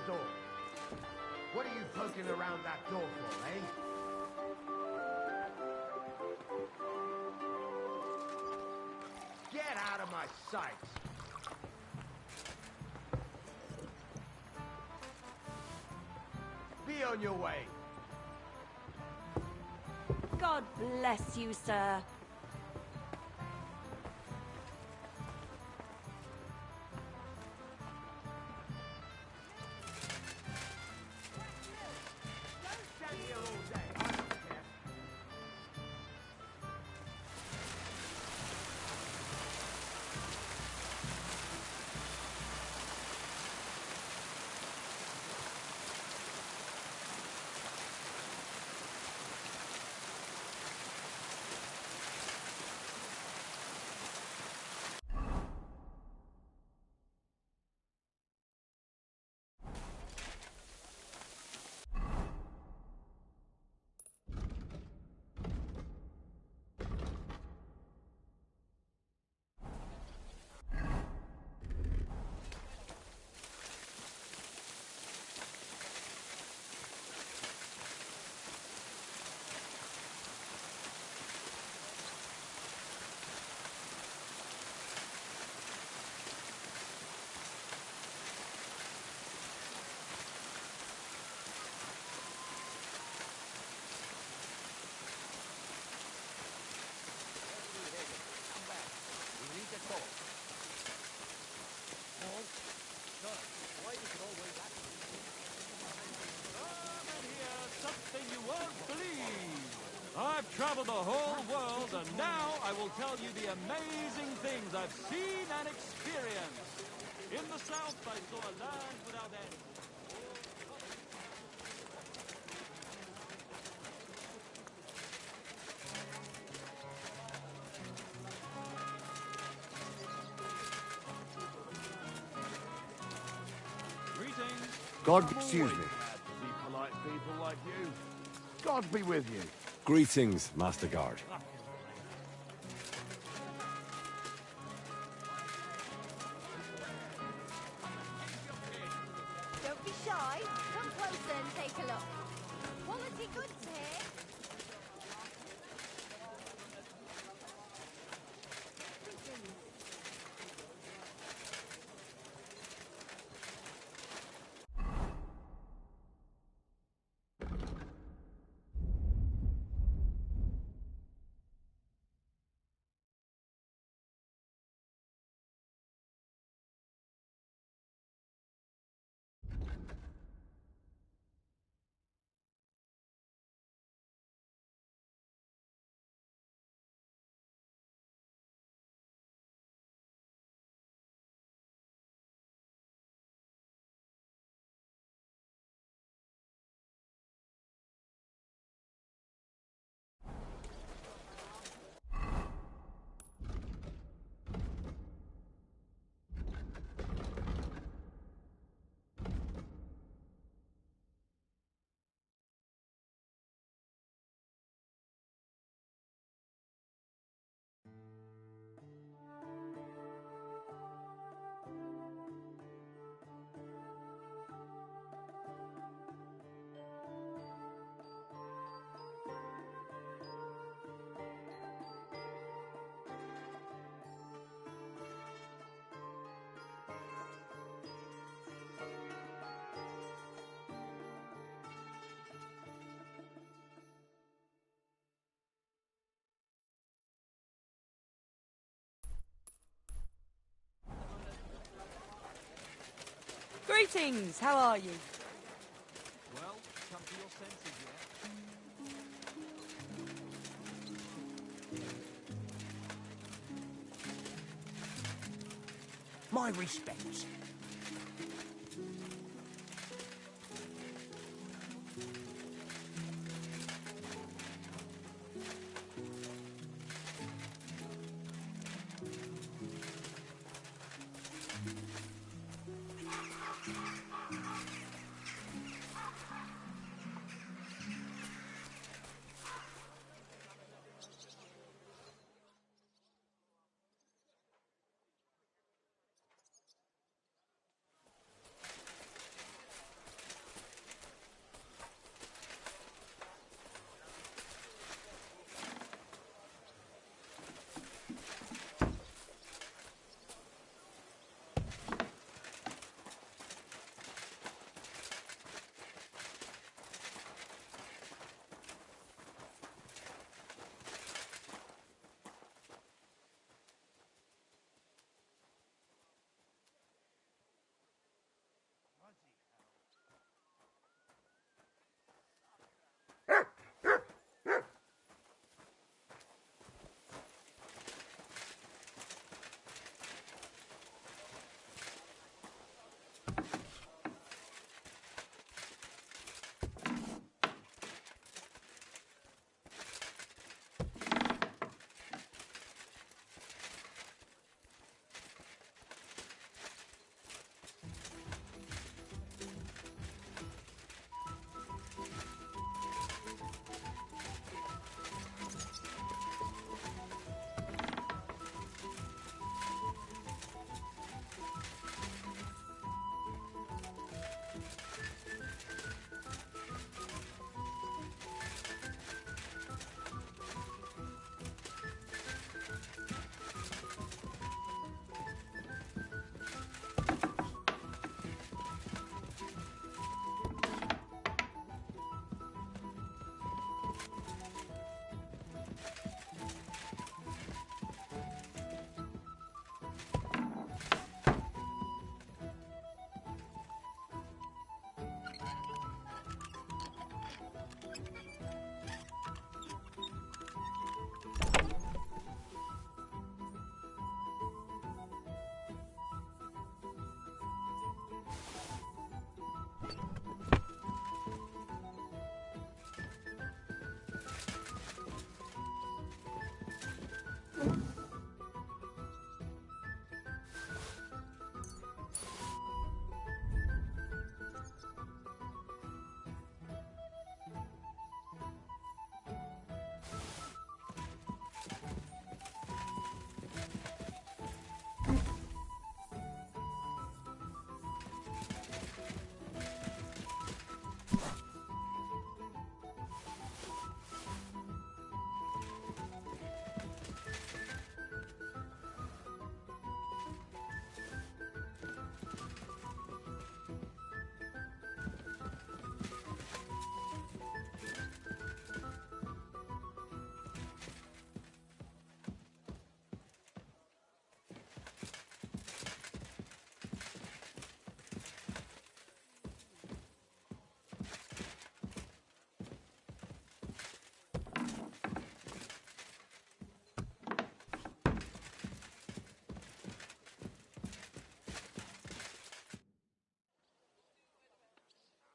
the door. What are you poking around that door for, eh? Get out of my sight! Be on your way. God bless you, sir. I've traveled the whole world, and now I will tell you the amazing things I've seen and experienced. In the south, I saw a land without end. Greetings. God, excuse me. Be polite people like you. God be with you. Greetings, Master Guard. Don't be shy. Come closer and take a look. Quality goods here. Greetings, how are you? Well, come to your senses yet? My respects.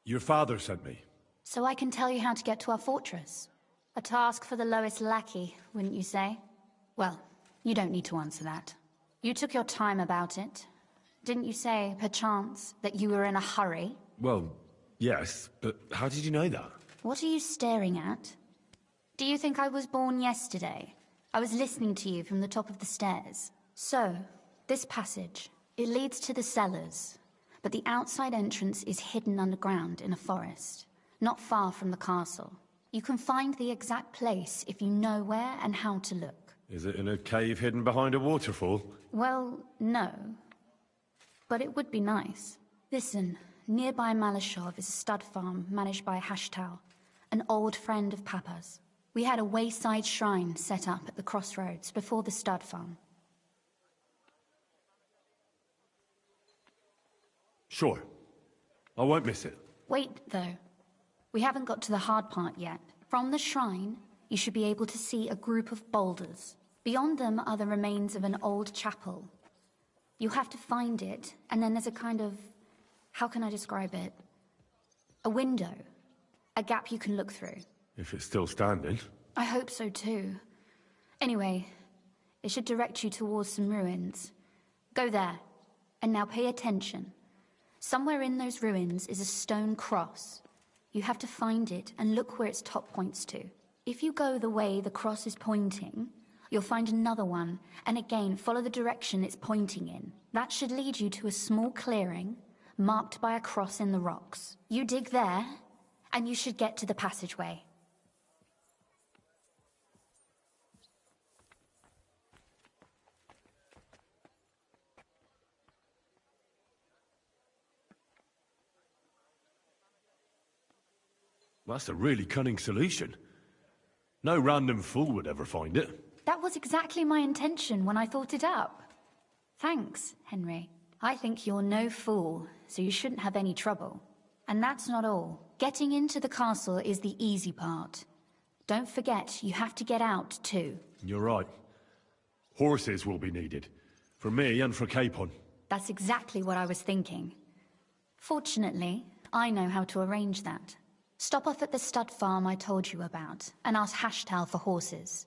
Your father sent me. So I can tell you how to get to our fortress. A task for the lowest lackey, wouldn't you say? Well, you don't need to answer that. You took your time about it. Didn't you say, perchance, that you were in a hurry? Well, yes, but how did you know that? What are you staring at? Do you think I was born yesterday? I was listening to you from the top of the stairs. So, this passage, it leads to the cellars, but the outside entrance is hidden underground in a forest, not far from the castle. You can find the exact place if you know where and how to look. Is it in a cave hidden behind a waterfall? Well, no. But it would be nice. Listen, nearby Malashov is a stud farm managed by Hashtal, an old friend of Papa's. We had a wayside shrine set up at the crossroads before the stud farm. Sure. I won't miss it. Wait, though. We haven't got to the hard part yet. From the shrine, you should be able to see a group of boulders. Beyond them are the remains of an old chapel. You have to find it, and then there's a kind of... how can I describe it? A window. A gap you can look through. If it's still standing. I hope so too. Anyway, it should direct you towards some ruins. Go there. And now pay attention. Somewhere in those ruins is a stone cross. You have to find it and look where its top points to. If you go the way the cross is pointing, you'll find another one, and again follow the direction it's pointing in. That should lead you to a small clearing, marked by a cross in the rocks. You dig there, and you should get to the passageway. That's a really cunning solution. No random fool would ever find it. That was exactly my intention when I thought it up. Thanks, Henry. I think you're no fool, so you shouldn't have any trouble. And that's not all. Getting into the castle is the easy part. Don't forget, you have to get out, too. You're right. Horses will be needed. For me and for Capon. That's exactly what I was thinking. Fortunately, I know how to arrange that. Stop off at the stud farm I told you about, and ask Hashtal for horses.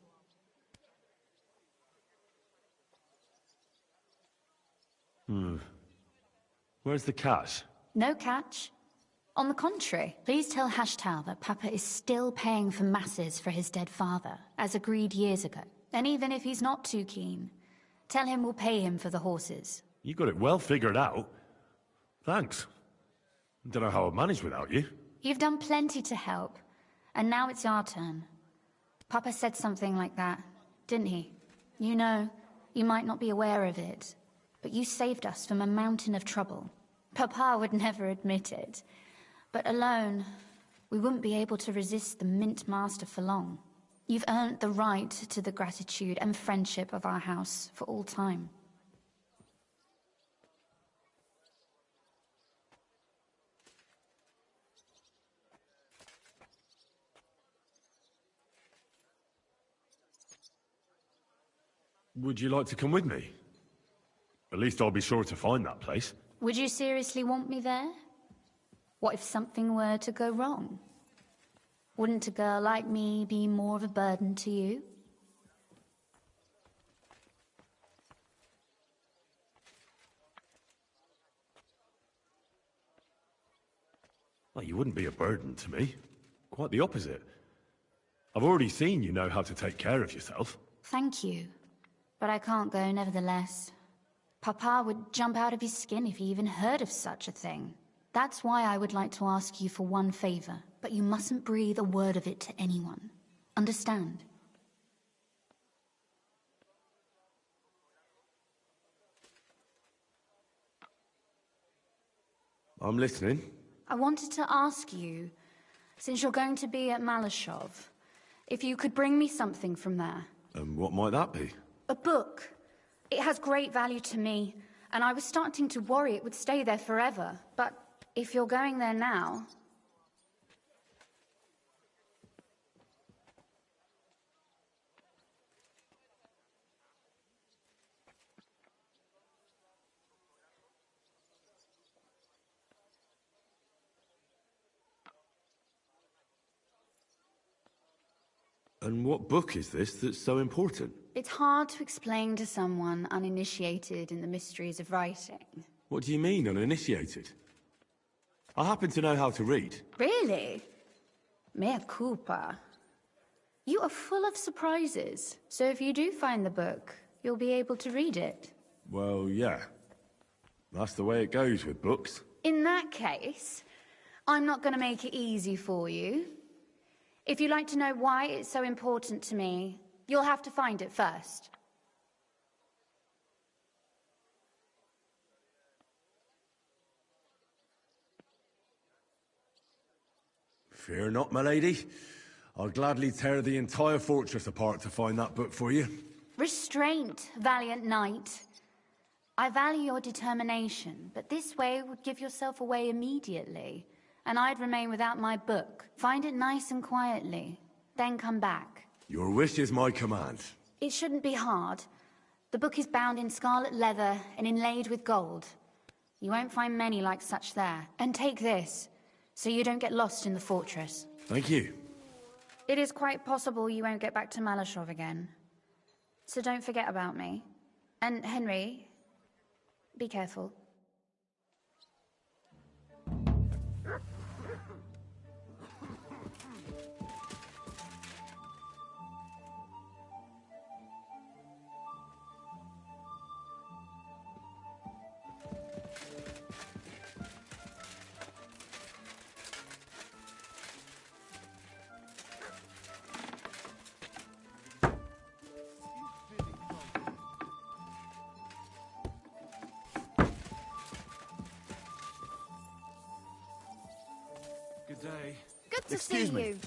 Where's the catch? No catch. On the contrary, please tell Hashtal that Papa is still paying for masses for his dead father, as agreed years ago. And even if he's not too keen, tell him we'll pay him for the horses. You got it well figured out. Thanks. Don't know how I'd manage without you. You've done plenty to help, and now it's our turn. Papa said something like that, didn't he? You know, you might not be aware of it, but you saved us from a mountain of trouble. Papa would never admit it, but alone, we wouldn't be able to resist the Mint Master for long. You've earned the right to the gratitude and friendship of our house for all time. Would you like to come with me? At least I'll be sure to find that place. Would you seriously want me there? What if something were to go wrong? Wouldn't a girl like me be more of a burden to you? Well, you wouldn't be a burden to me. Quite the opposite. I've already seen you know how to take care of yourself. Thank you. But I can't go nevertheless. Papa would jump out of his skin if he even heard of such a thing. That's why I would like to ask you for one favor, but you mustn't breathe a word of it to anyone. Understand? I'm listening. I wanted to ask you, since you're going to be at Malashov, if you could bring me something from there. And what might that be? A book. It has great value to me, and I was starting to worry it would stay there forever. But if you're going there now... And what book is this that's so important? It's hard to explain to someone uninitiated in the mysteries of writing. What do you mean, uninitiated? I happen to know how to read. Really? Mea culpa. You are full of surprises, so if you do find the book, you'll be able to read it. Well, yeah. That's the way it goes with books. In that case, I'm not going to make it easy for you. If you'd like to know why it's so important to me, you'll have to find it first. Fear not, my lady. I'll gladly tear the entire fortress apart to find that book for you. Restraint, valiant knight. I value your determination, but this way would give yourself away immediately, and I'd remain without my book. Find it nice and quietly, then come back. Your wish is my command. It shouldn't be hard. The book is bound in scarlet leather and inlaid with gold. You won't find many like such there. And take this, so you don't get lost in the fortress. Thank you. It is quite possible you won't get back to Malashov again. So don't forget about me. And Henry, be careful. Good day. Good to Excuse see me. you.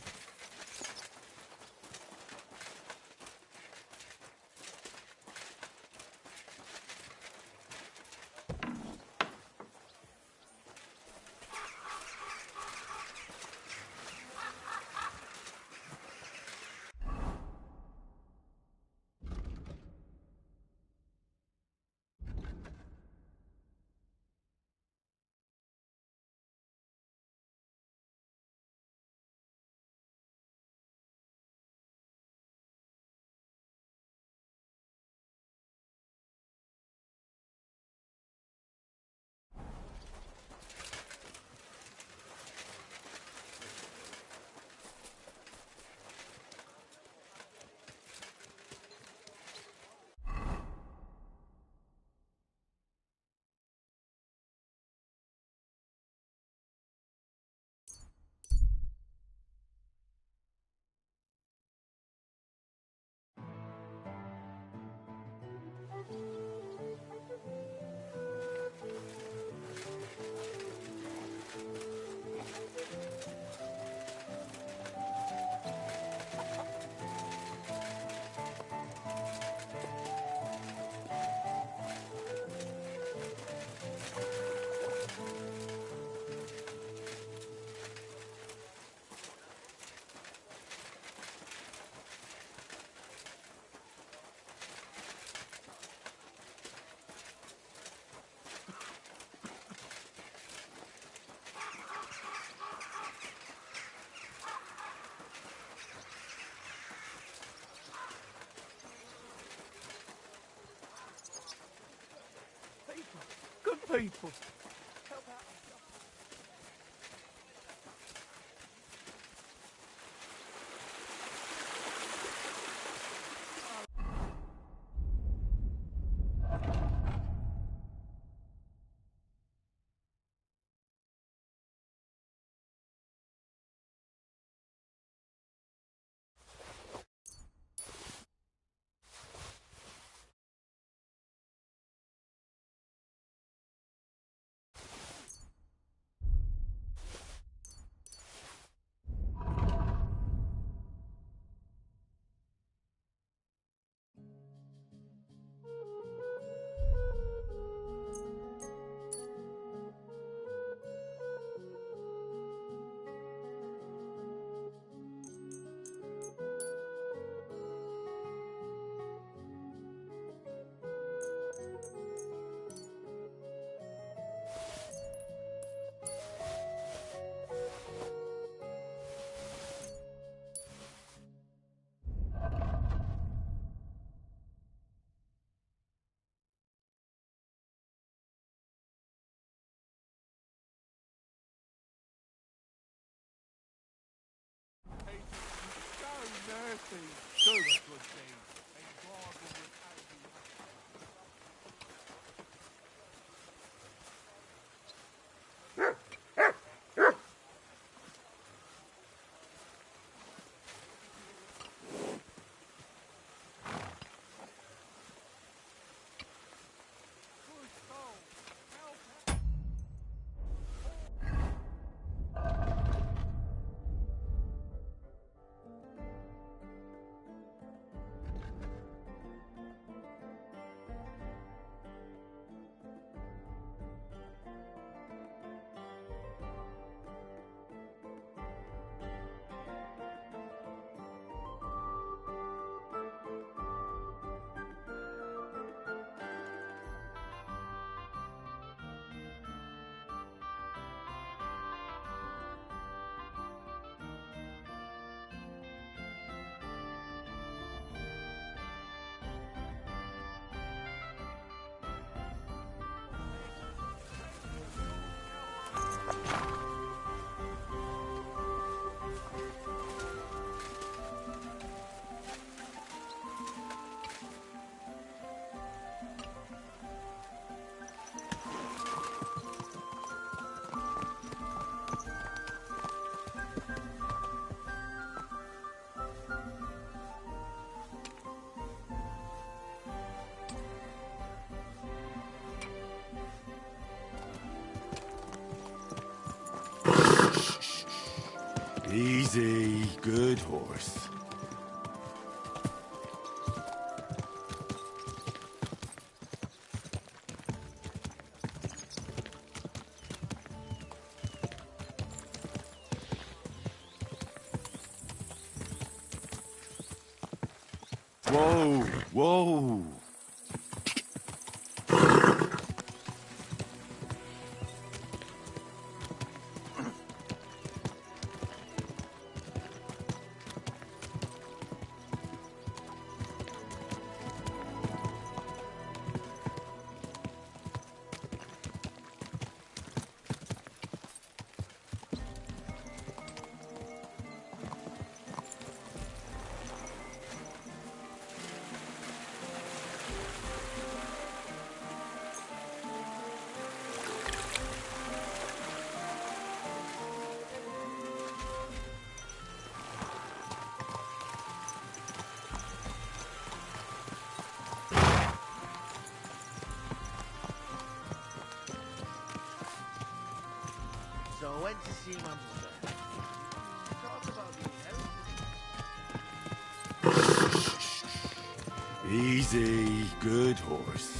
Good people. good deed, and God will repay you. Easy, good horse. Whoa, whoa. So I went to see my mother. Talk about the inheritance. Easy, good horse.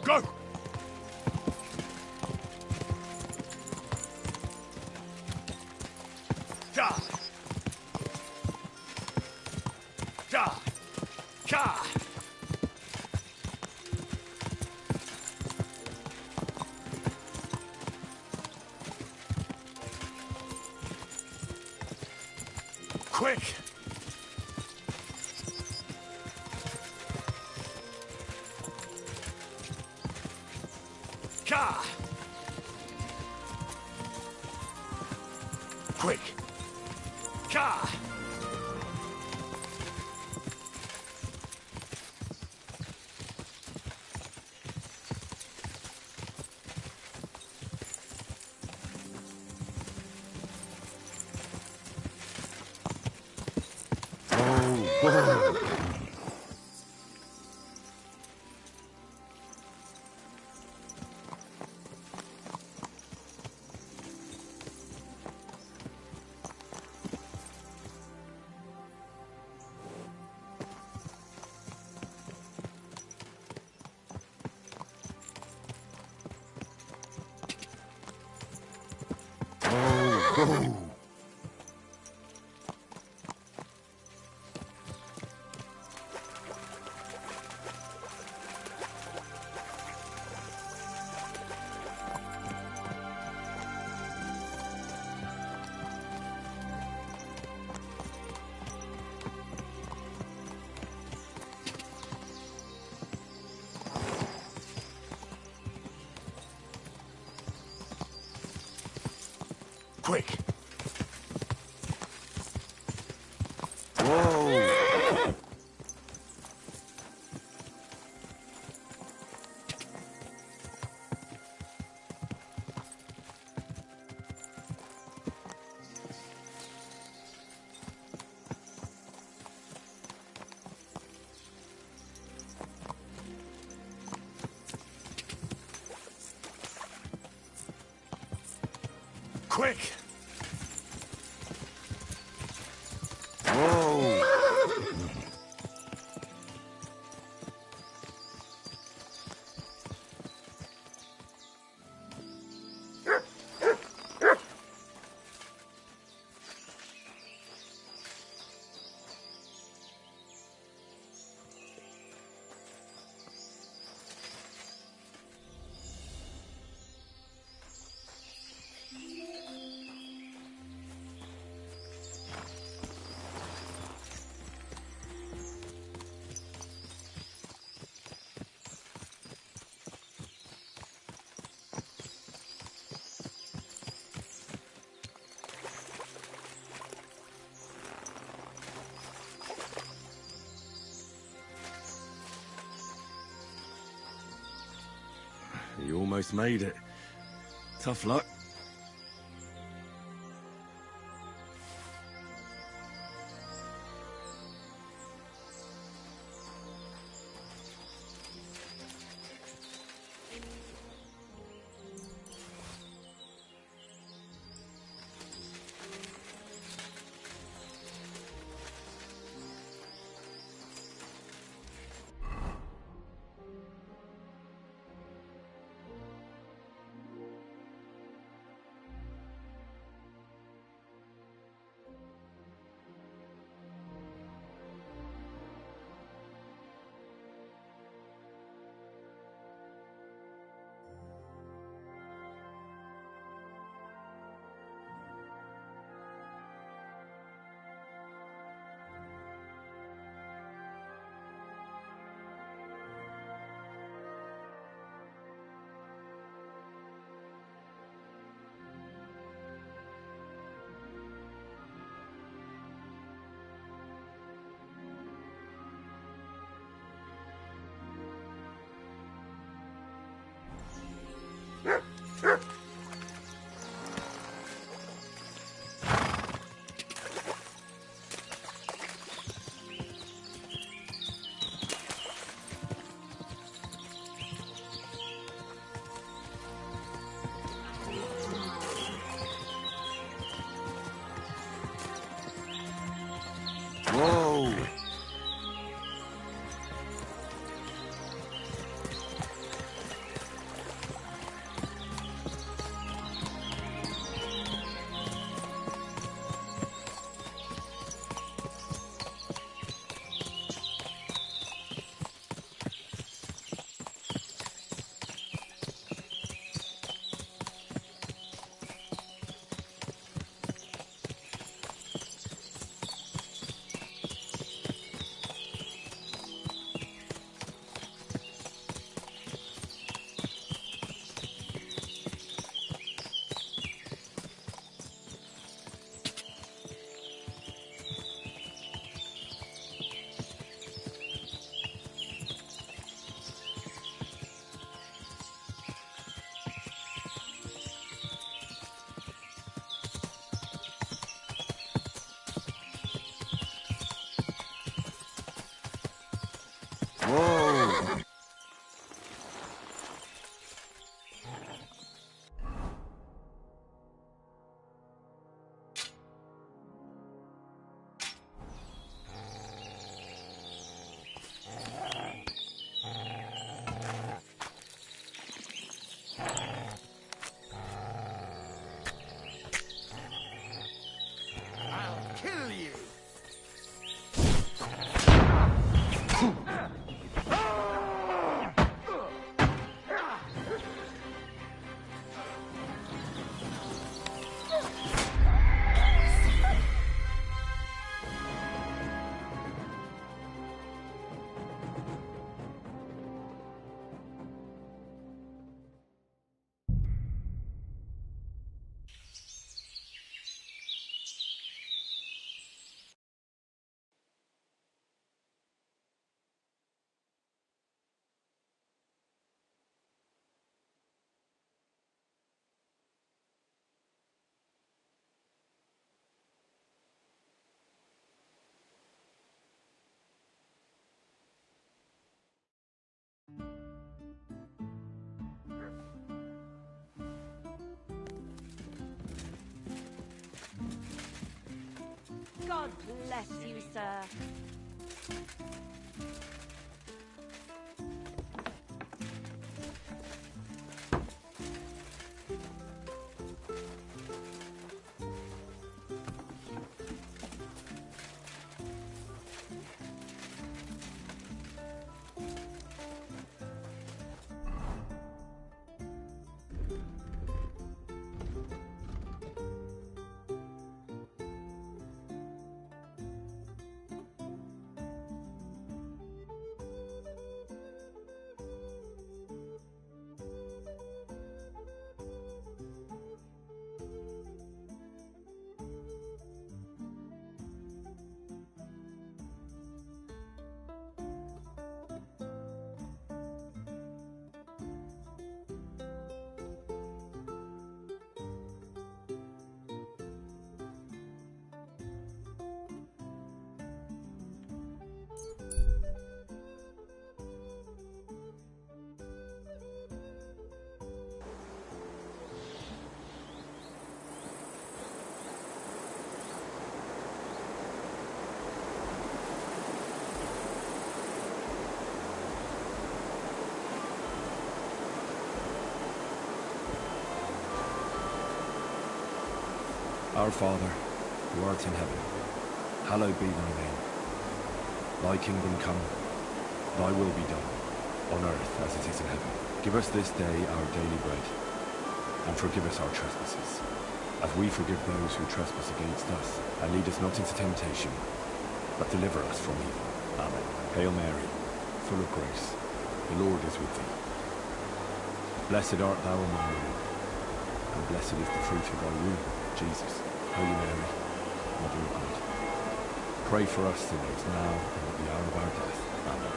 Go! Da! Da! Ka! Quick! Ka! Quick! Ka! Oh. Quick! Whoa! Quick! Whoa! You almost made it. Tough luck. Whoa! Whoa! God bless you, sir. Our Father, who art in heaven, hallowed be thy name. Thy kingdom come, thy will be done, on earth as it is in heaven. Give us this day our daily bread, and forgive us our trespasses, as we forgive those who trespass against us. And lead us not into temptation, but deliver us from evil. Amen. Hail Mary, full of grace, the Lord is with thee. Blessed art thou among women, and blessed is the fruit of thy womb, Jesus. Holy Mary, Mother of God, pray for us sinners now and at the hour of our death. Amen.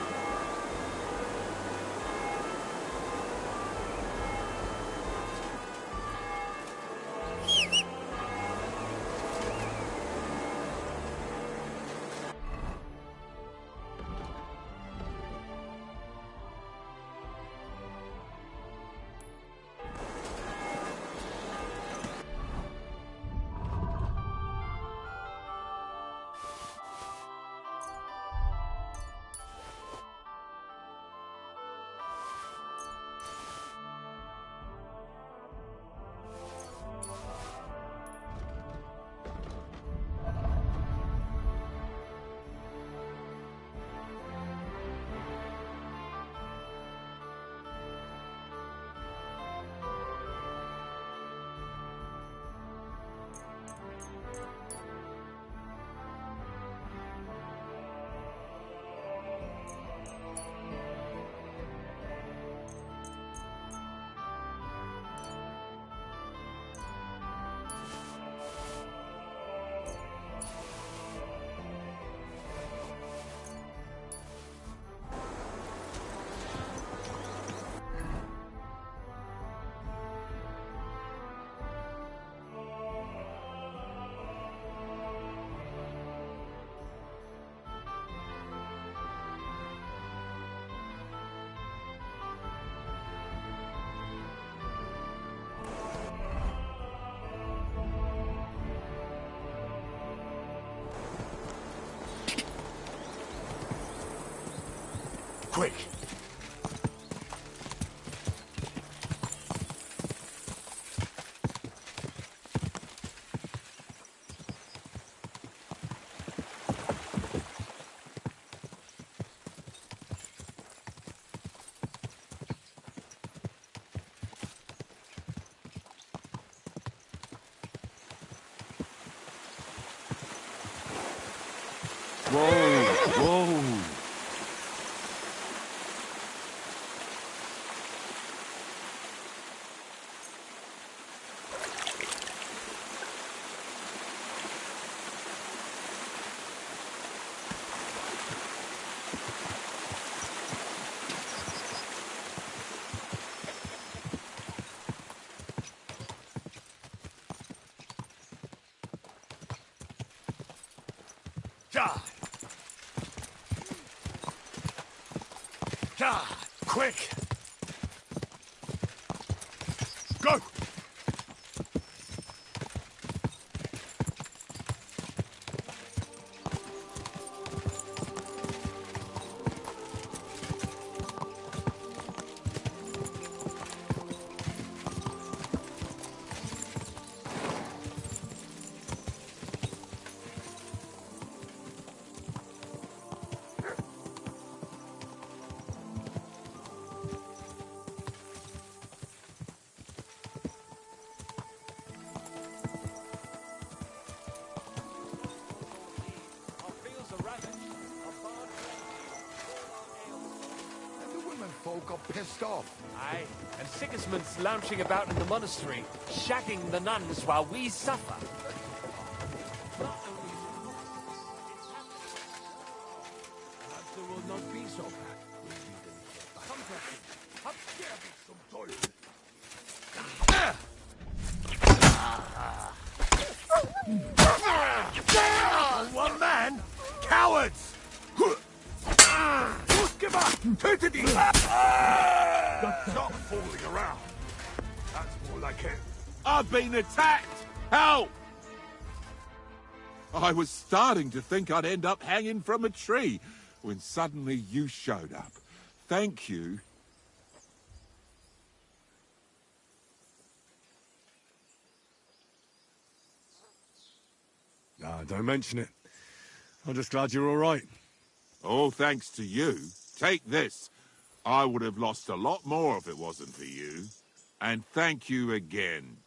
Quick! Whoa! Whoa! God! God! Quick! Go! folk got pissed off. Aye, and Sigismund's lounging about in the monastery, shagging the nuns while we suffer. Perhaps they will not be so bad. Come, Preston. Up here, some toilet. One man? Cowards! Give up! Tötet ihn! Stop fooling around. That's more like it. I've been attacked! Help! I was starting to think I'd end up hanging from a tree when suddenly you showed up. Thank you. Nah, don't mention it. I'm just glad you're all right. All thanks to you. Take this. I would have lost a lot more if it wasn't for you. And thank you again.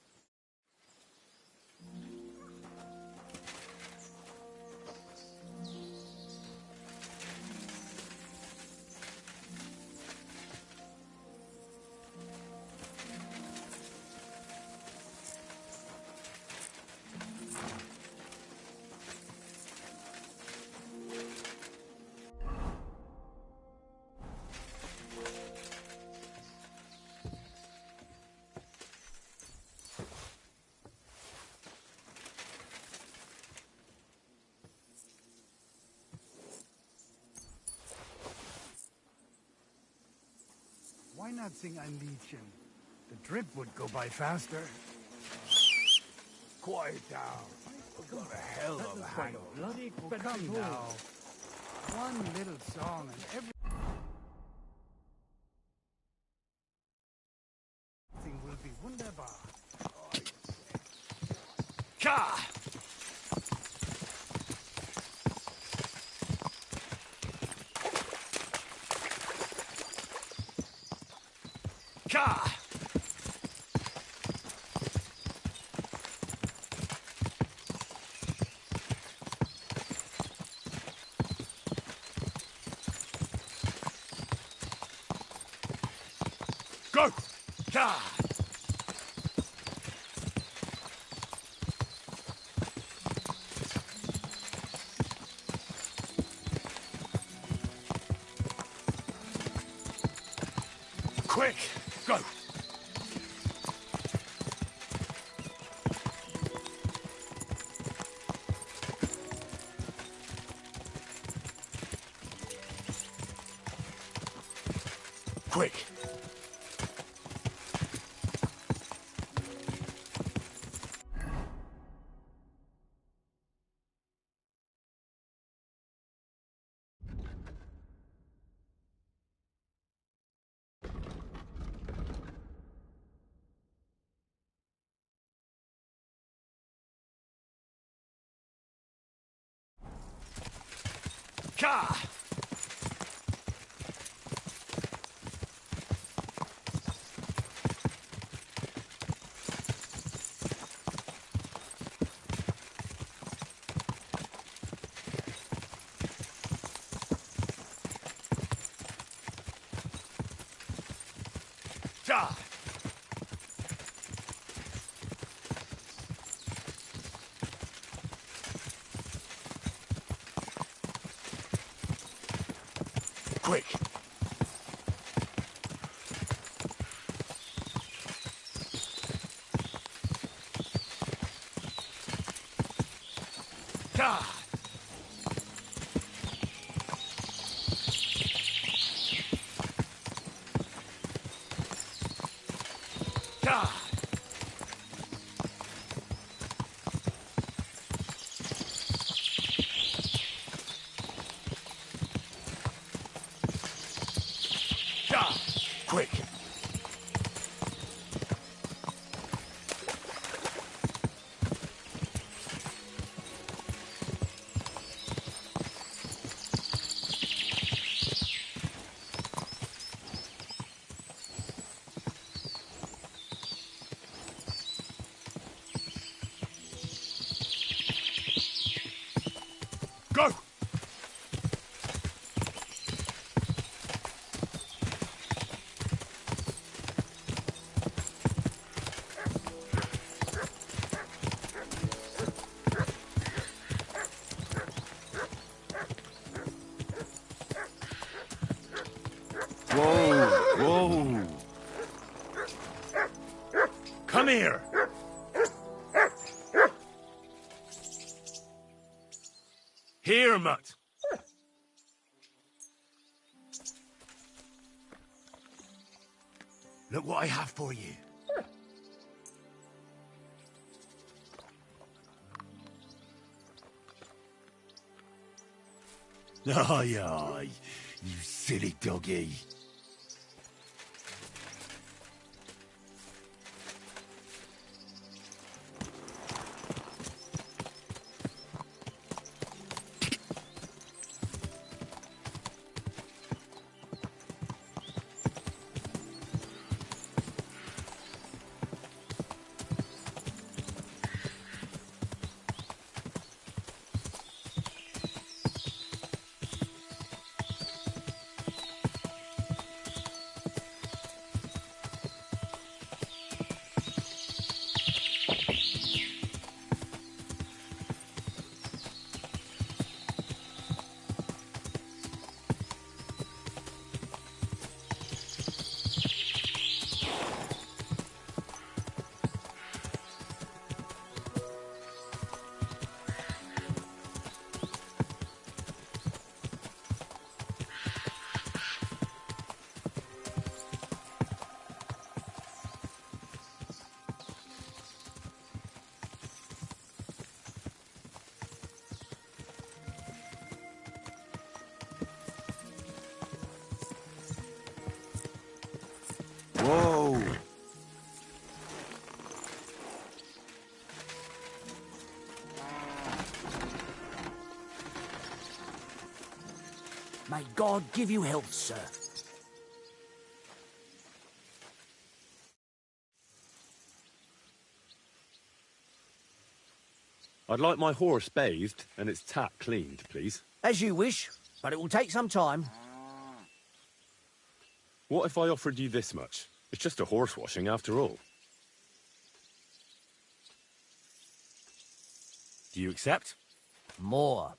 Why not sing ein Liedchen? The trip would go by faster. Quiet down. We've got a hell of a hangover. Bloody come now. One little song and everything will be wunderbar. Ka! Ka! Go! Ka! Quick! Go! Quick! Ka! Ja! Quick! Ja! Ja! Ja! Quick! Go! Come here! Here, Mutt! Look what I have for you. Aye, aye, you silly doggy. Whoa! May God give you health, sir. I'd like my horse bathed and its tack cleaned, please. As you wish, but it will take some time. What if I offered you this much? It's just a horse washing after all. Do you accept? More.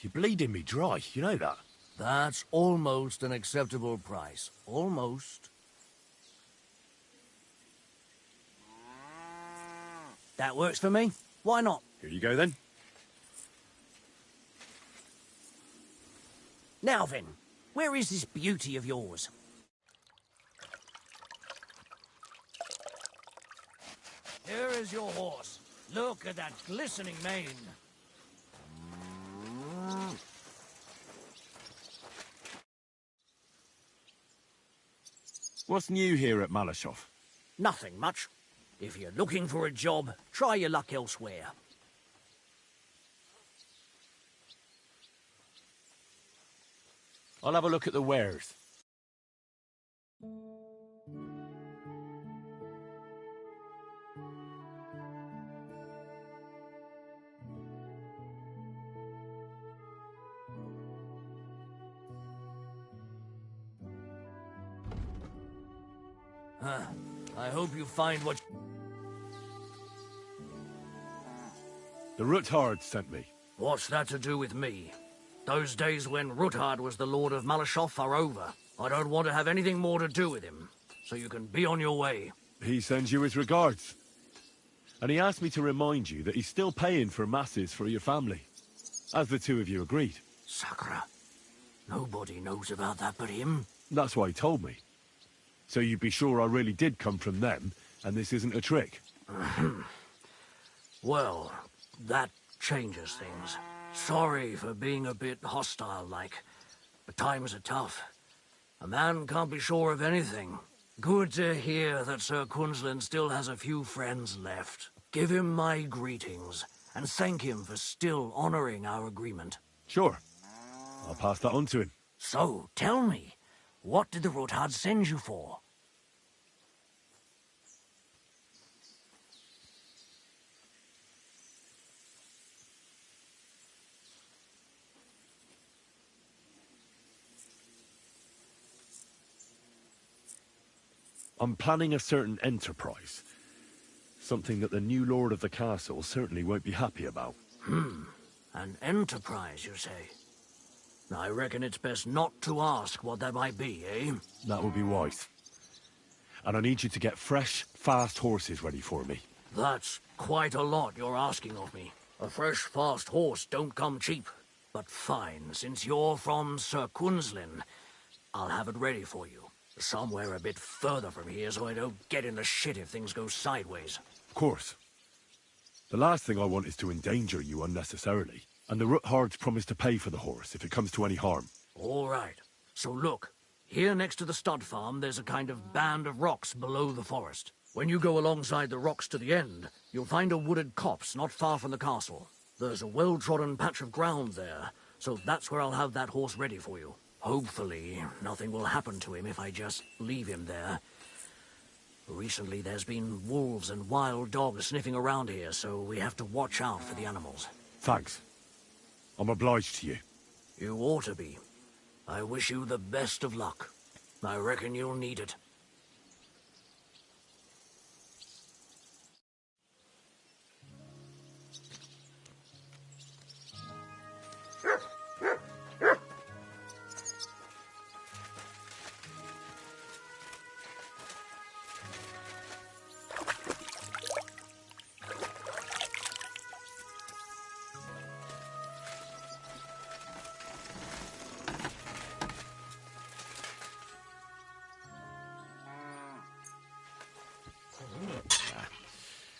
You're bleeding me dry, you know that? That's almost an acceptable price. Almost. That works for me. Why not? Here you go, then. Now then, where is this beauty of yours? Here is your horse. Look at that glistening mane. What's new here at Malashov? Nothing much. If you're looking for a job, try your luck elsewhere. I'll have a look at the wares. I hope you find what... The Ruthard sent me. What's that to do with me? Those days when Ruthard was the Lord of Malashov are over. I don't want to have anything more to do with him, so you can be on your way. He sends you his regards. And he asked me to remind you that he's still paying for masses for your family, as the two of you agreed. Sakura. Nobody knows about that but him. That's why he told me. So you'd be sure I really did come from them, and this isn't a trick. Well, that changes things. Sorry for being a bit hostile-like, but times are tough. A man can't be sure of anything. Good to hear that Sir Quinlan still has a few friends left. Give him my greetings, and thank him for still honoring our agreement. Sure. I'll pass that on to him. So, tell me, what did the Ruthard send you for? I'm planning a certain enterprise. Something that the new lord of the castle certainly won't be happy about. An enterprise, you say? I reckon it's best not to ask what that might be, eh? That would be wise. And I need you to get fresh, fast horses ready for me. That's quite a lot you're asking of me. A fresh, fast horse don't come cheap. But fine, since you're from Sir Quinslin, I'll have it ready for you. Somewhere a bit further from here so I don't get in the shit if things go sideways. Of course. The last thing I want is to endanger you unnecessarily. And the Roothards promise to pay for the horse if it comes to any harm. All right. So look, here next to the stud farm, there's a kind of band of rocks below the forest. When you go alongside the rocks to the end, you'll find a wooded copse not far from the castle. There's a well-trodden patch of ground there, so that's where I'll have that horse ready for you. Hopefully, nothing will happen to him if I just leave him there. Recently, there's been wolves and wild dogs sniffing around here, so we have to watch out for the animals. Thanks. I'm obliged to you. You ought to be. I wish you the best of luck. I reckon you'll need it.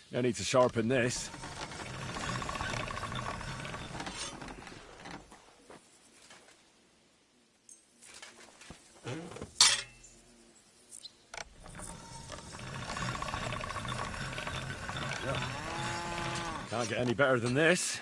No need to sharpen this. Can't get any better than this.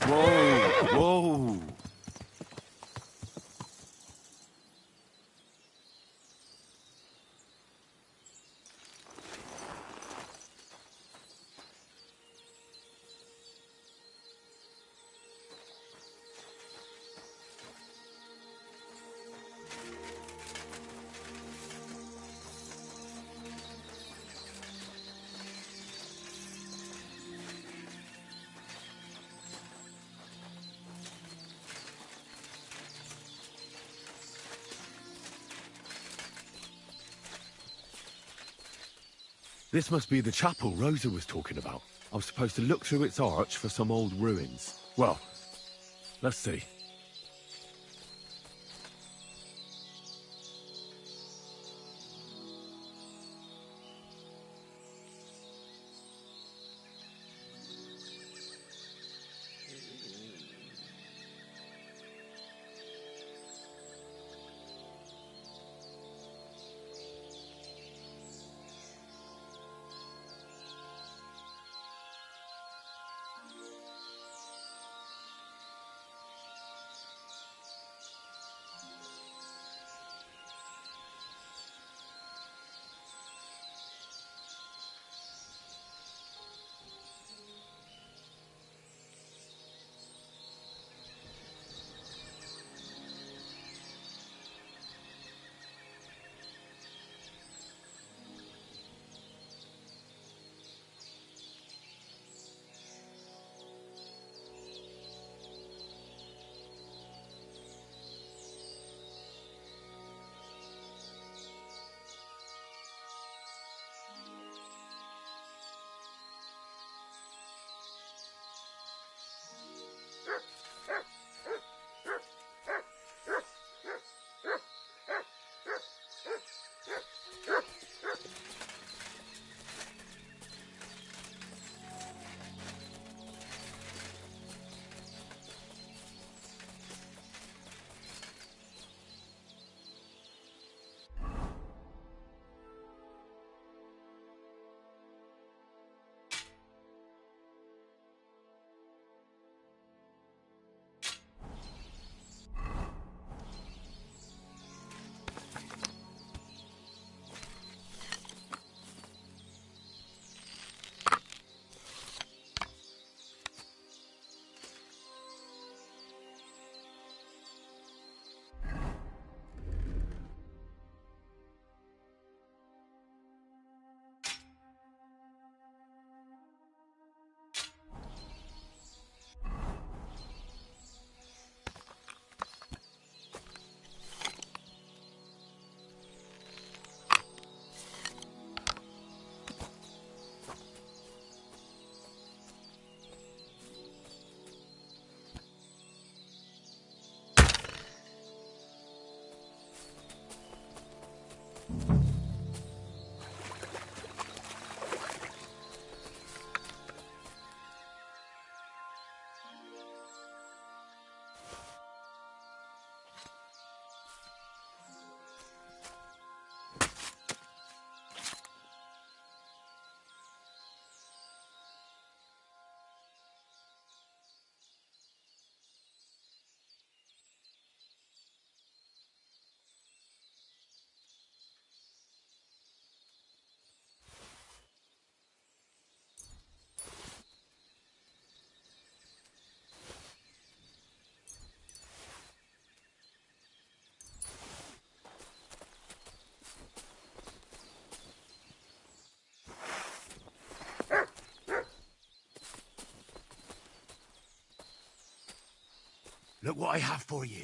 Whoa! Whoa! This must be the chapel Rosa was talking about. I'm supposed to look through its arch for some old ruins. Well, let's see. Look what I have for you.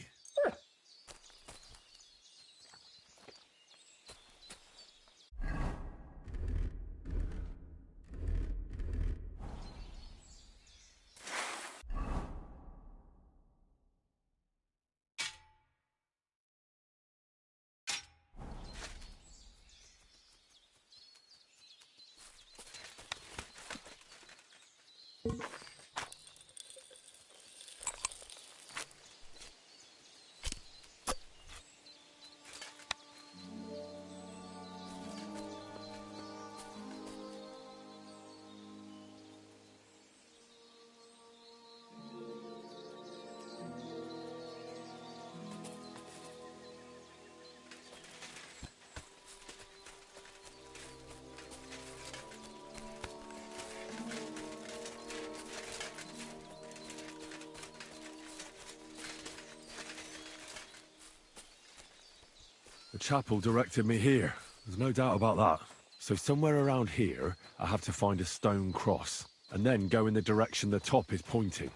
The chapel directed me here. There's no doubt about that. So somewhere around here, I have to find a stone cross, and then go in the direction the top is pointing.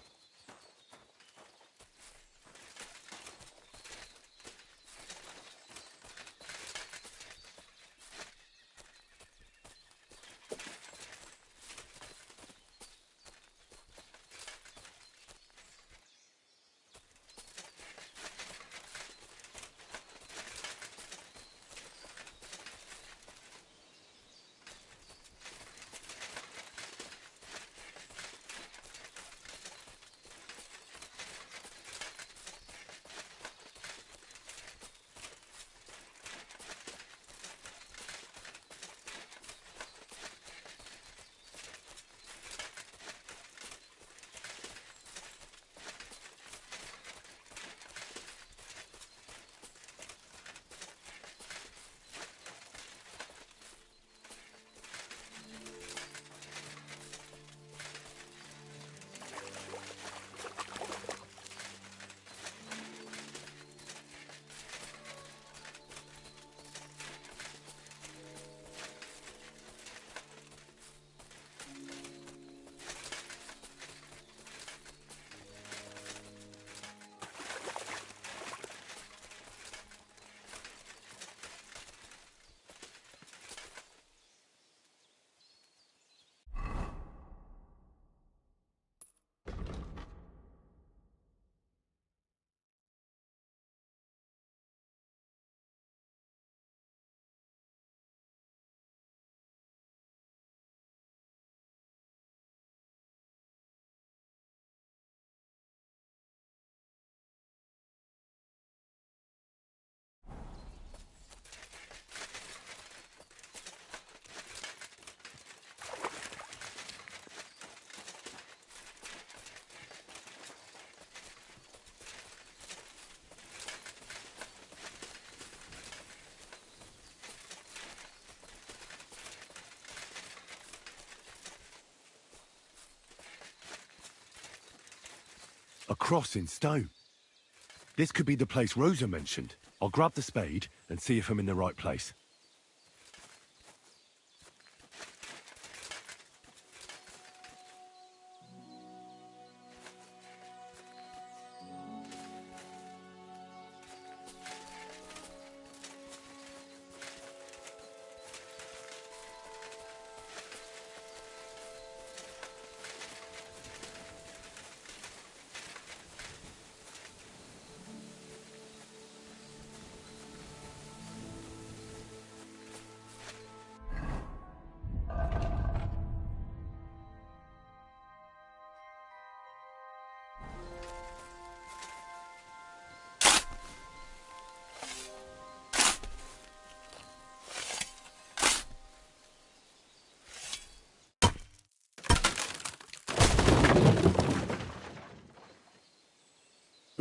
A cross in stone. This could be the place Rosa mentioned. I'll grab the spade and see if I'm in the right place.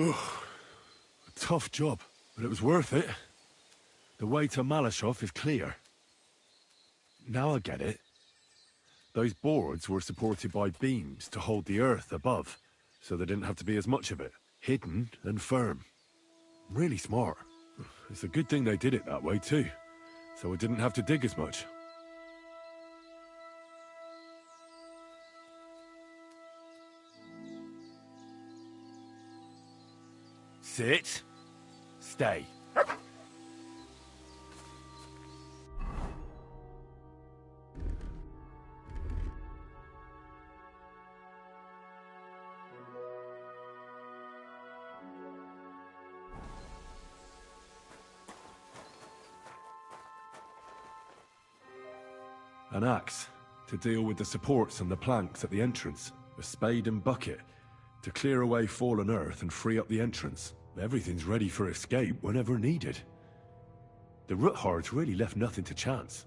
Ugh. A tough job, but it was worth it. The way to Malashov is clear. Now I get it. Those boards were supported by beams to hold the earth above, so there didn't have to be as much of it. Hidden and firm. Really smart. It's a good thing they did it that way too, so I didn't have to dig as much. Sit. Stay. An axe to deal with the supports and the planks at the entrance. A spade and bucket to clear away fallen earth and free up the entrance. Everything's ready for escape whenever needed. The root hordes really left nothing to chance.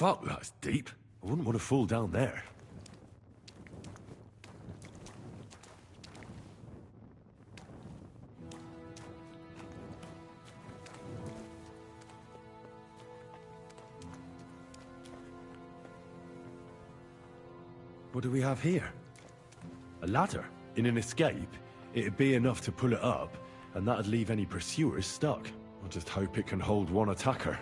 Fuck, that's deep. I wouldn't want to fall down there. What do we have here? A ladder. In an escape, it'd be enough to pull it up, and that'd leave any pursuers stuck. I'll just hope it can hold one attacker.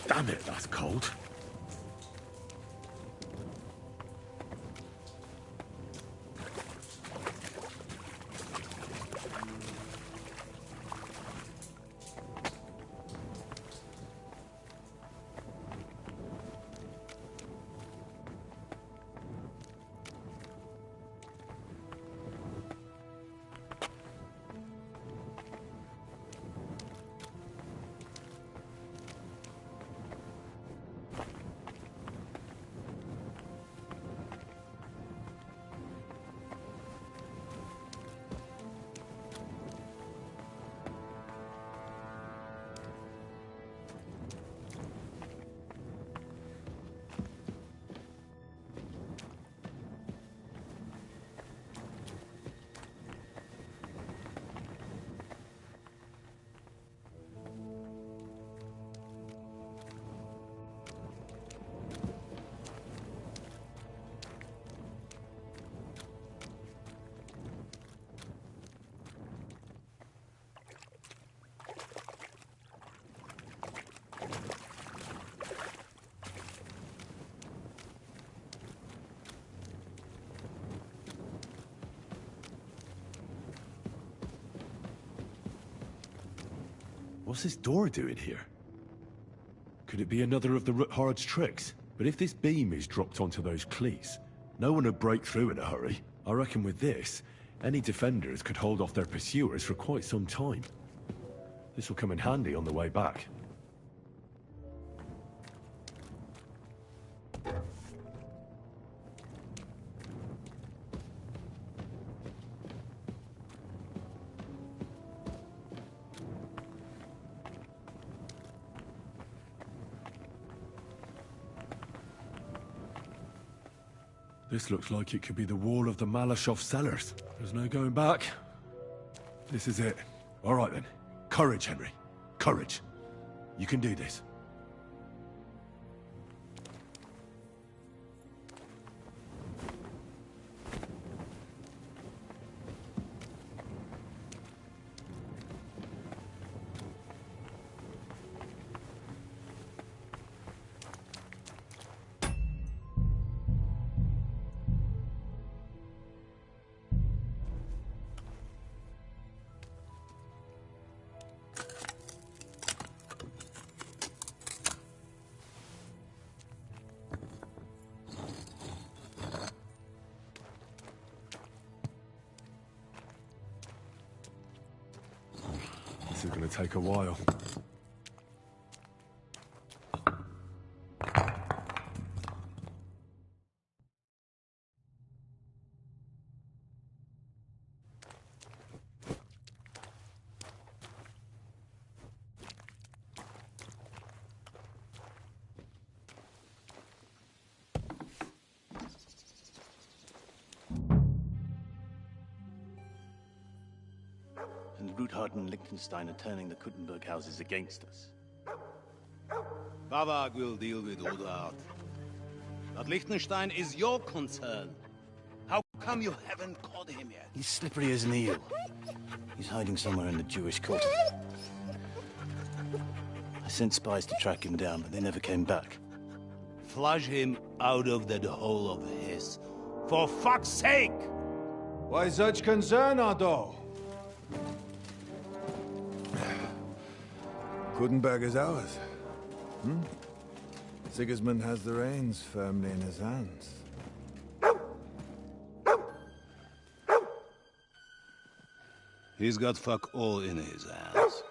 Damn it, that's cold. What's this door doing here? Could it be another of the Ruthard's tricks? But if this beam is dropped onto those cleats, no one would break through in a hurry. I reckon with this, any defenders could hold off their pursuers for quite some time. This will come in handy on the way back. This looks like it could be the wall of the Malashov cellars. There's no going back. This is it. All right then. Courage, Henry. Courage. You can do this. This is going to take a while. And Ruthard and Liechtenstein are turning the Kuttenberg houses against us. Bavag will deal with Ruthard. But Liechtenstein is your concern. How come you haven't caught him yet? He's slippery as an eel. He's hiding somewhere in the Jewish quarter. I sent spies to track him down, but they never came back. Flush him out of that hole of his. For fuck's sake! Why such concern, Otto? Kuttenberg is ours. Sigismund has the reins firmly in his hands. He's got fuck all in his hands.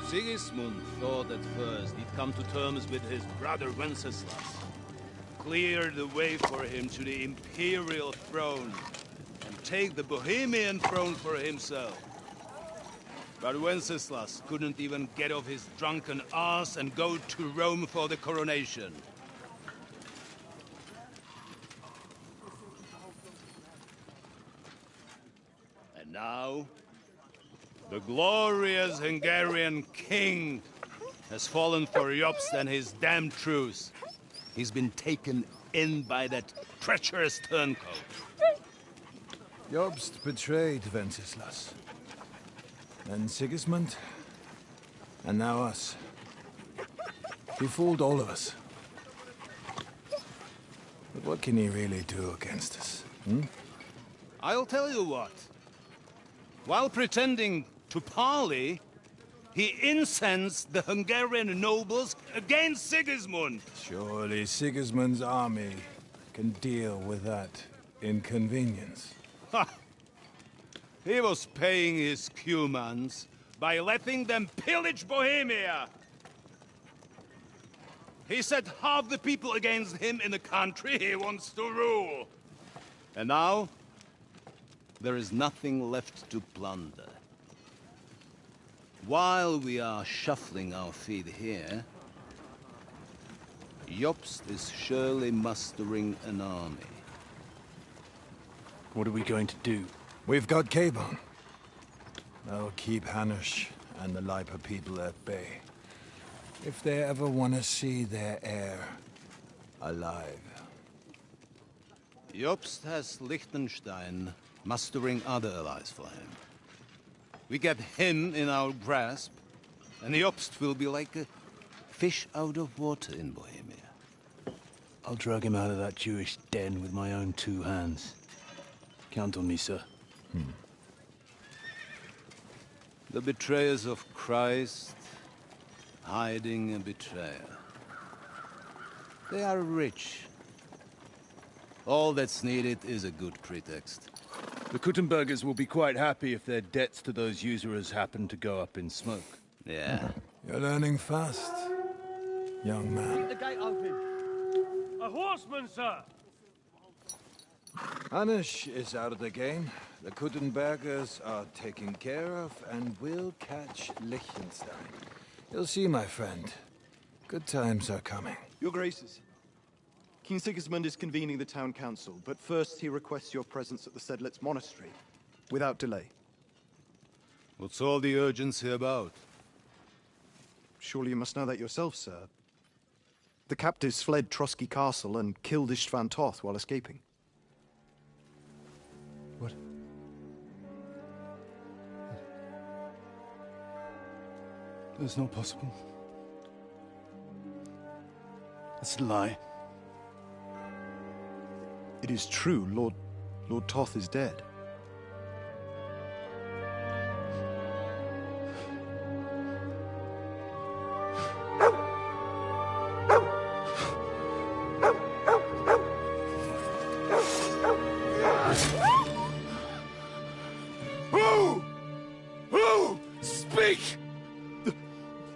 Sigismund thought at first he'd come to terms with his brother Wenceslas. Clear the way for him to the imperial throne and take the Bohemian throne for himself. But Wenceslas couldn't even get off his drunken ass and go to Rome for the coronation. And now, the glorious Hungarian king has fallen for Jobst and his damned truce. He's been taken in by that treacherous turncoat. Jobst betrayed Wenceslas. Then Sigismund. And now us. He fooled all of us. But what can he really do against us? I'll tell you what. While pretending to parley, he incensed the Hungarian nobles against Sigismund. Surely Sigismund's army can deal with that inconvenience. Ha! He was paying his Cumans by letting them pillage Bohemia. He set half the people against him in the country he wants to rule. And now, there is nothing left to plunder. While we are shuffling our feet here, Jobst is surely mustering an army. What are we going to do? We've got Cabon. That'll keep Hanush and the Lipa people at bay. If they ever want to see their heir alive. Jobst has Liechtenstein mustering other allies for him. We get him in our grasp, and Jobst will be like a fish out of water in Bohemia. I'll drag him out of that Jewish den with my own 2 hands. Count on me, sir. The betrayers of Christ, hiding a betrayer. They are rich. All that's needed is a good pretext. The Kuttenbergers will be quite happy if their debts to those usurers happen to go up in smoke. Yeah. You're learning fast, young man. Keep the gate open. A horseman, sir! Anish is out of the game. The Kuttenbergers are taken care of and will catch Liechtenstein. You'll see, my friend. Good times are coming. Your Graces, King Sigismund is convening the town council, but first he requests your presence at the Sedlitz monastery, without delay. What's all the urgency about? Surely you must know that yourself, sir. The captives fled Trotsky Castle and killed Istvan Toth while escaping. What? That's not possible. That's a lie. It is true, Lord Toth is dead. Who? Speak!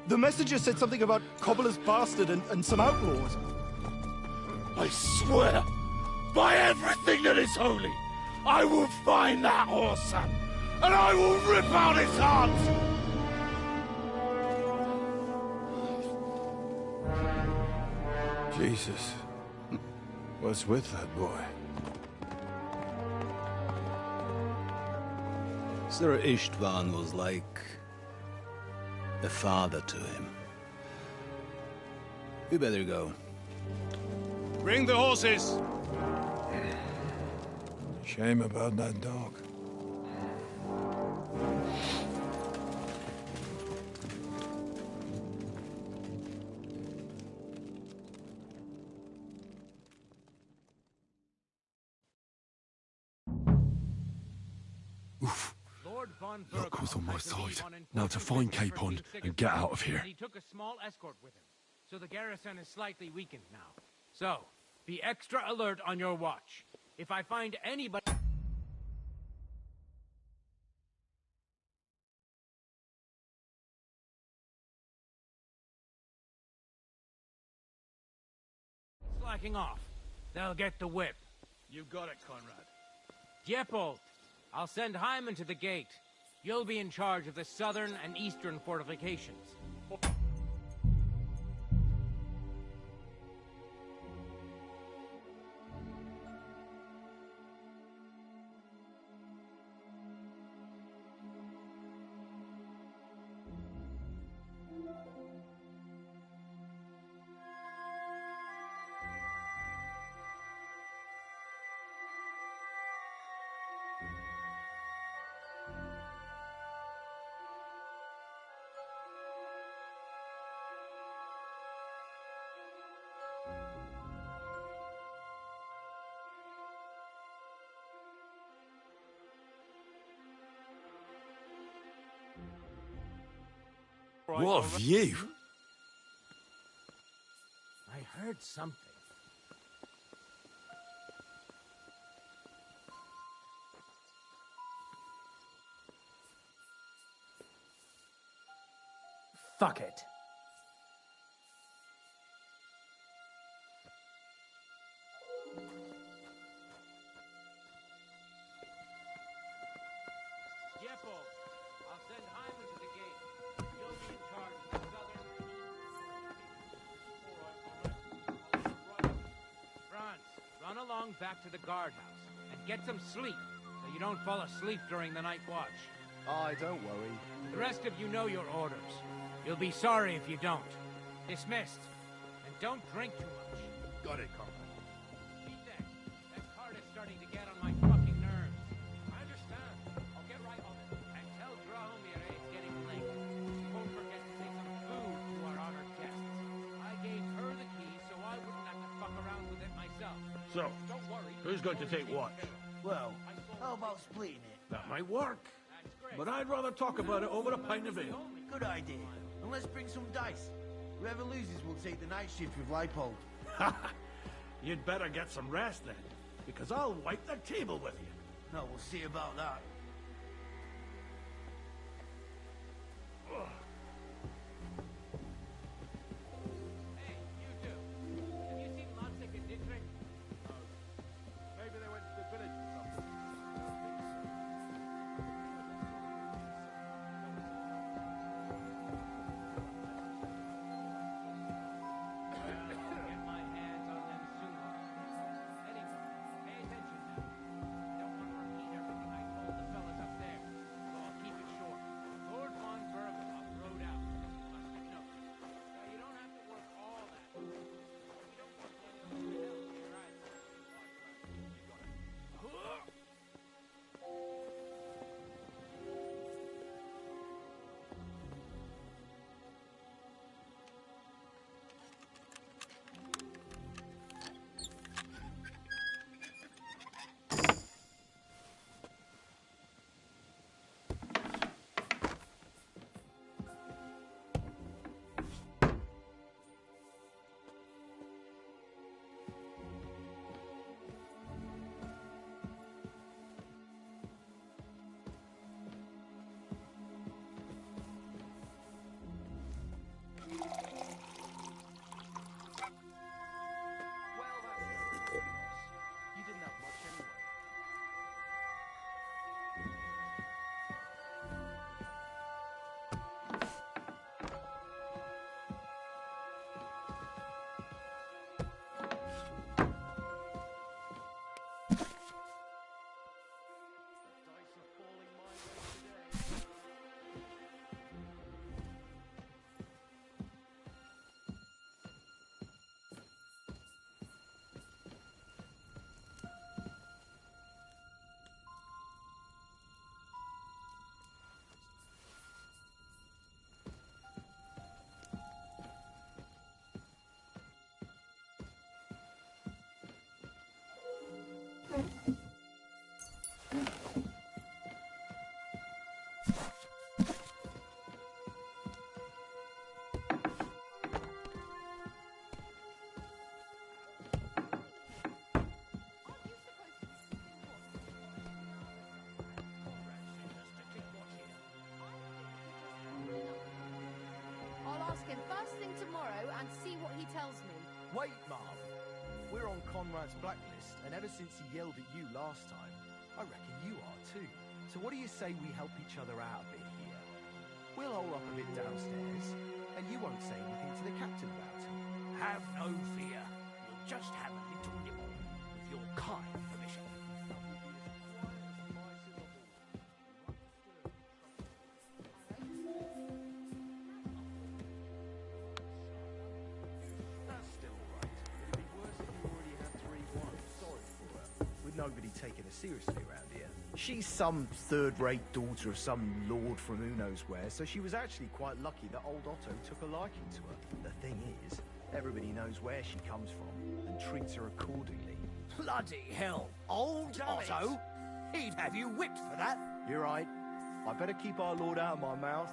The messenger said something about Cobbler's bastard and some outlaws. I swear, by everything that is holy, I will find that whoreson, and I will rip out his heart! Jesus. What's with that boy? Sir Istvan was like a father to him. We better go. Bring the horses! Shame about that dog. Luck was on my side. Now to find Capon and get out of here. He took a small escort with him, so the garrison is slightly weakened now. So, be extra alert on your watch. If I find anybody... slacking off, they'll get the whip. You got it, Conrad. Diepold, I'll send Hyman to the gate. You'll be in charge of the southern and eastern fortifications. What a view! I heard something. Fuck it. Diepold, I'll send Hyman to the gate. You'll be in charge of the southern... Franz, run along back to the guardhouse and get some sleep so you don't fall asleep during the night watch. Aye, don't worry. The rest of you know your orders. You'll be sorry if you don't. Dismissed. And don't drink too much. Got it, Conrad. Beat that. That card is starting to get on my fucking nerves. I understand. I'll get right on it. And tell Drahomir it's getting late. She won't forget to take some food to our honored guests. I gave her the key so I wouldn't have to fuck around with it So, who's going to take watch? Well, how about splitting it? That might work. But I'd rather talk about it over a pint of ale. Good idea. And let's bring some dice. Whoever loses will take the night shift with Leipold. You'd better get some rest then, because I'll wipe the table with you. No, we'll see about that. Hey, you two. Have you seen Lansic and Dietrich? Maybe they went to the village or something. Get my hands on them soon. Anyway, pay attention now. Don't want to repeat everything I told the fellas up there, so I'll keep it short. Lord von Bergen rode out. Must have known. Now, you don't have to work all that. You don't want anyone to help you, right? You didn't have much anyway. I'll ask him first thing tomorrow and see what he tells me. Wait, Marv. We're on Conrad's blacklist, and ever since he yelled at you last time, I reckon you are too. So what do you say we help each other out a bit here? We'll hole up a bit downstairs, and you won't say anything to the captain about it. Have no fear. We'll just have a little nibble, with your kind permission. That's still alright. It'd be worse if you already had 3-1. Sorry for her. With nobody taking her seriously around here. She's some third-rate daughter of some lord from who knows where, so she was actually quite lucky that old Otto took a liking to her. The thing is, everybody knows where she comes from and treats her accordingly. Bloody hell. Old Otto? He'd have you whipped for that. You're right. I better keep our lord out of my mouth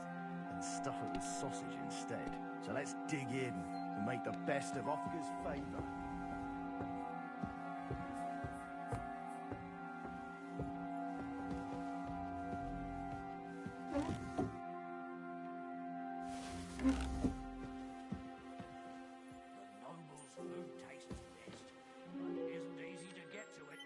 and stuff it with sausage instead. So let's dig in and make the best of Ofka's favour. Noble's food tastes best, but it isn't easy to get to it.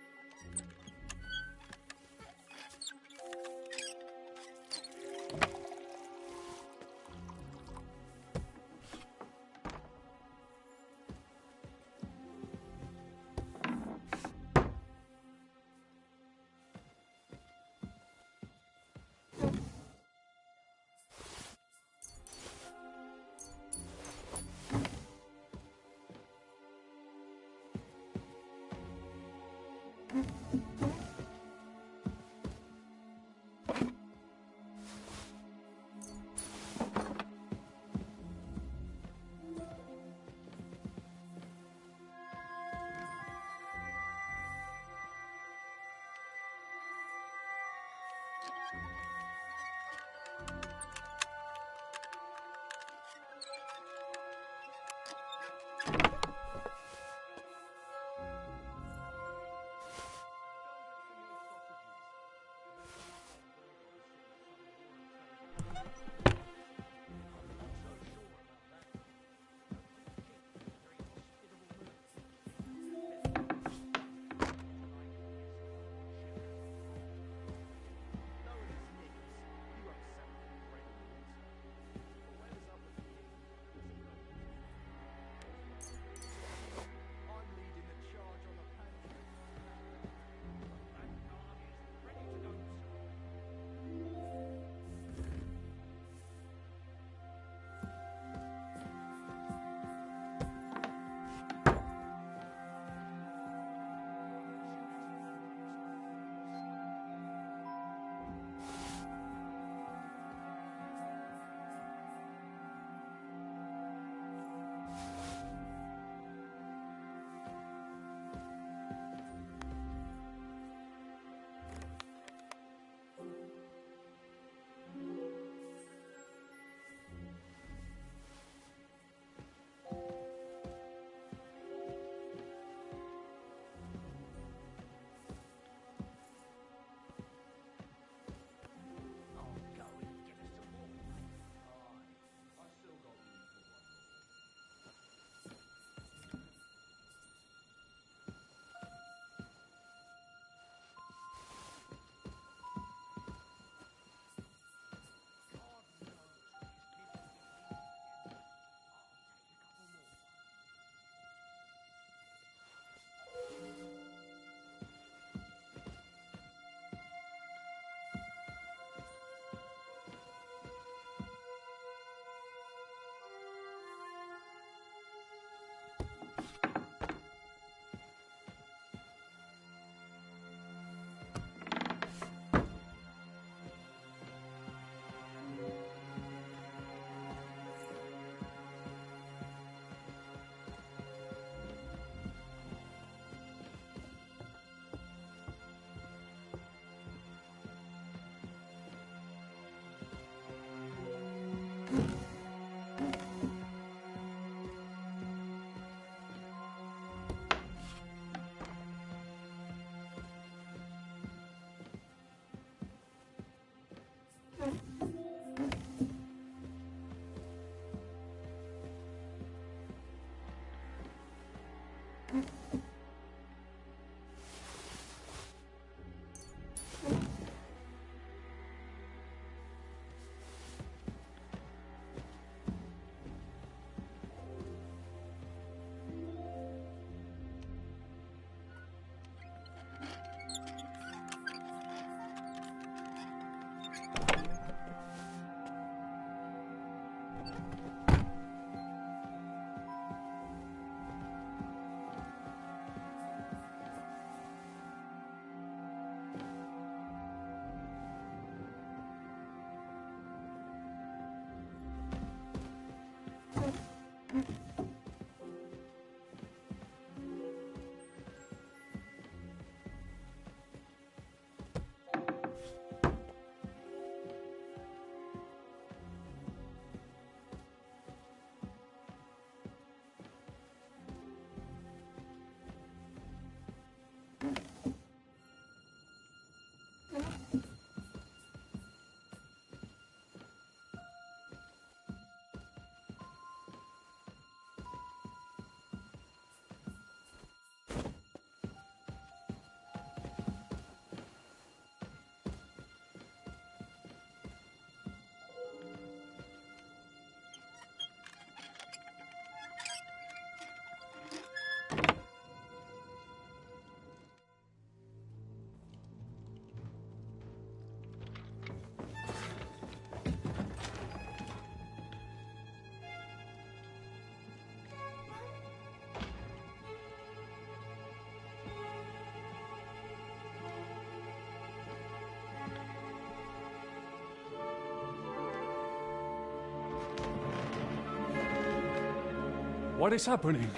What is happening?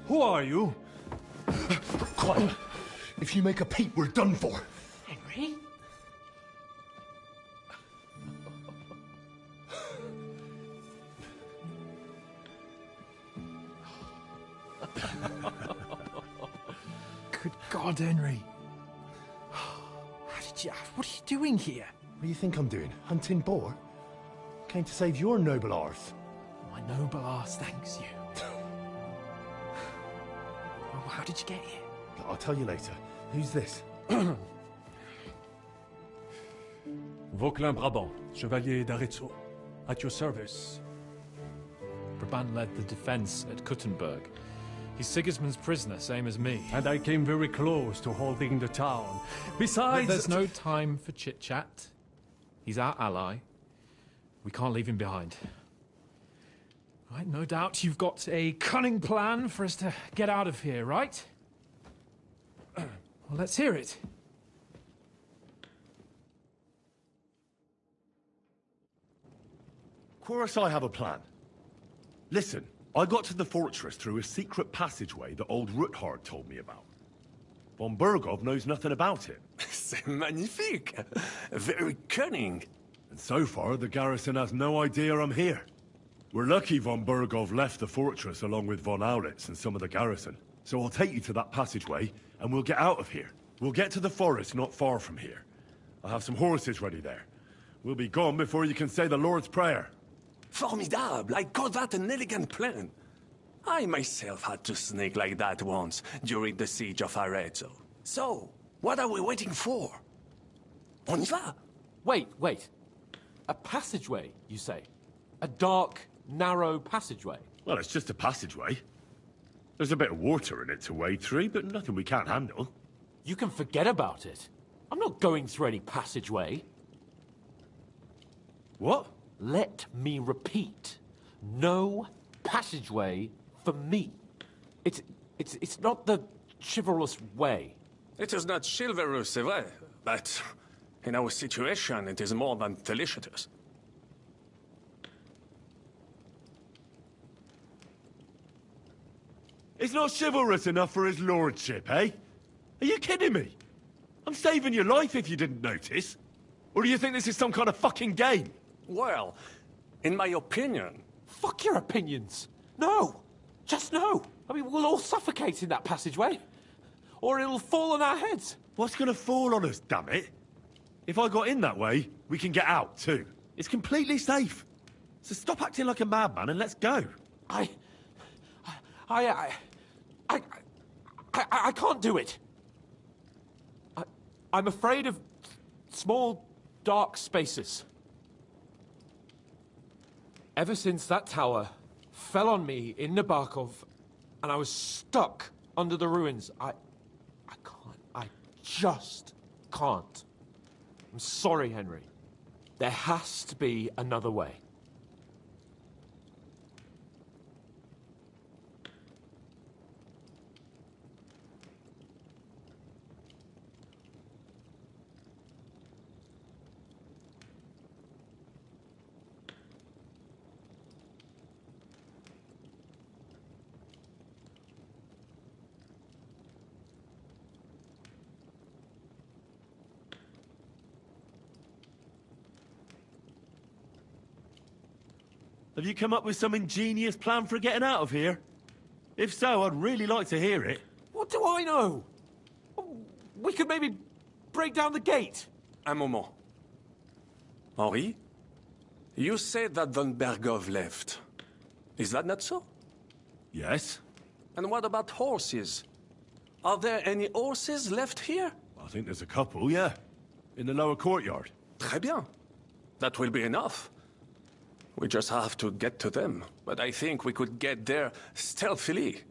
Who are you? Quiet. If you make a peep, we're done for. Henry? Good God, Henry. What are you doing here? What do you think I'm doing? Hunting boar? Came to save your noble arse. My noble arse thanks you. Well, how did you get here? I'll tell you later. Who's this? Vauquelin Brabant, Chevalier d'Arezzo. At your service. Brabant led the defense at Kuttenberg. He's Sigismund's prisoner, same as me. And I came very close to holding the town. Besides... There's no time for chit-chat. He's our ally. We can't leave him behind. Right, no doubt you've got a cunning plan for us to get out of here, right? Well, let's hear it. Of course I have a plan. Listen, I got to the fortress through a secret passageway that old Ruthard told me about. Von Bergov knows nothing about it. C'est magnifique! Very cunning. And so far, the garrison has no idea I'm here. We're lucky von Bergov left the fortress along with von Aulitz and some of the garrison. So I'll take you to that passageway, and we'll get out of here. We'll get to the forest not far from here. I'll have some horses ready there. We'll be gone before you can say the Lord's Prayer. Formidable! I call that an elegant plan. I myself had to sneak like that once during the siege of Arezzo. So, what are we waiting for? On y va! Wait. A passageway, you say? A dark, narrow passageway? Well, it's just a passageway. There's a bit of water in it to wade through, but nothing we can't handle. You can forget about it. I'm not going through any passageway. What? Let me repeat. No passageway for me. It's not the chivalrous way. It is not chivalrous, c'est vrai, but in our situation, it is more than felicitous. It's not chivalrous enough for his lordship, eh? Are you kidding me? I'm saving your life if you didn't notice. Or do you think this is some kind of fucking game? Well, in my opinion... Fuck your opinions. No. Just no. I mean, we'll all suffocate in that passageway. Or it'll fall on our heads. What's gonna fall on us, damn it? If I got in that way, we can get out, too. It's completely safe. So stop acting like a madman and let's go. I can't do it. I'm afraid of small, dark spaces. Ever since that tower fell on me in Nabokov, and I was stuck under the ruins, I just can't. I'm sorry, Henry. There has to be another way. Have you come up with some ingenious plan for getting out of here? If so, I'd really like to hear it. What do I know? We could maybe break down the gate. Un moment. Henri, you said that von Bergov left. Is that not so? Yes. And what about horses? Are there any horses left here? I think there's a couple, yeah. In the lower courtyard. Très bien. That will be enough. We just have to get to them, but I think we could get there stealthily.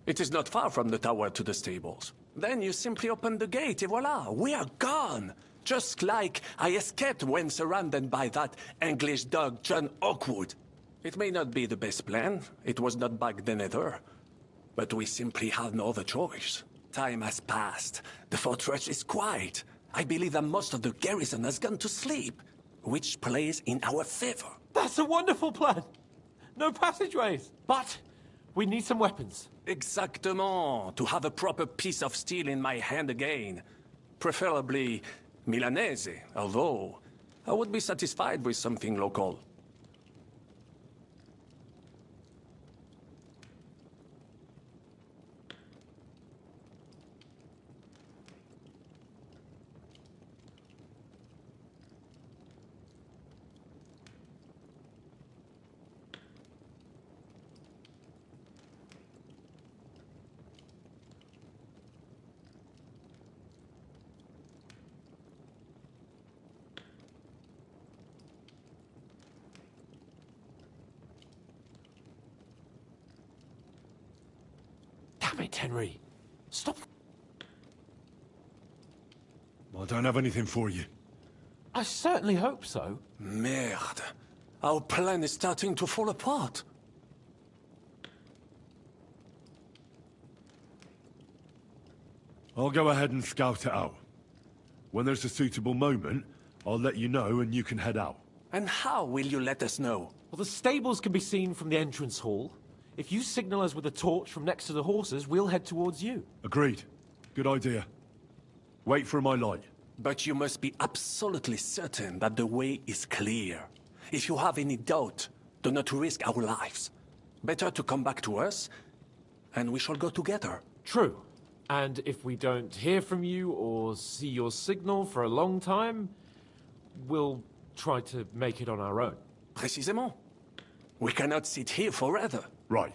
It is not far from the tower to the stables. Then you simply open the gate, et voila, we are gone! Just like I escaped when surrounded by that English dog John Oakwood. It may not be the best plan, it was not back then either. But we simply have no other choice. Time has passed, the fortress is quiet. I believe that most of the garrison has gone to sleep, which plays in our favor. That's a wonderful plan. No passageways. But we need some weapons. Exactement. To have a proper piece of steel in my hand again. Preferably Milanese, although I would be satisfied with something local. right, Henry. Stop. I don't have anything for you. I certainly hope so. Merde. Our plan is starting to fall apart. I'll go ahead and scout it out. When there's a suitable moment, I'll let you know and you can head out. And how will you let us know? Well, the stables can be seen from the entrance hall. If you signal us with a torch from next to the horses, we'll head towards you. Agreed. Good idea. Wait for my light. But you must be absolutely certain that the way is clear. If you have any doubt, do not risk our lives. Better to come back to us, and we shall go together. True. And if we don't hear from you or see your signal for a long time, we'll try to make it on our own. Précisément. We cannot sit here forever. Right.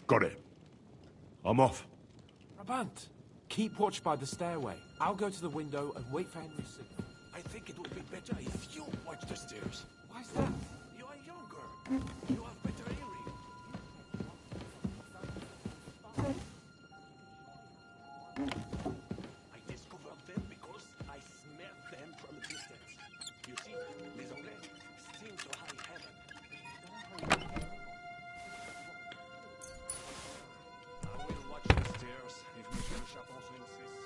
Got it. I'm off. Brabant, keep watch by the stairway. I'll go to the window and wait for Henry's signal. I think it would be better if you watch the stairs. Why's that? You are younger. You have better hearing. I discovered them because I smelled them from a distance. You see, les Anglais seem to high heaven. I will watch the stairs if Monsieur Chapon so insists.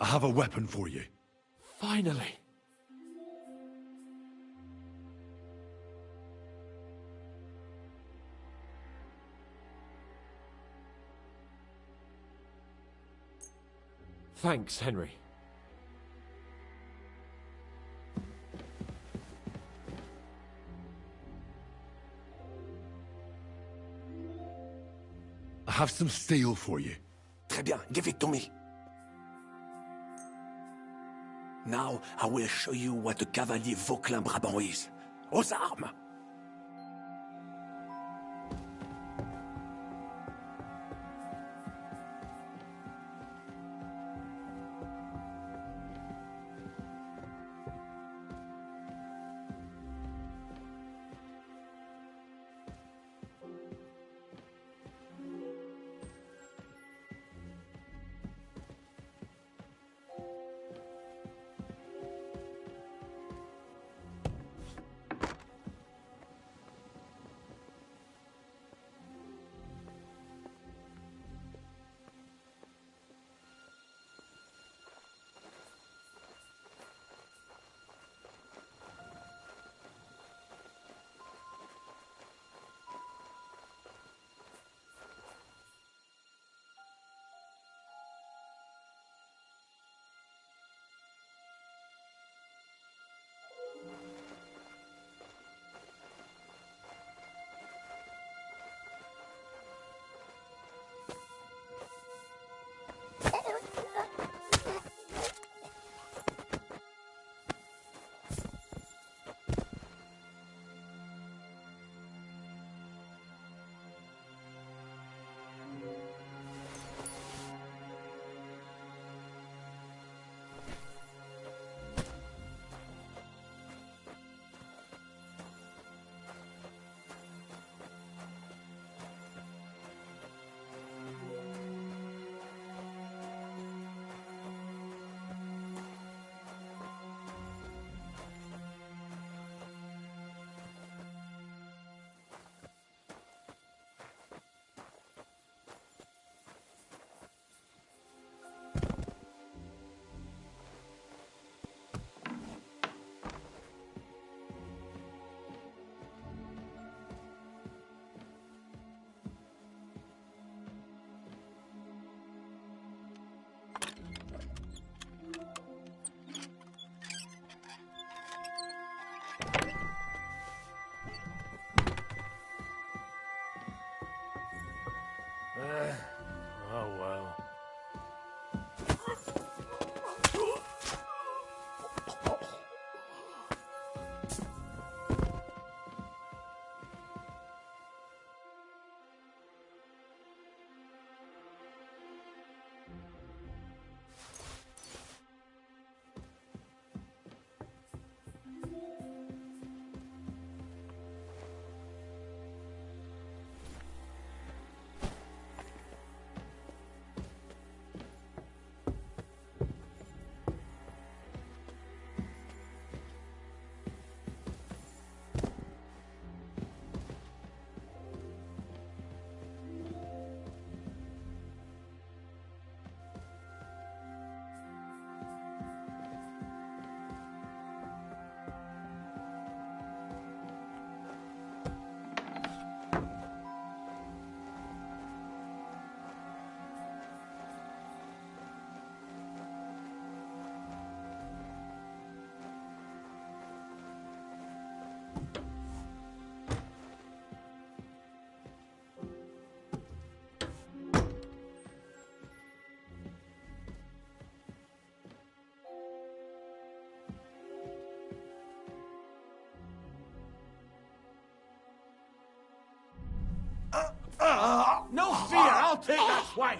I have a weapon for you. Finally. Thanks, Henry. I have some steel for you. Très bien, give it to me. Now I will show you what a cavalier Vauclin Brabant is. Aux armes! take that swine!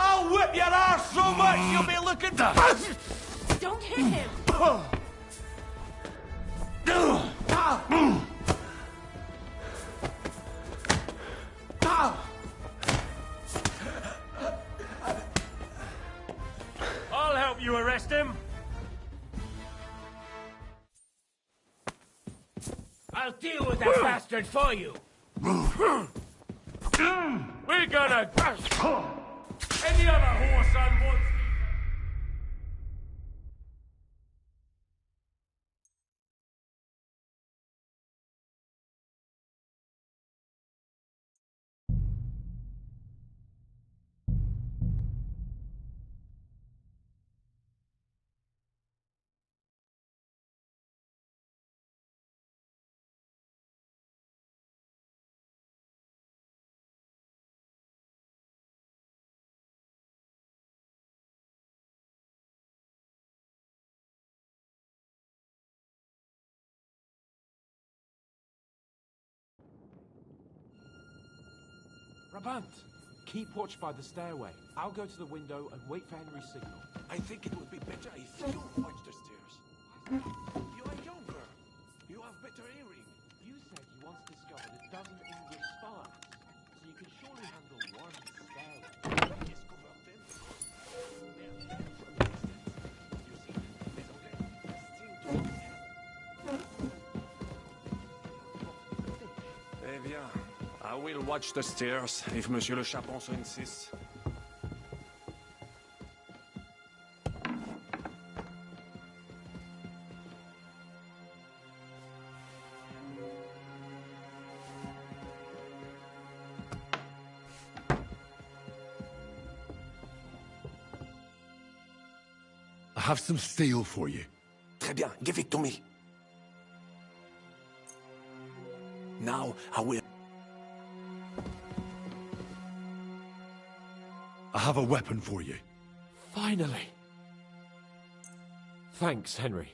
I'll whip your ass so much you'll be looking. Don't hit him! I'll help you arrest him. I'll deal with that bastard for you. We're gonna... Any other horse on wants... Brabant, keep watch by the stairway. I'll go to the window and wait for Henry's signal. I think it would be better if you watch the stairs. You are younger. You have better hearing. You said you once discovered a dozen English spies, so you can surely handle one stairway. Eh bien, I will watch the stairs if Monsieur le Chapon so insists. I have some steel for you. Très bien, give it to me. Now I will. I have a weapon for you. Finally! Thanks, Henry.